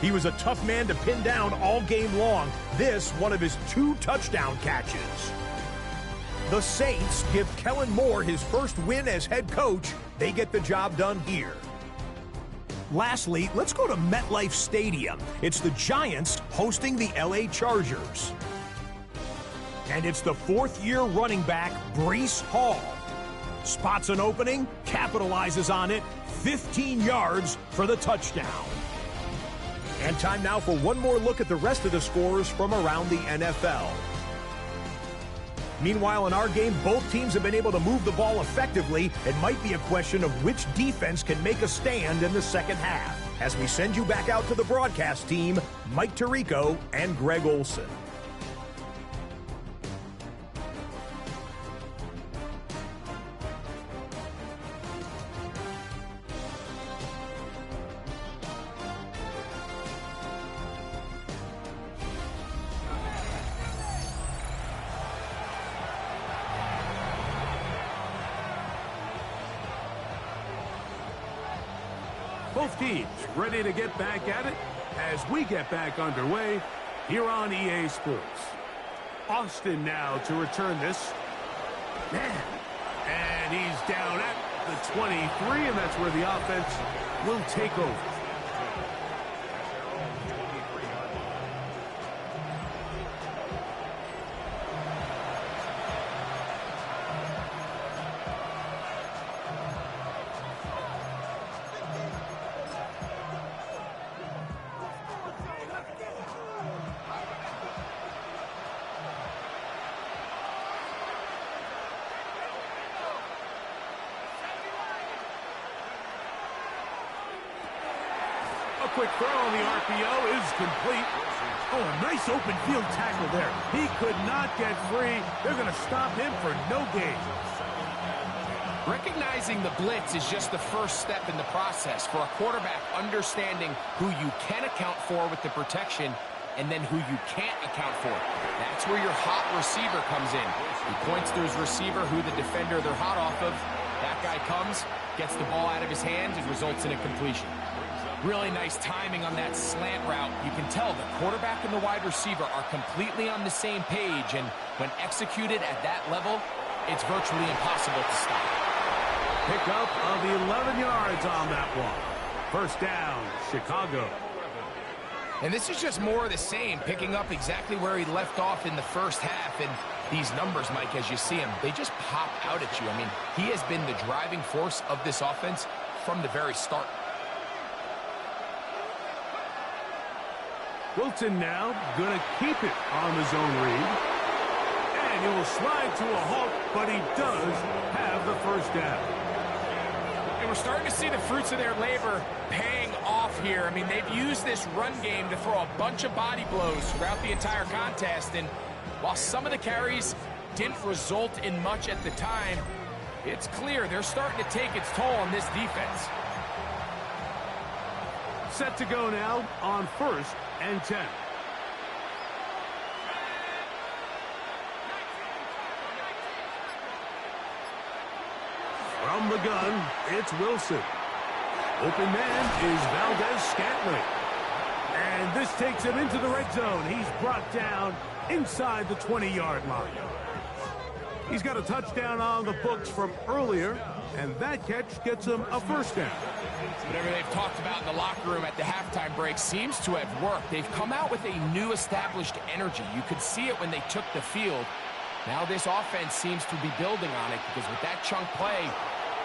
Speaker 1: He was a tough man to pin down all game long. This, one of his 2 touchdown catches. The Saints give Kellen Moore his first win as head coach. They get the job done here. Lastly, let's go to MetLife Stadium. It's the Giants hosting the LA Chargers. And it's the 4th-year running back, Breece Hall. Spots an opening, capitalizes on it, 15 yards for the touchdown. And time now for one more look at the rest of the scores from around the NFL. Meanwhile, in our game, both teams have been able to move the ball effectively. It might be a question of which defense can make a stand in the second half. As we send you back out to the broadcast team, Mike Tirico and Greg Olson.
Speaker 7: Both teams ready to get back at it as we get back underway here on EA Sports. Austin now to return this. And he's down at the 23, and that's where the offense will take over. Quick throw on the RPO is complete. Oh, a nice open field tackle there. He could not get free. They're going to stop him for no gain.
Speaker 8: Recognizing the blitz is just the first step in the process for a quarterback, understanding who you can account for with the protection and then who you can't account for. That's where your hot receiver comes in. He points to his receiver, who the defender they're hot off of. That guy comes, gets the ball out of his hands, and results in a completion. Really nice timing on that slant route. You can tell the quarterback and the wide receiver are completely on the same page, and when executed at that level, it's virtually impossible to stop.
Speaker 7: Pickup of 11 yards on that one. First down, Chicago.
Speaker 8: And this is just more of the same, picking up exactly where he left off in the first half. And these numbers, Mike, as you see him, they just pop out at you. I mean, he has been the driving force of this offense from the very start.
Speaker 7: Wilson now going to keep it on the zone read. And he will slide to a halt, but he does have the first down.
Speaker 8: And we're starting to see the fruits of their labor paying off here. I mean, they've used this run game to throw a bunch of body blows throughout the entire contest. And while some of the carries didn't result in much at the time, it's clear they're starting to take its toll on this defense.
Speaker 7: Set to go now on 1st and 10. From the gun, it's Wilson. Open man is Valdez-Scantling. And this takes him into the red zone. He's brought down inside the 20-yard line. He's got a touchdown on the books from earlier, and that catch gets him a first down.
Speaker 8: Whatever they've talked about in the locker room at the halftime break seems to have worked. They've come out with a new established energy. You could see it when they took the field. Now this offense seems to be building on it because with that chunk play,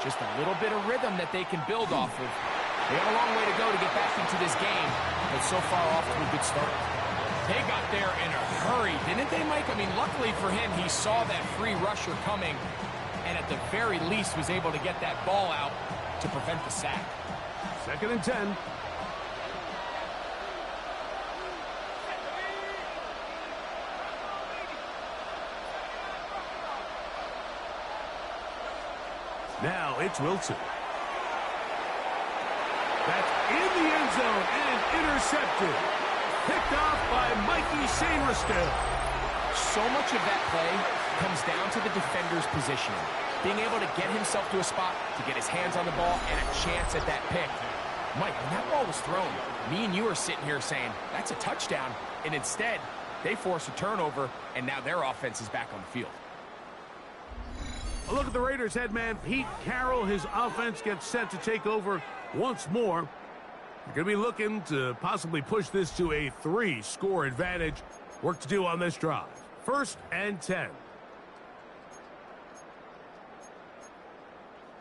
Speaker 8: just a little bit of rhythm that they can build off of. They have a long way to go to get back into this game, but so far off to a good start. They got there in a hurry, didn't they, Mike? I mean, luckily for him, he saw that free rusher coming, and at the very least was able to get that ball out to prevent the sack.
Speaker 7: 2nd and 10. Now it's Wilson. That's in the end zone and intercepted. Picked off by Mikey Sainristil.
Speaker 8: So much of that play comes down to the defender's positioning. Being able to get himself to a spot, to get his hands on the ball, and a chance at that pick. Mike, when that ball was thrown, me and you are sitting here saying, that's a touchdown. And instead, they force a turnover, and now their offense is back on the field.
Speaker 7: A look at the Raiders head man, Pete Carroll. His offense gets set to take over once more. They're going to be looking to possibly push this to a 3-score advantage. Work to do on this drive. 1st and 10.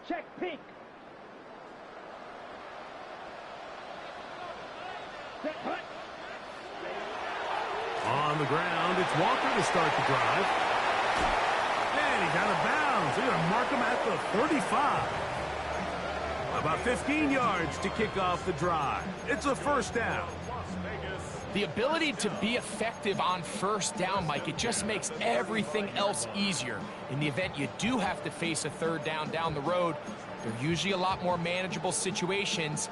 Speaker 9: Check pink. Set hut.
Speaker 7: On the ground, it's Walker to start the drive. And he's out of bounds. They're going to mark him at the 35. About 15 yards to kick off the drive. It's a first down.
Speaker 8: The ability to be effective on first down, Mike, it just makes everything else easier. In the event you do have to face a 3rd down the road, they're usually a lot more manageable situations,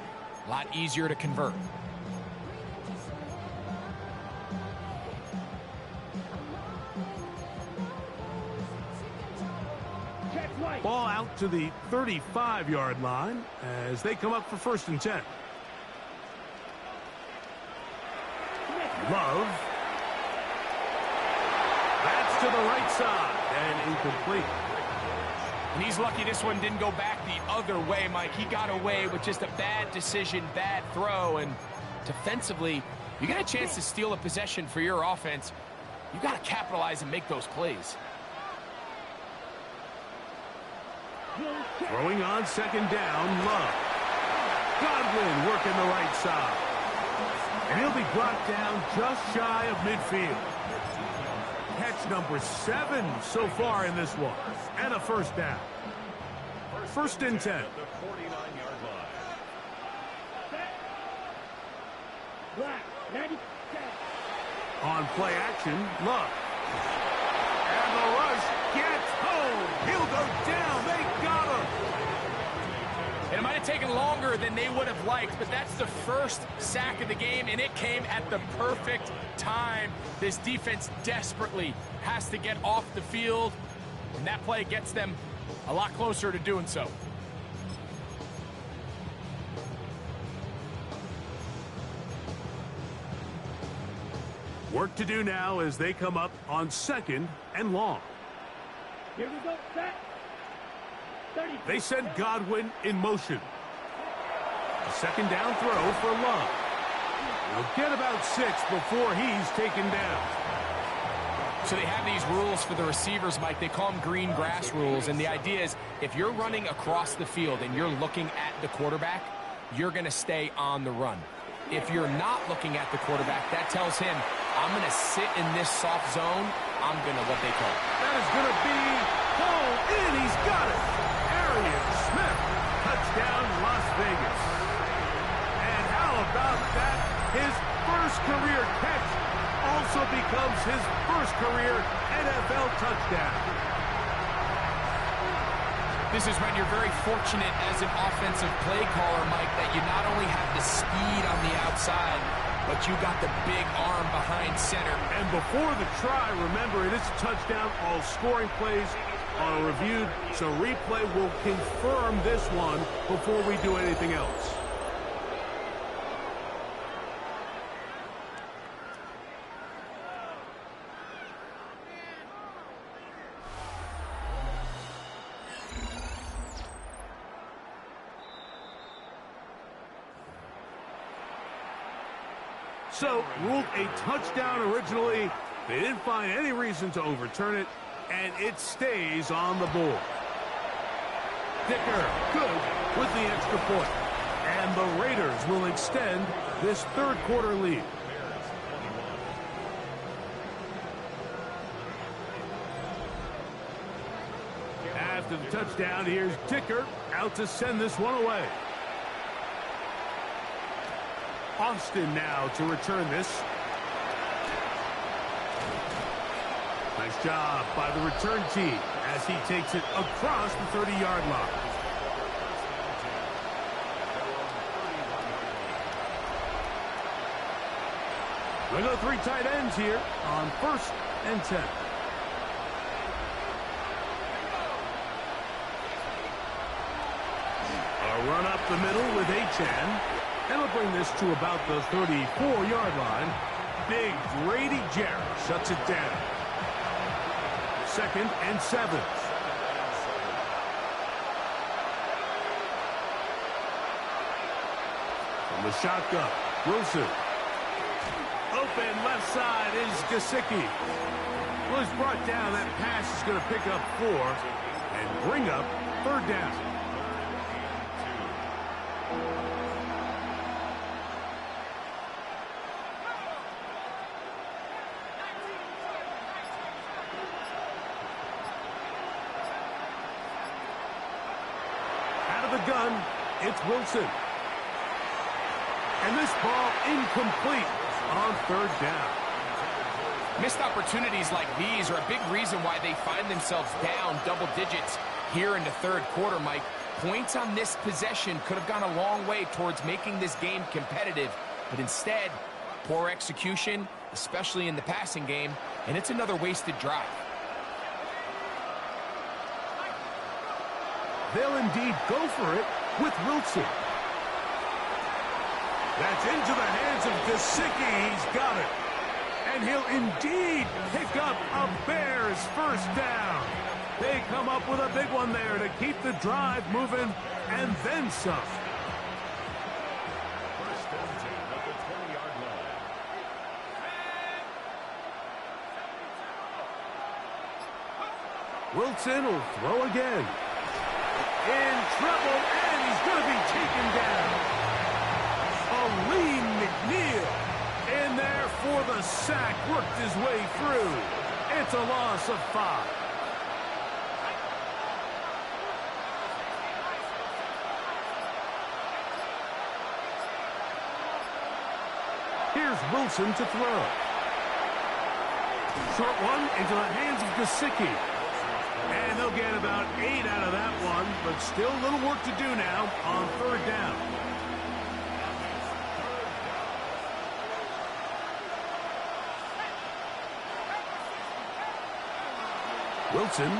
Speaker 8: a lot easier to convert.
Speaker 7: Ball out to the 35-yard line as they come up for 1st and 10. Love. That's to the right side and incomplete.
Speaker 8: And he's lucky this one didn't go back the other way, Mike. He got away with just a bad decision, bad throw, and defensively, you got a chance to steal a possession for your offense. You got to capitalize and make those plays.
Speaker 7: Throwing on 2nd down, Love. Godwin working the right side. And he'll be brought down just shy of midfield. Catch number 7 so far in this one. And a first down. 1st and 10. On play action, Love. And the rush gets home. He'll go down. They got him.
Speaker 8: And it might have taken longer than they would have liked, but that's the first sack of the game, and it came at the perfect time. This defense desperately has to get off the field, and that play gets them a lot closer to doing so.
Speaker 7: Work to do now as they come up on 2nd and long.
Speaker 9: Here we go, set. 30.
Speaker 7: They send Godwin in motion. A 2nd down throw for Love. He'll get about 6 before he's taken down.
Speaker 8: So they have these rules for the receivers, Mike. They call them green grass rules. And the idea is if you're running across the field and you're looking at the quarterback, you're going to stay on the run. If you're not looking at the quarterback, that tells him, I'm going to sit in this soft zone. I'm going to what they call.
Speaker 7: That is going to be pulled in. He's got it. Arian Smith, touchdown, Las Vegas. And how about that? His first career catch also becomes his first career NFL touchdown.
Speaker 8: This is when you're very fortunate as an offensive play caller, Mike, that you not only have the speed on the outside, but you got the big arm behind center.
Speaker 7: And before the try, remember, it is a touchdown. All scoring plays are reviewed, so replay will confirm this one before we do anything else. So, ruled a touchdown originally. They didn't find any reason to overturn it, and it stays on the board. Dicker, good with the extra point. And the Raiders will extend this third quarter lead. After the touchdown, here's Dicker out to send this one away. Austin now to return this. Nice job by the return team as he takes it across the 30-yard line. We go 3 tight ends here on 1st and 10. A run up the middle with Achan. And we'll bring this to about the 34-yard line. Big Grady Jarrett shuts it down. 2nd and 7. From the shotgun, Wilson. Open left side is Gesicki. Well, he's brought down. That pass is going to pick up 4 and bring up 3rd down. Gun, it's Wilson. And this ball incomplete on 3rd down.
Speaker 8: Missed opportunities like these are a big reason why they find themselves down double digits here in the 3rd quarter, Mike. Points on this possession could have gone a long way towards making this game competitive, but instead, poor execution, especially in the passing game, and it's another wasted drive.
Speaker 7: They'll indeed go for it with Wilson. That's into the hands of Gesicki. He's got it. And he'll indeed pick up a Bears first down. They come up with a big one there to keep the drive moving and then some.
Speaker 4: First and 10 at the 20-yard line.
Speaker 7: Wilson will throw again. In trouble, and he's going to be taken down. Aleem McNeil in there for the sack, worked his way through. It's a loss of 5. Here's Wilson to throw. Short one into the hands of Gesicki. And they'll get about 8 out of that one, but still a little work to do now on 3rd down. Wilson.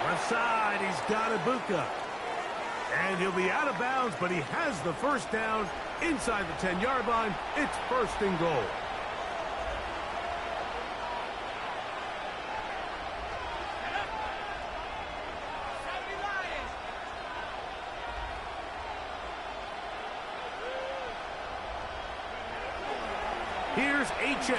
Speaker 7: Left side, he's got Ibuka. And he'll be out of bounds, but he has the first down inside the 10-yard line. It's 1st and goal. Here's HN.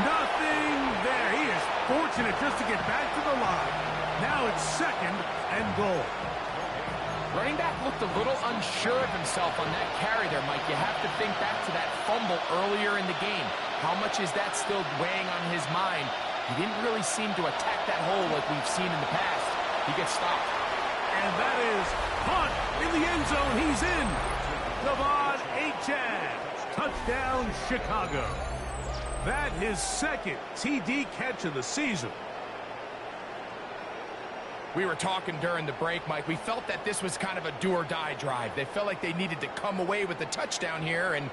Speaker 7: Nothing there. He is fortunate just to get back to the line. Now it's 2nd and goal.
Speaker 8: Running back looked a little unsure of himself on that carry there, Mike. You have to think back to that fumble earlier in the game. How much is that still weighing on his mind? He didn't really seem to attack that hole like we've seen in the past. He gets stopped.
Speaker 7: And that is punt in the end zone. He's in. Devon Achane. Touchdown, Chicago. That his 2nd TD catch of the season.
Speaker 8: We were talking during the break, Mike. We felt that this was kind of a do-or-die drive. They felt like they needed to come away with the touchdown here, and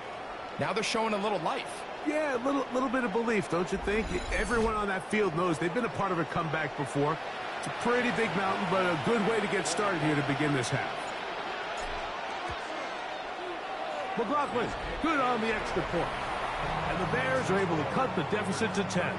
Speaker 8: now they're showing a little life.
Speaker 7: Yeah, a little bit of belief, don't you think? Everyone on that field knows they've been a part of a comeback before. It's a pretty big mountain, but a good way to get started here to begin this half. McLaughlin, good on the extra point. And the Bears are able to cut the deficit to 10.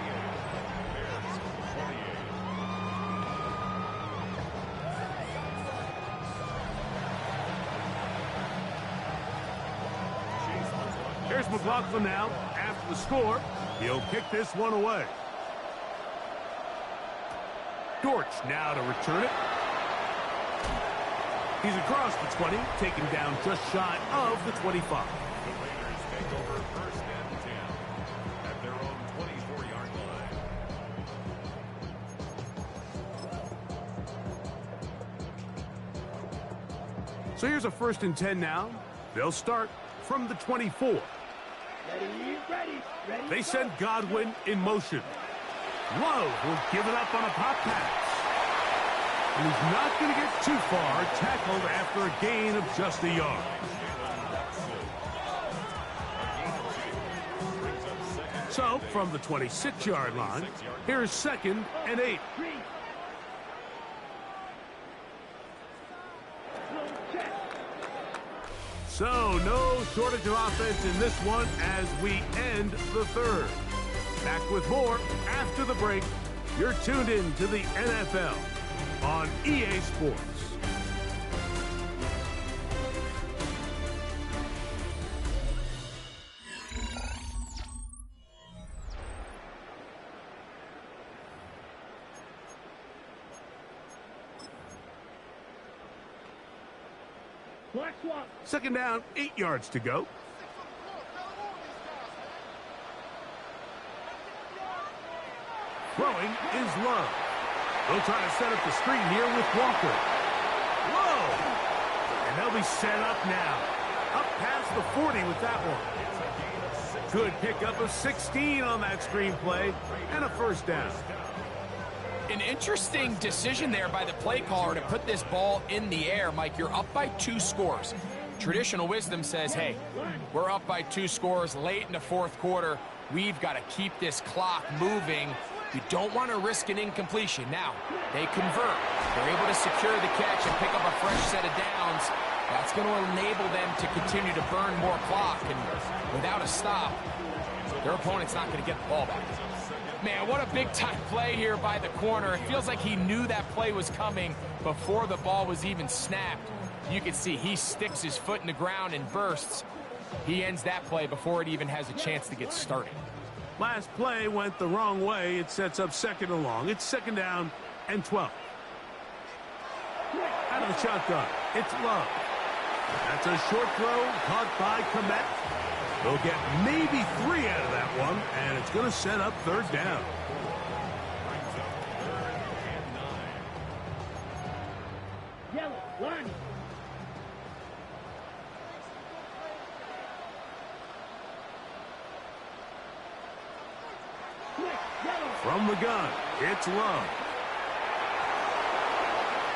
Speaker 7: Here's McLaughlin now. After the score, he'll kick this one away. Dortch now to return it. He's across the 20, taken down just shy of the 25.
Speaker 4: The Raiders take over 1st and 10 at their own 24-yard line.
Speaker 7: So here's a 1st and 10 now. They'll start from the 24.
Speaker 9: Ready.
Speaker 7: They send Godwin in motion. Love will give it up on a pop pass. And he's not going to get too far, tackled after a gain of just a yard. So, from the 26-yard line, here's 2nd and 8. So, no shortage of offense in this one as we end the 3rd. Back with more after the break. You're tuned in to the NFL on EA Sports.
Speaker 9: Black swap.
Speaker 7: 2nd down, 8 yards to go. Throwing is Love. They'll try to set up the screen here with Walker. Whoa! And they'll be set up now. Up past the 40 with that one. Good pickup of 16 on that screenplay and a 1st down.
Speaker 8: An interesting decision there by the play caller to put this ball in the air. Mike, you're up by 2 scores. Traditional wisdom says, hey, we're up by 2 scores late in the 4th quarter. We've got to keep this clock moving. You don't want to risk an incompletion. Now, they convert. They're able to secure the catch and pick up a fresh set of downs. That's going to enable them to continue to burn more clock. And without a stop, their opponent's not going to get the ball back. Man, what a big-time play here by the corner. It feels like he knew that play was coming before the ball was even snapped. You can see he sticks his foot in the ground and bursts. He ends that play before it even has a chance to get started.
Speaker 7: Last play went the wrong way. It sets up 2nd and long. It's 2nd down and 12. Out of the shotgun, it's Love. That's a short throw caught by Komet. They'll get maybe 3 out of that one, and it's going to set up 3rd down.
Speaker 9: Yellow, line.
Speaker 7: From the gun, it's Love.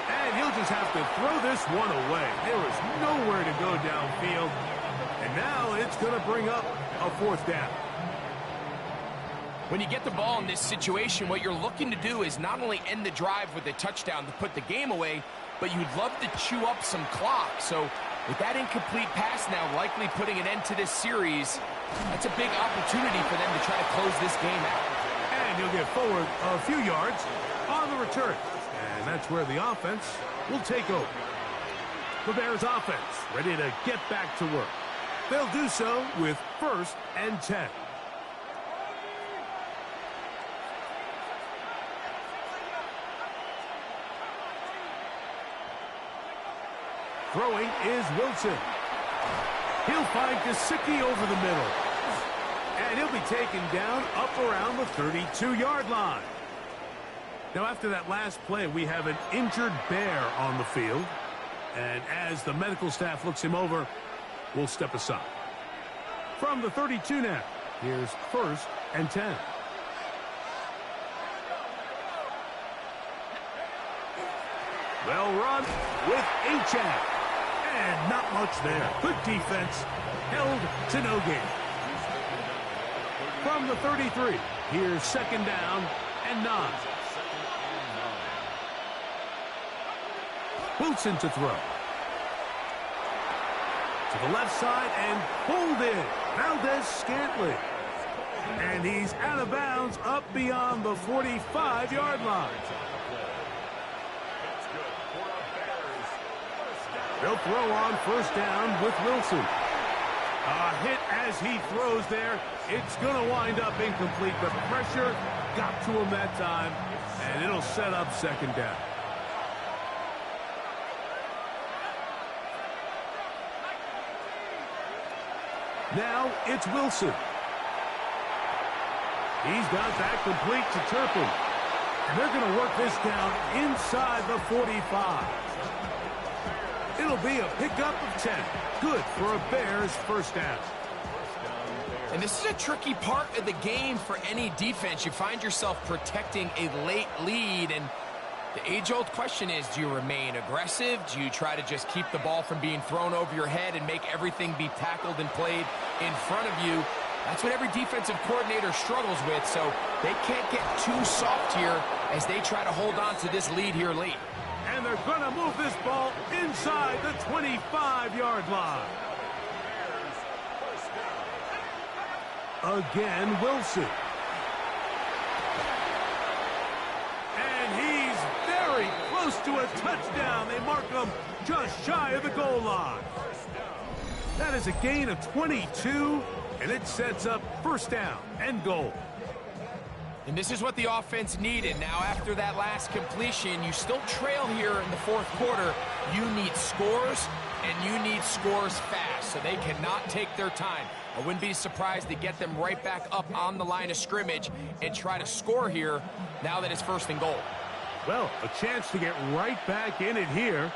Speaker 7: And he'll just have to throw this one away. There is nowhere to go downfield. And now it's going to bring up a 4th down.
Speaker 8: When you get the ball in this situation, what you're looking to do is not only end the drive with a touchdown to put the game away, but you'd love to chew up some clock. So with that incomplete pass now likely putting an end to this series, that's a big opportunity for them to try to close this game out.
Speaker 7: And he'll get forward a few yards on the return. And that's where the offense will take over. The Bears offense ready to get back to work. They'll do so with 1st and 10. Throwing is Wilson. He'll find Gesicki over the middle. And he'll be taken down up around the 32-yard line. Now, after that last play, we have an injured Bear on the field. And as the medical staff looks him over, we'll step aside. From the 32 now, here's 1st and 10. Well run with Achane. And not much there. Good defense. Held to no gain. From the 33, here's 2nd down and 9. Wilson to throw. To the left side and pulled in. Valdez-Scantling. And he's out of bounds up beyond the 45-yard line. They'll throw on 1st down with Wilson. A hit as he throws there. It's going to wind up incomplete. The pressure got to him that time, and it'll set up 2nd down. Now it's Wilson. He's got that complete to Turpin. And they're going to work this down inside the 45. It'll be a pickup of 10. Good for a Bears 1st down.
Speaker 8: And this is a tricky part of the game for any defense. You find yourself protecting a late lead, and the age-old question is, do you remain aggressive? Do you try to just keep the ball from being thrown over your head and make everything be tackled and played in front of you? That's what every defensive coordinator struggles with, so they can't get too soft here as they try to hold on to this lead here late.
Speaker 7: And they're going to move this ball inside the 25-yard line. Again, Wilson. And he's very close to a touchdown. They mark him just shy of the goal line. That is a gain of 22, and it sets up 1st down and goal.
Speaker 8: And this is what the offense needed. Now, after that last completion, you still trail here in the 4th quarter. You need scores, and you need scores fast, so they cannot take their time. I wouldn't be surprised to get them right back up on the line of scrimmage and try to score here now that it's 1st and goal.
Speaker 7: Well, a chance to get right back in it here.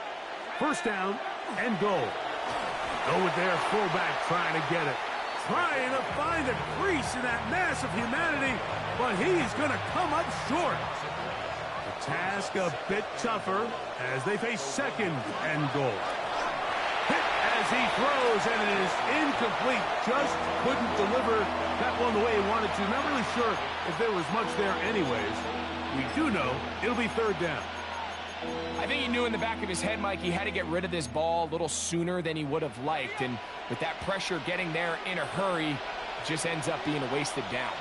Speaker 7: 1st down and goal. Go with their fullback trying to get it. Trying to find a crease in that mass of humanity, but he's going to come up short. The task a bit tougher as they face 2nd and goal. Hit as he throws, and it is incomplete. Just couldn't deliver that one the way he wanted to. Not really sure if there was much there anyways. We do know it'll be 3rd down.
Speaker 8: I think he knew in the back of his head, Mike, he had to get rid of this ball a little sooner than he would have liked. And with that pressure getting there in a hurry, it just ends up being a wasted down.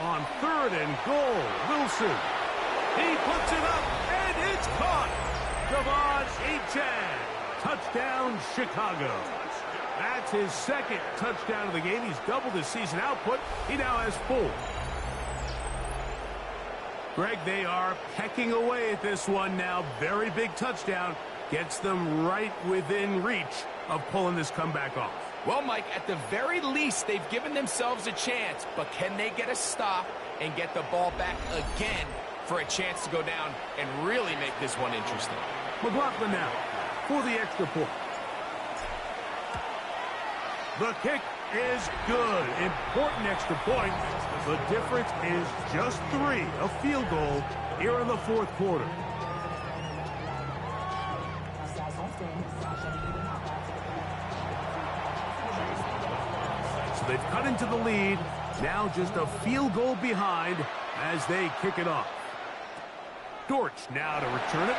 Speaker 7: On 3rd and goal, Wilson. He puts it up, and it's caught. Devon Achane. Touchdown, Chicago. That's his 2nd touchdown of the game. He's doubled his season output. He now has 4. Greg, they are pecking away at this one now. Very big touchdown. Gets them right within reach of pulling this comeback off.
Speaker 8: Well, Mike, at the very least, they've given themselves a chance. But can they get a stop and get the ball back again for a chance to go down and really make this one interesting?
Speaker 7: McLaughlin now for the extra point. The kick is good. Important extra point. The difference is just 3, a field goal here in the 4th quarter. So they've cut into the lead. Now just a field goal behind as they kick it off. Dortch now to return it.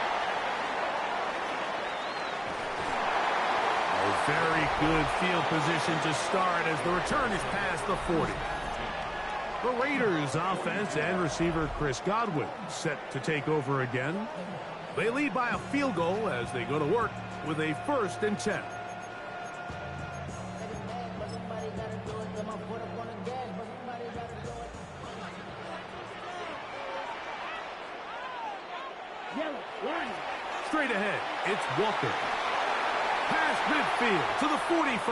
Speaker 7: Very good field position to start as the return is past the 40. The Raiders offense and receiver Chris Godwin set to take over again. They lead by a field goal as they go to work with a 1st and 10.
Speaker 9: Yellow, line.
Speaker 7: Straight ahead, it's Walker. Past midfield to the 45.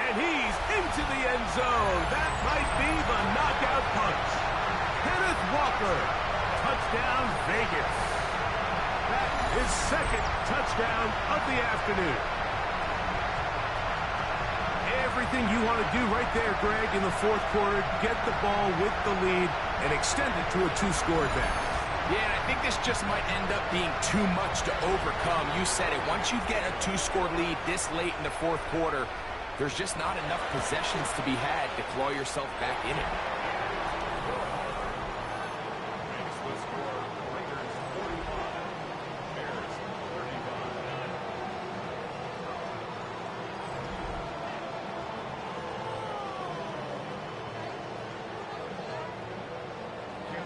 Speaker 7: And he's into the end zone. That might be the knockout punch. Kenneth Walker. Touchdown, Vegas. That is second touchdown of the afternoon. Everything you want to do right there, Greg, in the fourth quarter, get the ball with the lead and extend it to a two-score advantage.
Speaker 8: Yeah, and I think this just might end up being too much to overcome. You said it. Once you get a two-score lead this late in the fourth quarter, there's just not enough possessions to be had to claw yourself back in it.
Speaker 4: Makes the score Raiders 45, Bears 35.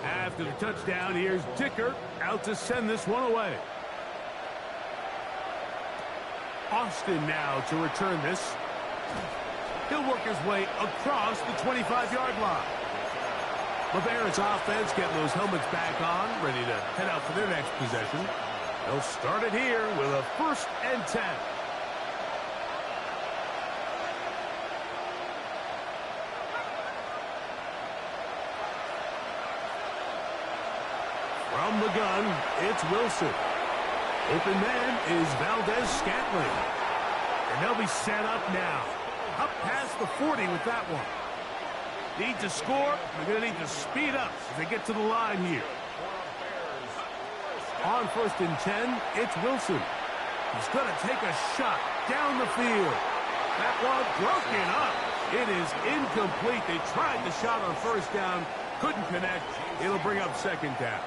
Speaker 7: After the touchdown, here's Dicker out to send this one away. Austin now to return this. He'll work his way across the 25-yard line. LeBaron's offense getting those helmets back on, ready to head out for their next possession. They'll start it here with a 1st and 10. From the gun, it's Wilson. Open man is Valdez-Scantling. And they'll be set up now. Up past the 40 with that one. Need to score. They're going to need to speed up as they get to the line here. On 1st and 10, it's Wilson. He's going to take a shot down the field. That one broken up. It is incomplete. They tried the shot on 1st down. Couldn't connect. It'll bring up 2nd down.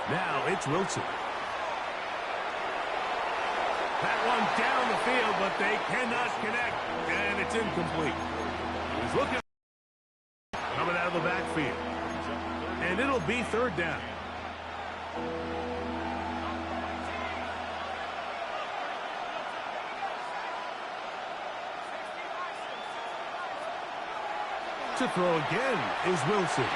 Speaker 7: Now it's Wilson. That one down the field, but they cannot connect, and it's incomplete. He's looking coming out of the backfield, and it'll be 3rd down. To throw again is Wilson.